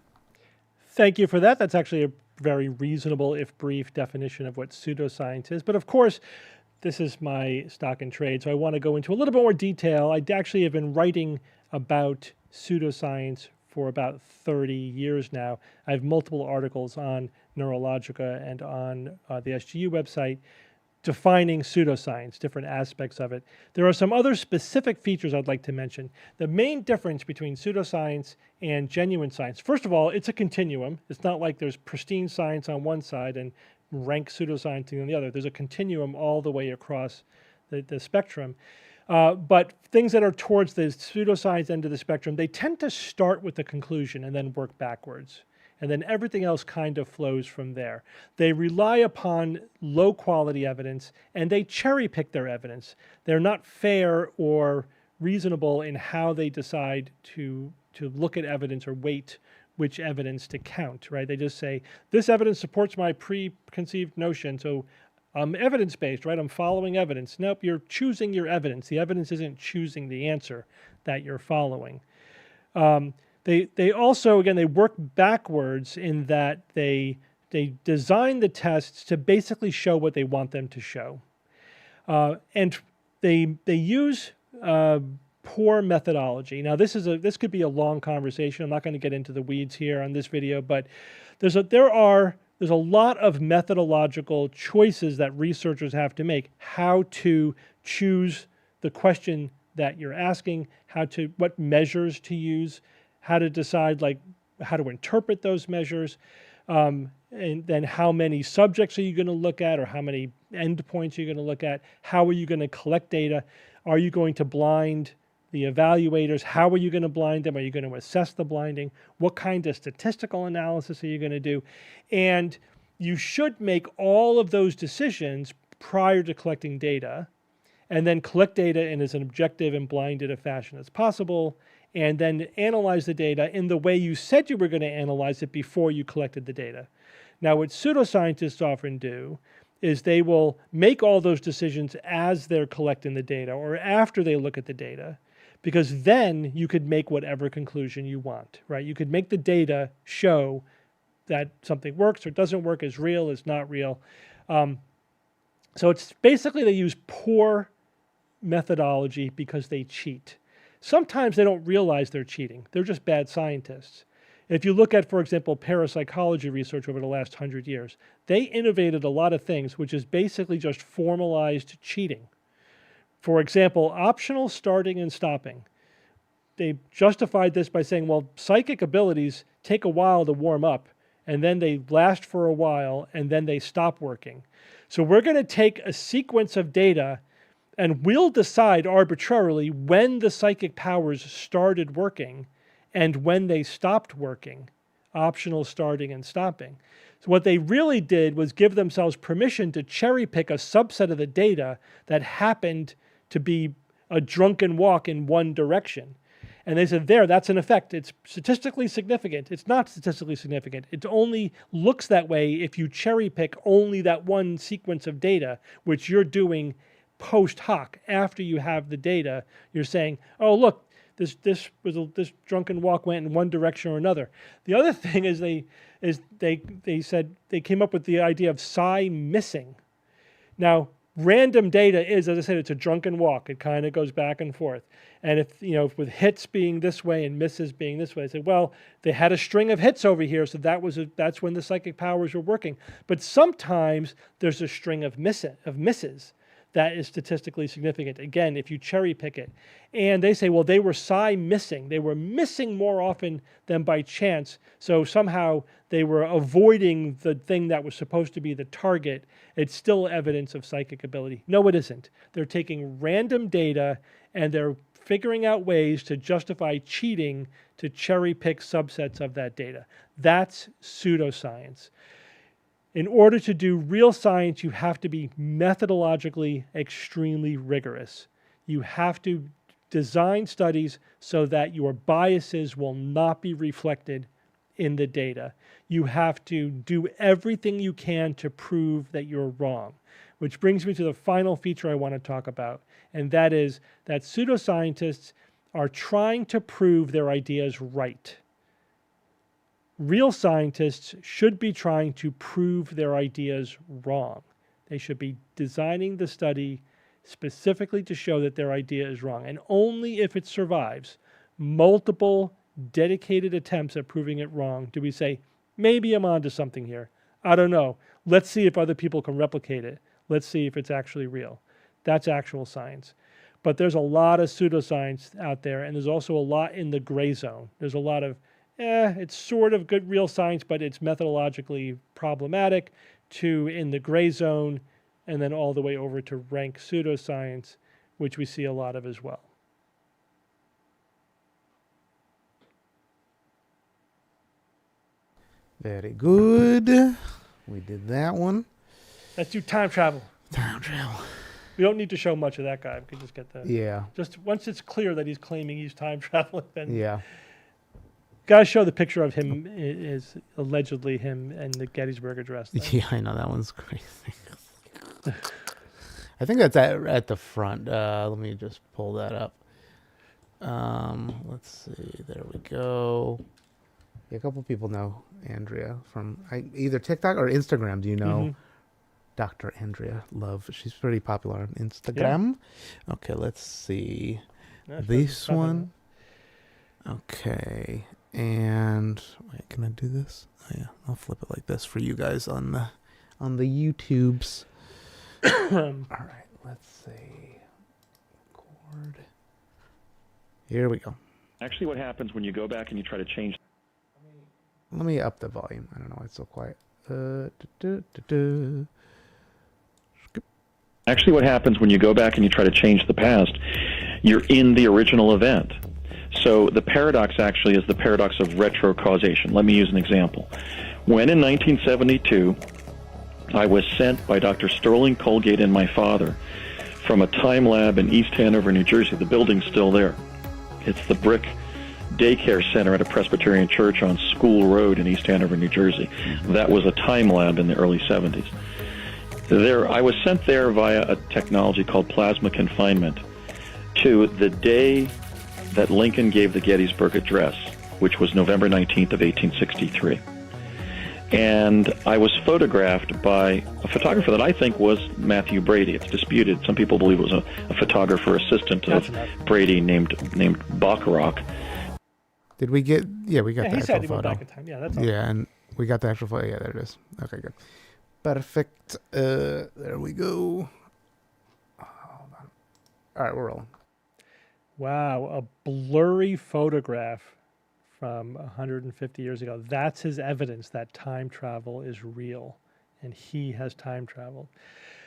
Thank you for that. That's actually a very reasonable, if brief, definition of what pseudoscience is. But of course, this is my stock and trade, so I want to go into a little bit more detail. I actually have been writing about pseudoscience for about 30 years now. I have multiple articles on Neurologica and on the SGU website defining pseudoscience, different aspects of it. There are some other specific features I'd like to mention. The main difference between pseudoscience and genuine science, first of all, it's a continuum. It's not like there's pristine science on one side and rank pseudoscience on the other. There's a continuum all the way across the spectrum. But things that are towards the pseudoscience end of the spectrum, they tend to start with the conclusion and then work backwards. And then everything else kind of flows from there. They rely upon low quality evidence and they cherry pick their evidence. They're not fair or reasonable in how they decide to look at evidence or weight which evidence to count, right? They just say, this evidence supports my preconceived notion, so I'm evidence-based, right? I'm following evidence. Nope, you're choosing your evidence. The evidence isn't choosing the answer that you're following. They also, again, they work backwards in that they design the tests to basically show what they want them to show. And they use poor methodology. Now, this could be a long conversation. I'm not going to get into the weeds here on this video, but there's a lot of methodological choices that researchers have to make. How to choose the question that you're asking, what measures to use, how to decide how to interpret those measures, and then how many subjects are you going to look at, or how many endpoints are you going to look at? How are you going to collect data? Are you going to blind the evaluators? How are you going to blind them? Are you going to assess the blinding? What kind of statistical analysis are you going to do? And you should make all of those decisions prior to collecting data, and then collect data in as an objective and blinded a fashion as possible, and then analyze the data in the way you said you were going to analyze it before you collected the data. Now, what pseudoscientists often do is they will make all those decisions as they're collecting the data or after they look at the data, because then you could make whatever conclusion you want, right? You could make the data show that something works or doesn't work, is real, is not real. So it's basically they use poor methodology because they cheat. Sometimes they don't realize they're cheating. They're just bad scientists. If you look at, for example, parapsychology research over the last 100 years, they innovated a lot of things, which is basically just formalized cheating. For example, optional starting and stopping. They justified this by saying, well, psychic abilities take a while to warm up, and then they last for a while, and then they stop working. So we're going to take a sequence of data and we'll decide arbitrarily when the psychic powers started working and when they stopped working, optional starting and stopping. So what they really did was give themselves permission to cherry pick a subset of the data that happened to be a drunken walk in one direction. And they said, that's an effect. It's statistically significant. It's not statistically significant. It only looks that way if you cherry pick only that one sequence of data, which you're doing post hoc. After you have the data, you're saying, oh, look, this drunken walk went in one direction or another. The other thing is they said they came up with the idea of psi missing. Now, random data is, as I said, it's a drunken walk. It kind of goes back and forth. And if with hits being this way and misses being this way, I said, well, they had a string of hits over here, so that's when the psychic powers were working. But sometimes there's a string of misses that is statistically significant. Again, if you cherry pick it. And they say, well, they were psi missing. They were missing more often than by chance. So somehow they were avoiding the thing that was supposed to be the target. It's still evidence of psychic ability. No, it isn't. They're taking random data and they're figuring out ways to justify cheating to cherry pick subsets of that data. That's pseudoscience. In order to do real science, you have to be methodologically extremely rigorous. You have to design studies so that your biases will not be reflected in the data. You have to do everything you can to prove that you're wrong, which brings me to the final feature I want to talk about, and that is that pseudoscientists are trying to prove their ideas right. Real scientists should be trying to prove their ideas wrong. They should be designing the study specifically to show that their idea is wrong. And only if it survives multiple dedicated attempts at proving it wrong do we say, maybe I'm onto something here. I don't know. Let's see if other people can replicate it. Let's see if it's actually real. That's actual science. But there's a lot of pseudoscience out there, and there's also a lot in the gray zone. There's a lot of, it's sort of good real science, but it's methodologically problematic, to in the gray zone, and then all the way over to rank pseudoscience, which we see a lot of as well. Very good. We did that one. Let's do time travel. Time travel. We don't need to show much of that guy. We can just get the... Yeah. Just once it's clear that he's claiming he's time traveling, then... Yeah. Gotta show the picture of him is allegedly him and the Gettysburg Address thing. Yeah, I know. That one's crazy. I think that's at the front. Let me just pull that up. Let's see. There we go. Yeah, a couple people know Andrea from either TikTok or Instagram. Do you know Dr. Andrea Love? She's pretty popular on Instagram. Yeah. Okay, let's see. This one. Okay. And wait, can I do this? Oh yeah, I'll flip it like this for you guys on the YouTubes. All right, let's see. Record. Here we go. Actually, what happens when you go back and you try to change? Let me up the volume. I don't know why it's so quiet. Actually, what happens when you go back and you try to change the past? You're in the original event. So the paradox actually is the paradox of retrocausation. Let me use an example. When in 1972, I was sent by Dr. Sterling Colgate and my father from a time lab in East Hanover, New Jersey. The building's still there. It's the brick daycare center at a Presbyterian church on School Road in East Hanover, New Jersey. That was a time lab in the early 70s. I was sent there via a technology called plasma confinement to the day that Lincoln gave the Gettysburg Address, which was November 19th of 1863. And I was photographed by a photographer that I think was Matthew Brady. It's disputed. Some people believe it was a photographer assistant of Brady named Bacharach. Did we get? Yeah, we got the he actual said he photo. went back in time. Yeah, that's all. Yeah, and we got the actual photo. Yeah, there it is. Okay, good. Perfect. There we go. Hold on. All right, we're rolling. Wow, a blurry photograph from 150 years ago. That's his evidence that time travel is real, and he has time traveled.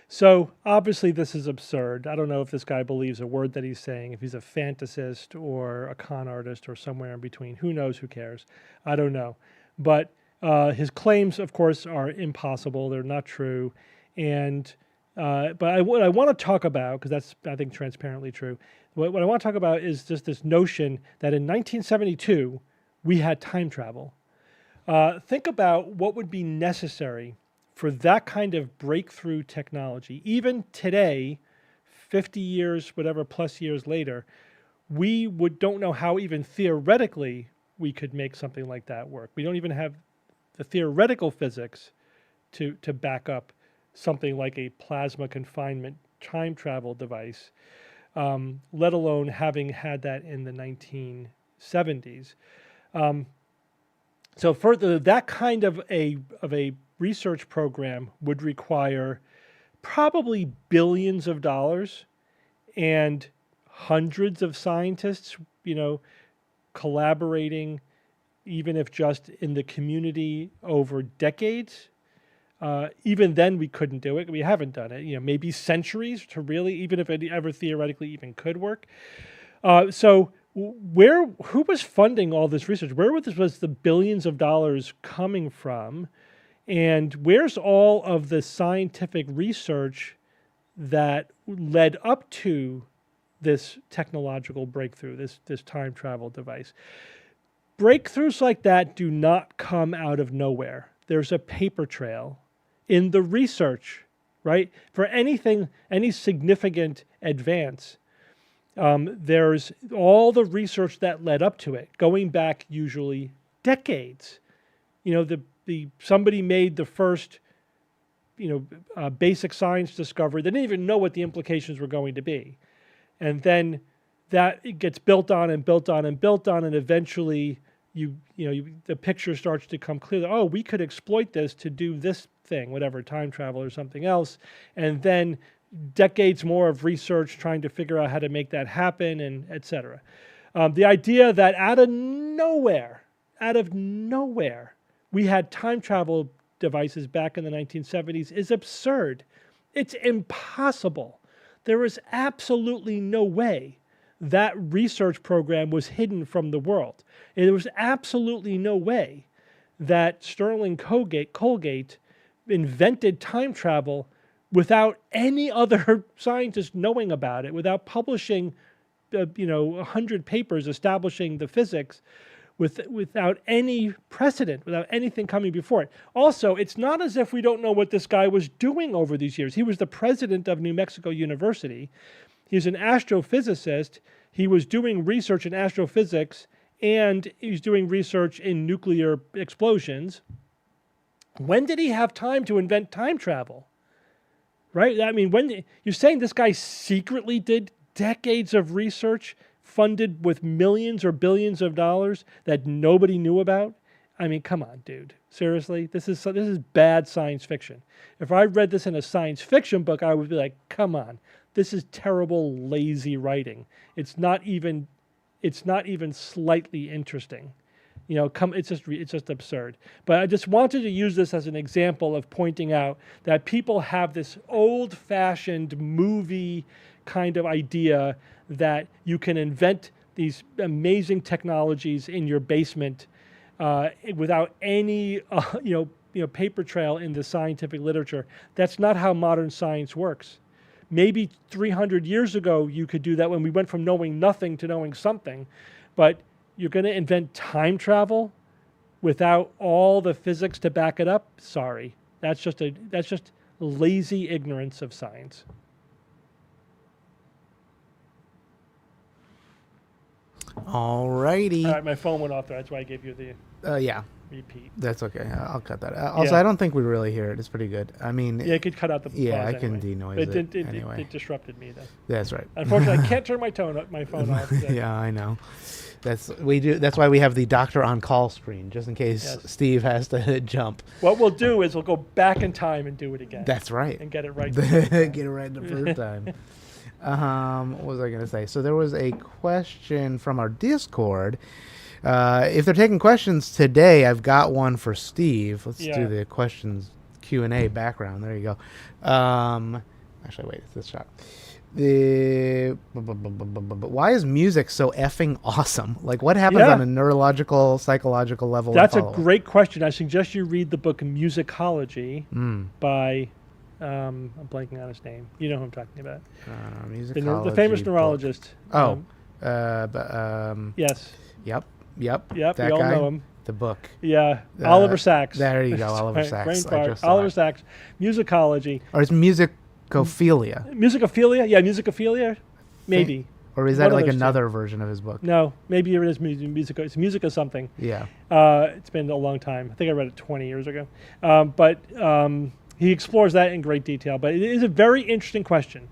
So obviously this is absurd. I don't know if this guy believes a word that he's saying, if he's a fantasist or a con artist or somewhere in between. Who knows? Who cares? I don't know. But his claims, of course, are impossible. They're not true. And but what I want to talk about, because that's, I think, transparently true, what I want to talk about is just this notion that in 1972, we had time travel. Think about what would be necessary for that kind of breakthrough technology. Even today, 50 years, whatever, plus years later, we don't know how even theoretically we could make something like that work. We don't even have the theoretical physics to back up something like a plasma confinement time travel device, let alone having had that in the 1970s. So further, that kind of a research program would require probably billions of dollars and hundreds of scientists, collaborating, even if just in the community over decades. Even then we couldn't do it. We haven't done it. Maybe centuries to really, even if it ever theoretically even could work. Who was funding all this research? Where was the billions of dollars coming from? And where's all of the scientific research that led up to this technological breakthrough, this time travel device? Breakthroughs like that do not come out of nowhere. There's a paper trail in the research, right? For anything, any significant advance, there's all the research that led up to it, going back usually decades. Somebody made the first, basic science discovery. They didn't even know what the implications were going to be. And then that gets built on and built on and built on, and eventually the picture starts to come clear that, oh, we could exploit this to do this thing, whatever, time travel or something else. And then decades more of research trying to figure out how to make that happen, and et cetera. The idea that out of nowhere, we had time travel devices back in the 1970s is absurd. It's impossible. There is absolutely no way that research program was hidden from the world. And there was absolutely no way that Sterling Colgate invented time travel without any other scientist knowing about it, without publishing 100 papers establishing the physics, without any precedent, without anything coming before it. Also, it's not as if we don't know what this guy was doing over these years. He was the president of New Mexico University. He's an astrophysicist. He was doing research in astrophysics, and he's doing research in nuclear explosions. When did he have time to invent time travel? Right? I mean, when you're saying this guy secretly did decades of research funded with millions or billions of dollars that nobody knew about? I mean, come on, dude. Seriously? This is bad science fiction. If I read this in a science fiction book, I would be like, come on. This is terrible, lazy writing. It's not even slightly interesting. It's just absurd. But I just wanted to use this as an example of pointing out that people have this old-fashioned movie kind of idea that you can invent these amazing technologies in your basement without any paper trail in the scientific literature. That's not how modern science works. Maybe 300 years ago you could do that when we went from knowing nothing to knowing something, but you're going to invent time travel without all the physics to back it up? Sorry. That's just lazy ignorance of science. All righty. All right, my phone went off there. That's why I gave you the repeat. That's okay. I'll cut that out. Also, I don't think we really hear it. It's pretty good. I mean... Yeah, you could cut out the pause I anyway. can denoise it anyway. It disrupted me, though. That's right. Unfortunately, I can't turn my phone off. Yeah, I know. That's why we have the doctor on call screen, just in case Steve has to jump. What we'll do is we'll go back in time and do it again. That's right. And get it right. Get it right the first time. What was I going to say? So there was a question from our Discord. If they're taking questions today, I've got one for Steve. Let's do the questions Q&A background. There you go. Actually, wait, it's this shot. Why is music so effing awesome? Like, what happens on a neurological, psychological level? That's a great question. I suggest you read the book Musicology by, I'm blanking on his name. You know who I'm talking about. Musicology. The famous neurologist. Yes. Yep. That we all guy. know him. The book. Yeah. Oliver Sacks. There you go, Oliver Sacks. Brain fart. Oliver Sacks. Musicology. Or it's Musicophilia. Musicophilia? Yeah, Musicophilia? Maybe. Or is that like another version of his book? No, maybe it is Musica. It's Musica something. Yeah. It's been a long time. I think I read it 20 years ago. But he explores that in great detail. But it is a very interesting question.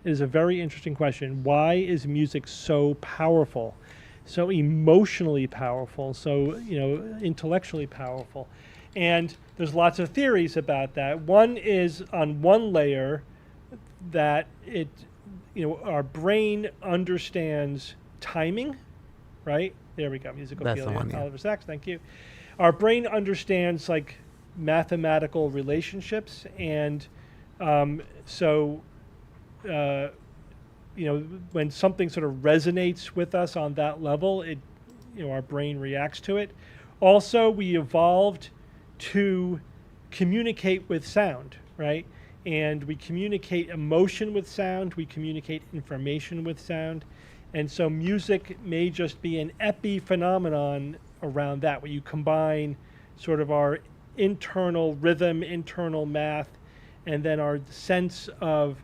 Why is music so powerful? So emotionally powerful, so intellectually powerful, and there's lots of theories about that. One is on one layer that our brain understands timing, right? There we go. Musicophilia. Oliver Sacks, thank you. Our brain understands like mathematical relationships, and when something sort of resonates with us on that level, our brain reacts to it. Also, we evolved to communicate with sound, right? And we communicate emotion with sound. We communicate information with sound. And so music may just be an epiphenomenon around that, where you combine sort of our internal rhythm, internal math, and then our sense of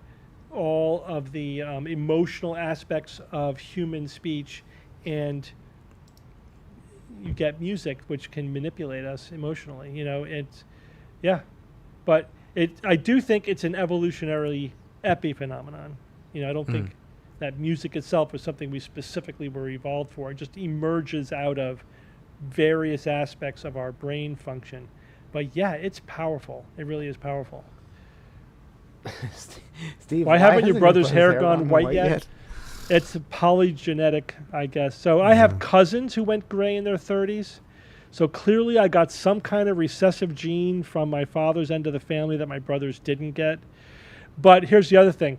all of the emotional aspects of human speech, and you get music which can manipulate us emotionally. But I do think it's an evolutionary epiphenomenon. I don't think that music itself is something we specifically were evolved for. It just emerges out of various aspects of our brain function. But yeah, it's powerful. It really is powerful. Steve, why haven't your brother's hair gone white yet? It's polygenetic, I guess. So I have cousins who went gray in their 30s. So clearly I got some kind of recessive gene from my father's end of the family that my brothers didn't get. But here's the other thing.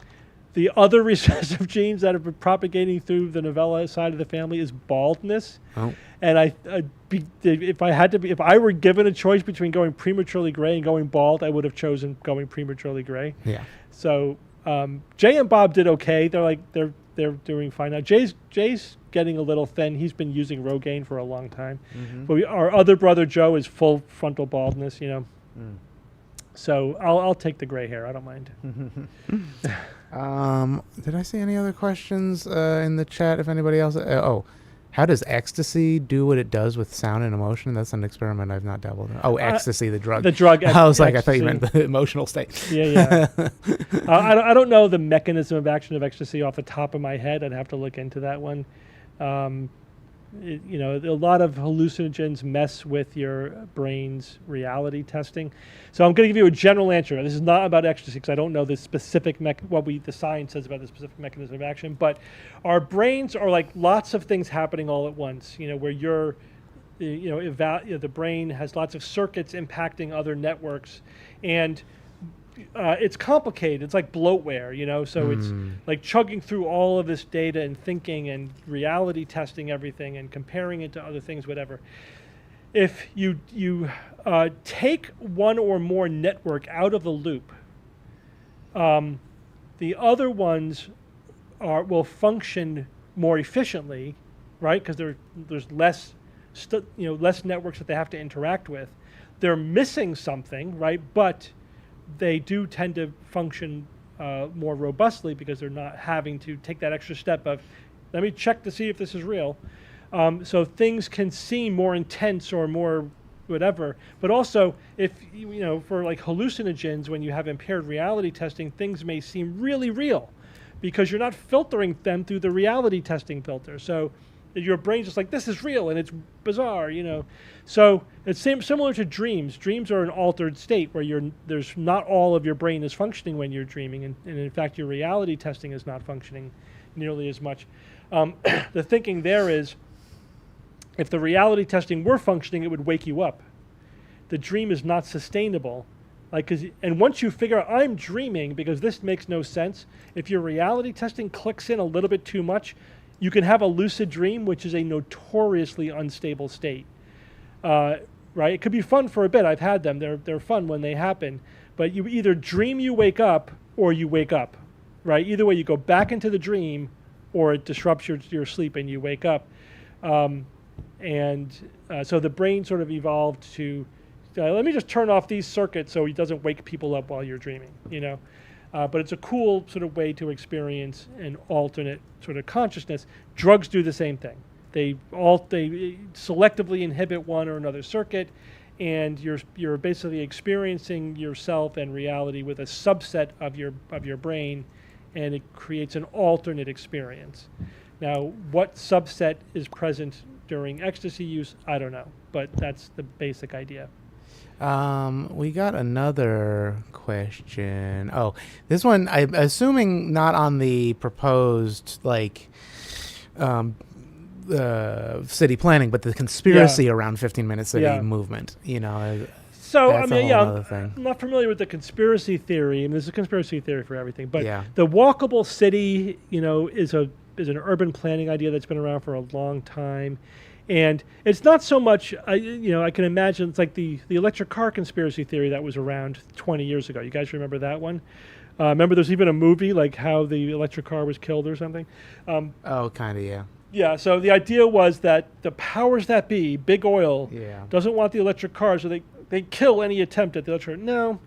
The other recessive genes that have been propagating through the novella side of the family is baldness. Oh. And if I were given a choice between going prematurely gray and going bald, I would have chosen going prematurely gray. Yeah. So Jay and Bob did okay. They're doing fine now. Jay's getting a little thin. He's been using Rogaine for a long time. Mm-hmm. But our other brother Joe is full frontal baldness. So I'll take the gray hair. I don't mind. Did I see any other questions in the chat? If anybody else, how does ecstasy do what it does with sound and emotion? That's an experiment I've not dabbled in. Oh, ecstasy, the drug. The drug. I was like, ecstasy. I thought you meant the emotional state. Yeah. I don't know the mechanism of action of ecstasy off the top of my head. I'd have to look into that one. A lot of hallucinogens mess with your brain's reality testing. So I'm going to give you a general answer. This is not about ecstasy because I don't know the specific the science says about the specific mechanism of action. But our brains are like lots of things happening all at once. Where the brain has lots of circuits impacting other networks, and it's complicated. It's like bloatware, so it's like chugging through all of this data and thinking and reality testing everything and comparing it to other things, whatever. If you take one or more network out of the loop, the other ones will function more efficiently, right? Because there's less less networks that they have to interact with. They're missing something, right? But they do tend to function more robustly because they're not having to take that extra step of, let me check to see if this is real. So things can seem more intense or more whatever. But also, if for like hallucinogens, when you have impaired reality testing, things may seem really real because you're not filtering them through the reality testing filter. So your brain's just like, this is real and it's bizarre, So it's similar to dreams. Dreams are an altered state where there's not all of your brain is functioning when you're dreaming, and in fact your reality testing is not functioning nearly as much. The thinking there is, if the reality testing were functioning, it would wake you up. The dream is not sustainable. And once you figure out I'm dreaming because this makes no sense, if your reality testing clicks in a little bit too much, you can have a lucid dream, which is a notoriously unstable state. Right? It could be fun for a bit. I've had them. They're fun when they happen. But you either dream you wake up or you wake up. Right? Either way, you go back into the dream or it disrupts your sleep and you wake up. So the brain sort of evolved to, let me just turn off these circuits so it doesn't wake people up while you're dreaming, But it's a cool sort of way to experience an alternate sort of consciousness. Drugs do the same thing. They selectively inhibit one or another circuit, and you're basically experiencing yourself and reality with a subset of your brain, and it creates an alternate experience. Now, what subset is present during ecstasy use, I don't know, but that's the basic idea. We got another question. Oh, this one, I'm assuming not on the proposed, city planning, but the conspiracy around 15-minute city movement, So, That's I mean, a yeah, whole other thing. I'm not familiar with the conspiracy theory. I mean, there's a conspiracy theory for everything. But Yeah. the walkable city, is an urban planning idea that's been around for a long time. And it's not so much, I can imagine it's like the electric car conspiracy theory that was around 20 years ago. You guys remember that one? Remember there's even a movie like how the electric car was killed or something? Oh, kind of, yeah. Yeah, so the idea was that the powers that be, big oil, Yeah. doesn't want the electric cars, so they kill any attempt at the electric. No,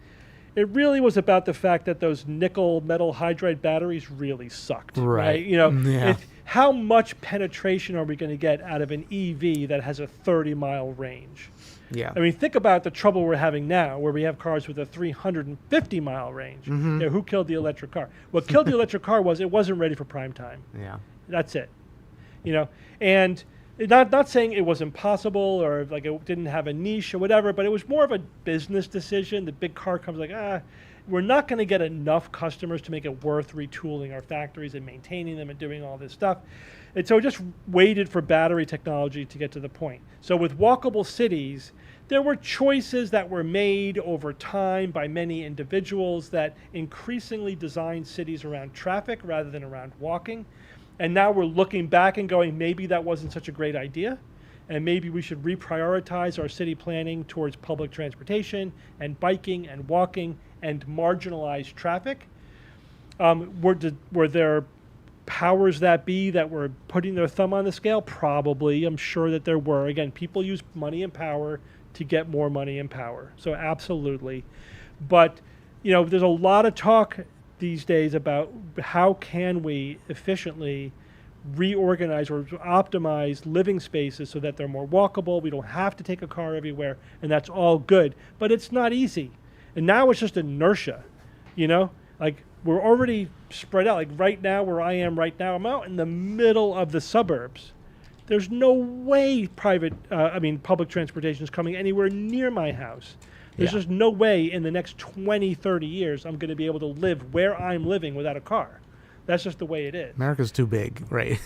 it really was about the fact that those nickel metal hydride batteries really sucked. Right. Yeah. How much penetration are we going to get out of an EV that has a 30-mile range? Yeah. I mean, think about the trouble we're having now, where we have cars with a 350-mile range. Mhm. Who killed the electric car? What killed the electric car was it wasn't ready for prime time. Yeah. That's it. And not saying it was impossible or like it didn't have a niche or whatever, but it was more of a business decision. The big car comes like, we're not going to get enough customers to make it worth retooling our factories and maintaining them and doing all this stuff. And so it just waited for battery technology to get to the point. So with walkable cities, there were choices that were made over time by many individuals that increasingly designed cities around traffic rather than around walking. And now we're looking back and going, maybe that wasn't such a great idea. And maybe we should reprioritize our city planning towards public transportation and biking and walking and marginalized traffic. Were there powers that be that were putting their thumb on the scale? Probably. I'm sure that there were. Again, people use money and power to get more money and power. So absolutely. But, there's a lot of talk these days about how can we efficiently reorganize or optimize living spaces so that they're more walkable. We don't have to take a car everywhere, and that's all good. But it's not easy. And now it's just inertia, Like we're already spread out. Like right now, where I am right now, I'm out in the middle of the suburbs. There's no way public transportation is coming anywhere near my house. There's just no way in the next 20, 30 years I'm going to be able to live where I'm living without a car. That's just the way it is. America's too big, right?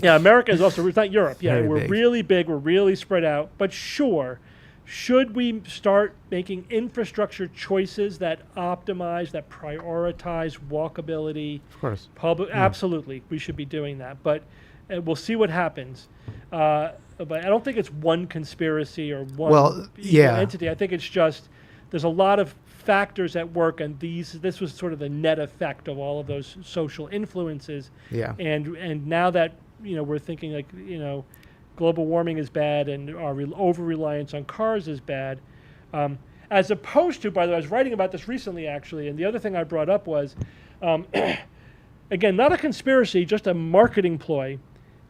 America is also, it's not Europe. Yeah, we're big. really big. We're really spread out. But sure, should we start making infrastructure choices that optimize, that prioritize walkability? Of course. Absolutely, we should be doing that. But we'll see what happens. But I don't think it's one conspiracy or one entity. I think it's just there's a lot of factors at work, and this was sort of the net effect of all of those social influences. Yeah. And now that we're thinking like global warming is bad and our over reliance on cars is bad, as opposed to, by the way, I was writing about this recently actually, and the other thing I brought up was, again, not a conspiracy, just a marketing ploy.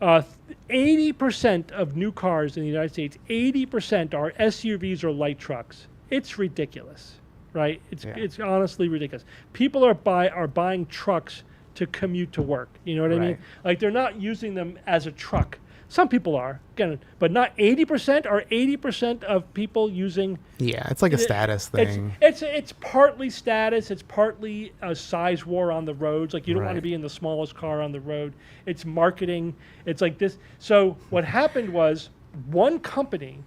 80% of new cars in the United States, 80% are SUVs or light trucks. It's ridiculous, right? It's honestly ridiculous. People are buying trucks to commute to work. You know what I mean? Like they're not using them as a truck. Some people are, again, but not 80%. Are 80% of people using? Yeah, it's like a status thing. It's partly status. It's partly a size war on the roads. Like you don't want to be in the smallest car on the road. It's marketing. It's like this. So what happened was one company.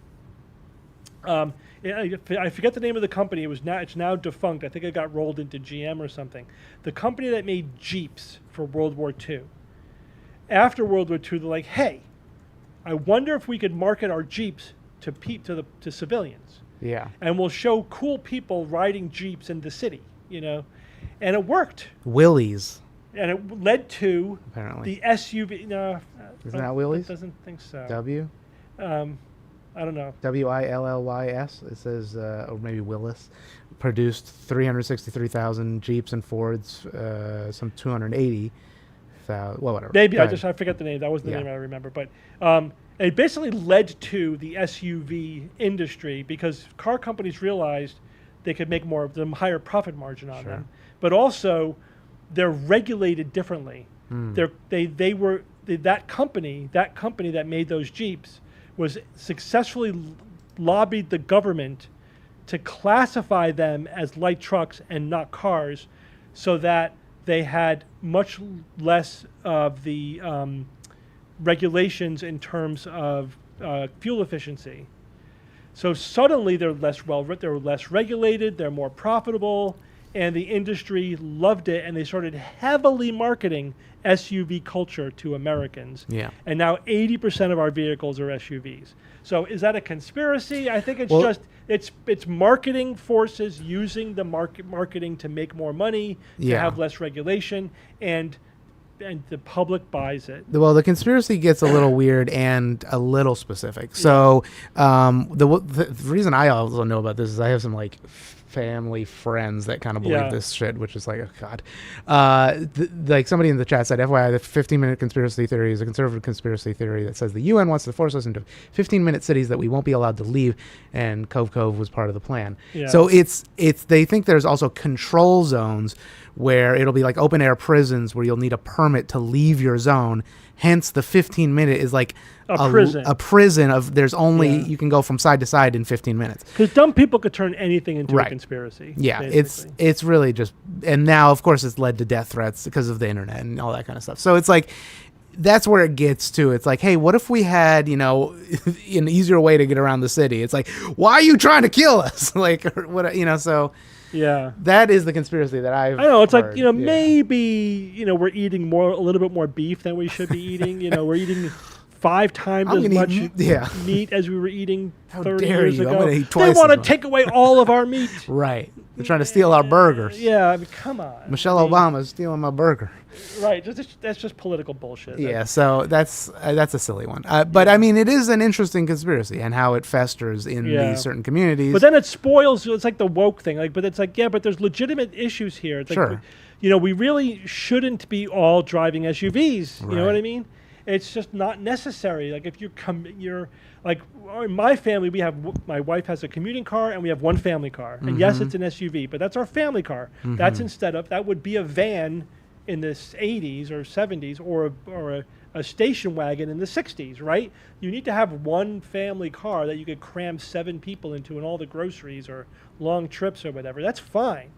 I forget the name of the company. It's now defunct. I think it got rolled into GM or something. The company that made Jeeps for World War II. After World War II, they're like, hey, I wonder if we could market our Jeeps to civilians. Yeah. And we'll show cool people riding Jeeps in the city, And it worked. Willys. And it led to apparently the SUV. No. Isn't that Willys? Doesn't think so. W? I don't know. Willys. It says, or maybe Willis. Produced 363,000 Jeeps and Fords, some 280. Well, whatever. Maybe I forget the name. That wasn't the name I remember. But it basically led to the SUV industry because car companies realized they could make more of them, higher profit margin on them. But also, they're regulated differently. That company that made those Jeeps was successfully lobbied the government to classify them as light trucks and not cars, so that they had much less of the regulations in terms of fuel efficiency. So suddenly they're they're less regulated, they're more profitable, and the industry loved it, and they started heavily marketing SUV culture to Americans. Yeah. And now 80% of our vehicles are SUVs. So is that a conspiracy? I think it's it's marketing forces using the marketing to make more money, to have less regulation, and the public buys it. Well, the conspiracy gets a little weird and a little specific. So the reason I also know about this is I have some like family friends that kind of believe this shit, which is like, oh god. Like somebody in the chat said, FYI, the 15-minute conspiracy theory is a conservative conspiracy theory that says the UN wants to force us into 15-minute cities that we won't be allowed to leave, and Cove Cove was part of the plan. Yeah. So it's they think there's also control zones where it'll be like open air prisons where you'll need a permit to leave your zone. Hence, the 15-minute is like a prison. A prison of there's only you can go from side to side in 15 minutes. Because dumb people could turn anything into a conspiracy. Yeah, basically. it's really just, and now of course it's led to death threats because of the internet and all that kind of stuff. So it's like that's where it gets to. It's like, hey, what if we had, an easier way to get around the city? It's like, why are you trying to kill us? Like, what, so. Yeah, that is the conspiracy that I know. It's heard. Like maybe we're eating a little bit more beef than we should be eating. We're eating 5 times as much meat as we were eating 30 years ago. I'm gonna eat twice. They want to take away all of our meat. Right. They're trying to steal our burgers. Yeah, I mean, come on. Michelle Obama's stealing my burger. Right. That's just political bullshit. Yeah. So that's a silly one. But I mean, it is an interesting conspiracy and how it festers in these certain communities. But then it spoils. It's like the woke thing. Like, but it's like, but there's legitimate issues here. It's like, sure. We really shouldn't be all driving SUVs. You know what I mean? It's just not necessary. Like if you're like in my family, my wife has a commuting car and we have one family car. And yes, it's an SUV, but that's our family car. That's that would be a van in the 80s or 70s or a station wagon in the 60s, right? You need to have one family car that you could cram 7 people into and all the groceries or long trips or whatever. That's fine.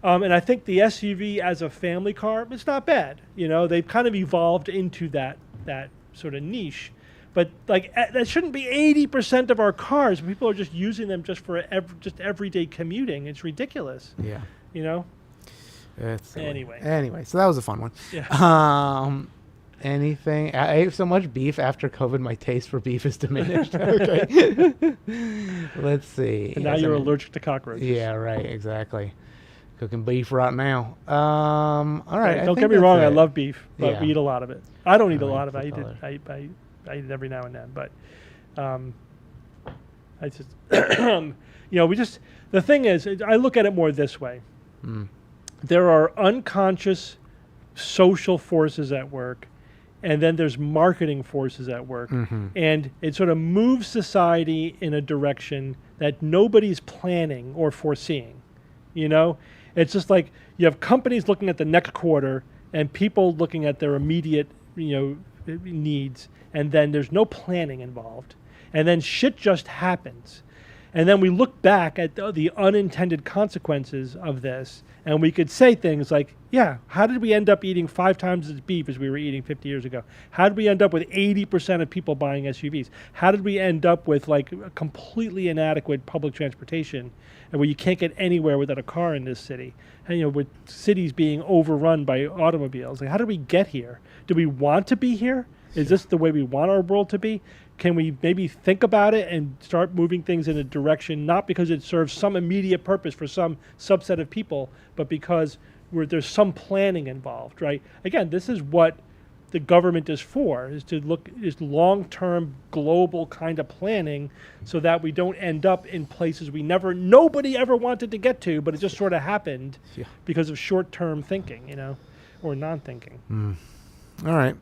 And I think the SUV as a family car, it's not bad. They've kind of evolved into that sort of niche. But like that shouldn't be 80% of our cars. People are just using them just for everyday commuting. It's ridiculous. Yeah. Anyway, so that was a fun one. Yeah. Anything? I ate so much beef after COVID, my taste for beef is diminished. Okay. Let's see. And now you're allergic to cockroaches. Yeah, right. Exactly. Cooking beef right now. All right. Don't get me wrong. I love beef, but we eat a lot of it. I don't eat a lot of it. I eat it every now and then, but I just the thing is, I look at it more this way. There are unconscious social forces at work, and then there's marketing forces at work, and it sort of moves society in a direction that nobody's planning or foreseeing. It's just like you have companies looking at the next quarter and people looking at their immediate needs, and then there's no planning involved, and then shit just happens. And then we look back at the unintended consequences of this, and we could say things like, how did we end up eating 5 times as beef as we were eating 50 years ago? How did we end up with 80% of people buying SUVs? How did we end up with like a completely inadequate public transportation, and where you can't get anywhere without a car in this city? And with cities being overrun by automobiles, like how did we get here? Do we want to be here? Is this the way we want our world to be? Can we maybe think about it and start moving things in a direction, not because it serves some immediate purpose for some subset of people, but because there's some planning involved, right? Again, this is what the government is for, is long-term global kind of planning so that we don't end up in places nobody ever wanted to get to, but it just sort of happened because of short-term thinking, or non-thinking. All right.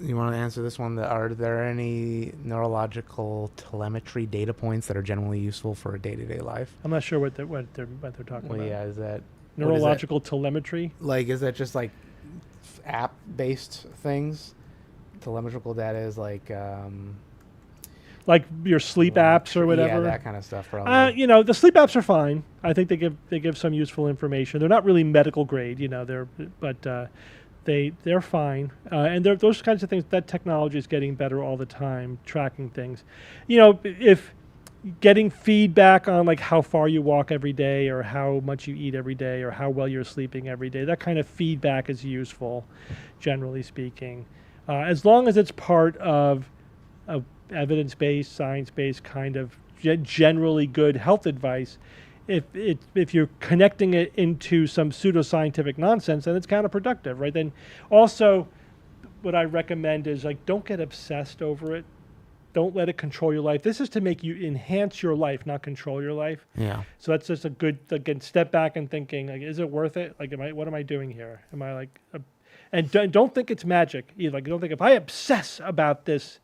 You want to answer this one? Are there any neurological telemetry data points that are generally useful for a day-to-day life? I'm not sure what they're talking about. Yeah, is that neurological telemetry? Like, is that just like app-based things? Telemetrical data is like your sleep apps or whatever. Yeah, that kind of stuff. Probably. The sleep apps are fine. I think they give some useful information. They're not really medical grade, they're fine, and those kinds of things. That technology is getting better all the time, tracking things. If getting feedback on like how far you walk every day, or how much you eat every day, or how well you're sleeping every day, that kind of feedback is useful, generally speaking, as long as it's part of a evidence-based, science-based kind of generally good health advice. If you're connecting it into some pseudoscientific nonsense, then it's counterproductive, right? Then also, what I recommend is like, don't get obsessed over it. Don't let it control your life. This is to make you enhance your life, not control your life. Yeah. So that's just a good, again, step back and thinking, like, is it worth it? Like, what am I doing here? Am I like, and don't think it's magic either. Like, don't think if I obsess about this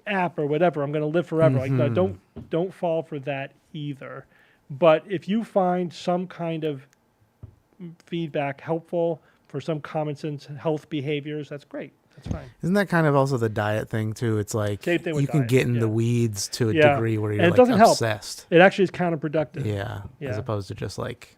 app or whatever, I'm going to live forever. Like, no, don't fall for that either. But if you find some kind of feedback helpful for some common sense health behaviors, that's great. That's fine. Isn't that kind of also the diet thing too? It's like you can get in the weeds to a degree where you're and it doesn't obsessed. Help. It actually is counterproductive. Yeah, as opposed to just like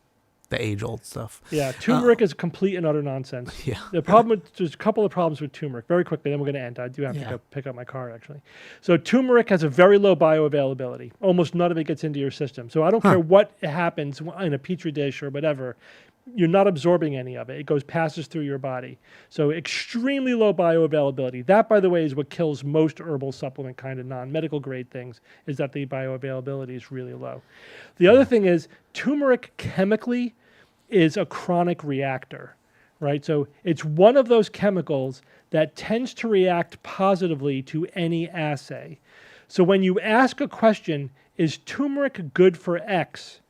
the age-old stuff. Yeah, turmeric is complete and utter nonsense. Yeah. There's a couple of problems with turmeric. Very quickly, then we're going to end. I do have to go pick up my car, actually. So turmeric has a very low bioavailability. Almost none of it gets into your system. So I don't care what happens in a petri dish or whatever. You're not absorbing any of it. It passes through your body. So extremely low bioavailability. That, by the way, is what kills most herbal supplement kind of non-medical grade things, is that the bioavailability is really low. The other thing is turmeric chemically is a chronic reactor, right? So it's one of those chemicals that tends to react positively to any assay. So when you ask a question, is turmeric good for X?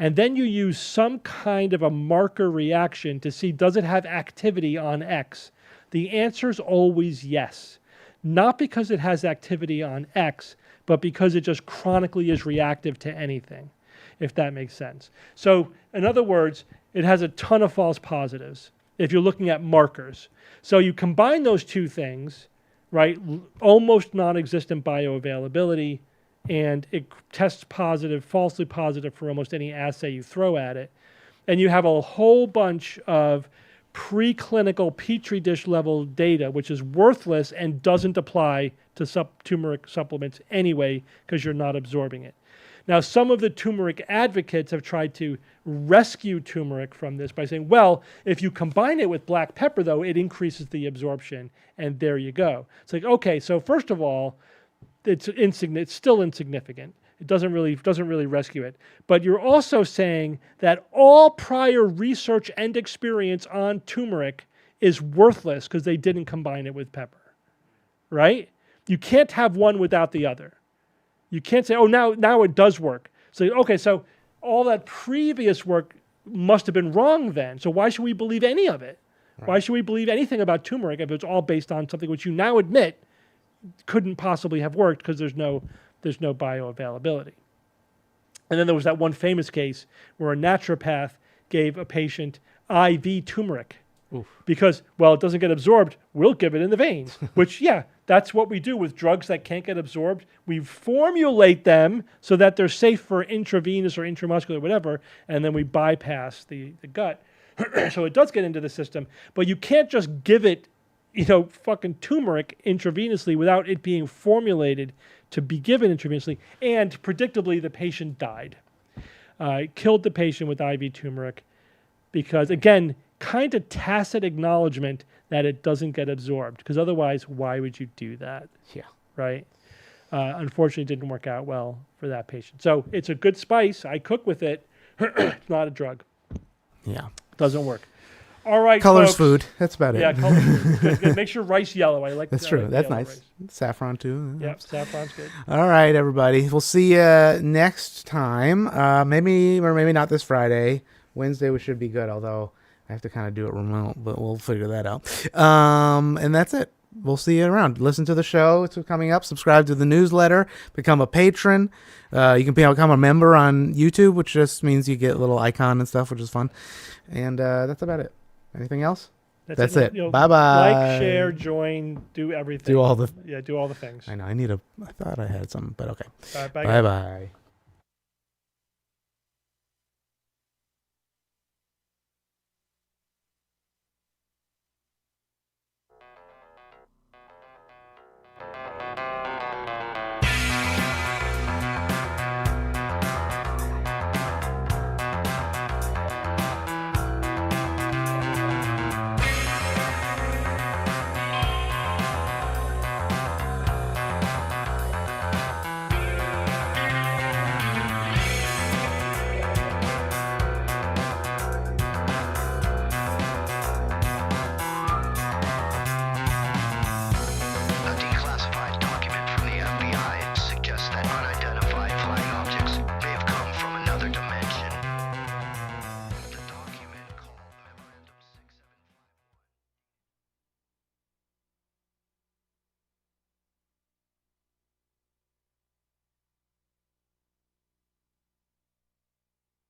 And then you use some kind of a marker reaction to see, does it have activity on X? The answer is always yes. Not because it has activity on X, but because it just chronically is reactive to anything, if that makes sense. So in other words, it has a ton of false positives if you're looking at markers. So you combine those two things, right? Almost non-existent bioavailability, and it tests positive, falsely positive for almost any assay you throw at it. And you have a whole bunch of preclinical petri dish level data, which is worthless and doesn't apply to turmeric supplements anyway, because you're not absorbing it. Now, some of the turmeric advocates have tried to rescue turmeric from this by saying, well, if you combine it with black pepper, though, it increases the absorption, and there you go. It's like, okay, so first of all, it's still insignificant. It doesn't really rescue it. But you're also saying that all prior research and experience on turmeric is worthless because they didn't combine it with pepper, right? You can't have one without the other. You can't say, oh, now it does work. So, okay, so all that previous work must have been wrong then. So why should we believe any of it? Right. Why should we believe anything about turmeric if it's all based on something which you now admit couldn't possibly have worked because there's no bioavailability? And then there was that one famous case where a naturopath gave a patient IV turmeric. Oof. Because, well, it doesn't get absorbed, we'll give it in the veins, which, that's what we do with drugs that can't get absorbed. We formulate them so that they're safe for intravenous or intramuscular, whatever, and then we bypass the gut. So it does get into the system, but you can't just give it, fucking turmeric intravenously without it being formulated to be given intravenously. And predictably, the patient died. Killed the patient with IV turmeric because, again, kind of tacit acknowledgement that it doesn't get absorbed, because otherwise, why would you do that? Yeah. Right? Unfortunately, it didn't work out well for that patient. So it's a good spice. I cook with it. It's not a drug. Yeah. Doesn't work. All right, colors folks. Food. That's about it. Yeah, colors food. Good, good. Make sure rice yellow. I like. That's true. That's nice. Rice. Saffron too. Yep, saffron's good. All right, everybody. We'll see you next time. Maybe or maybe not this Friday. Wednesday we should be good. Although I have to kind of do it remote, but we'll figure that out. And that's it. We'll see you around. Listen to the show. It's coming up. Subscribe to the newsletter. Become a patron. You can become a member on YouTube, which just means you get a little icon and stuff, which is fun. And that's about it. Anything else? That's it. Bye-bye. Like, share, join, do everything. Do all the do all the things. I know. I thought I had some, but okay. Bye-bye. Bye-bye.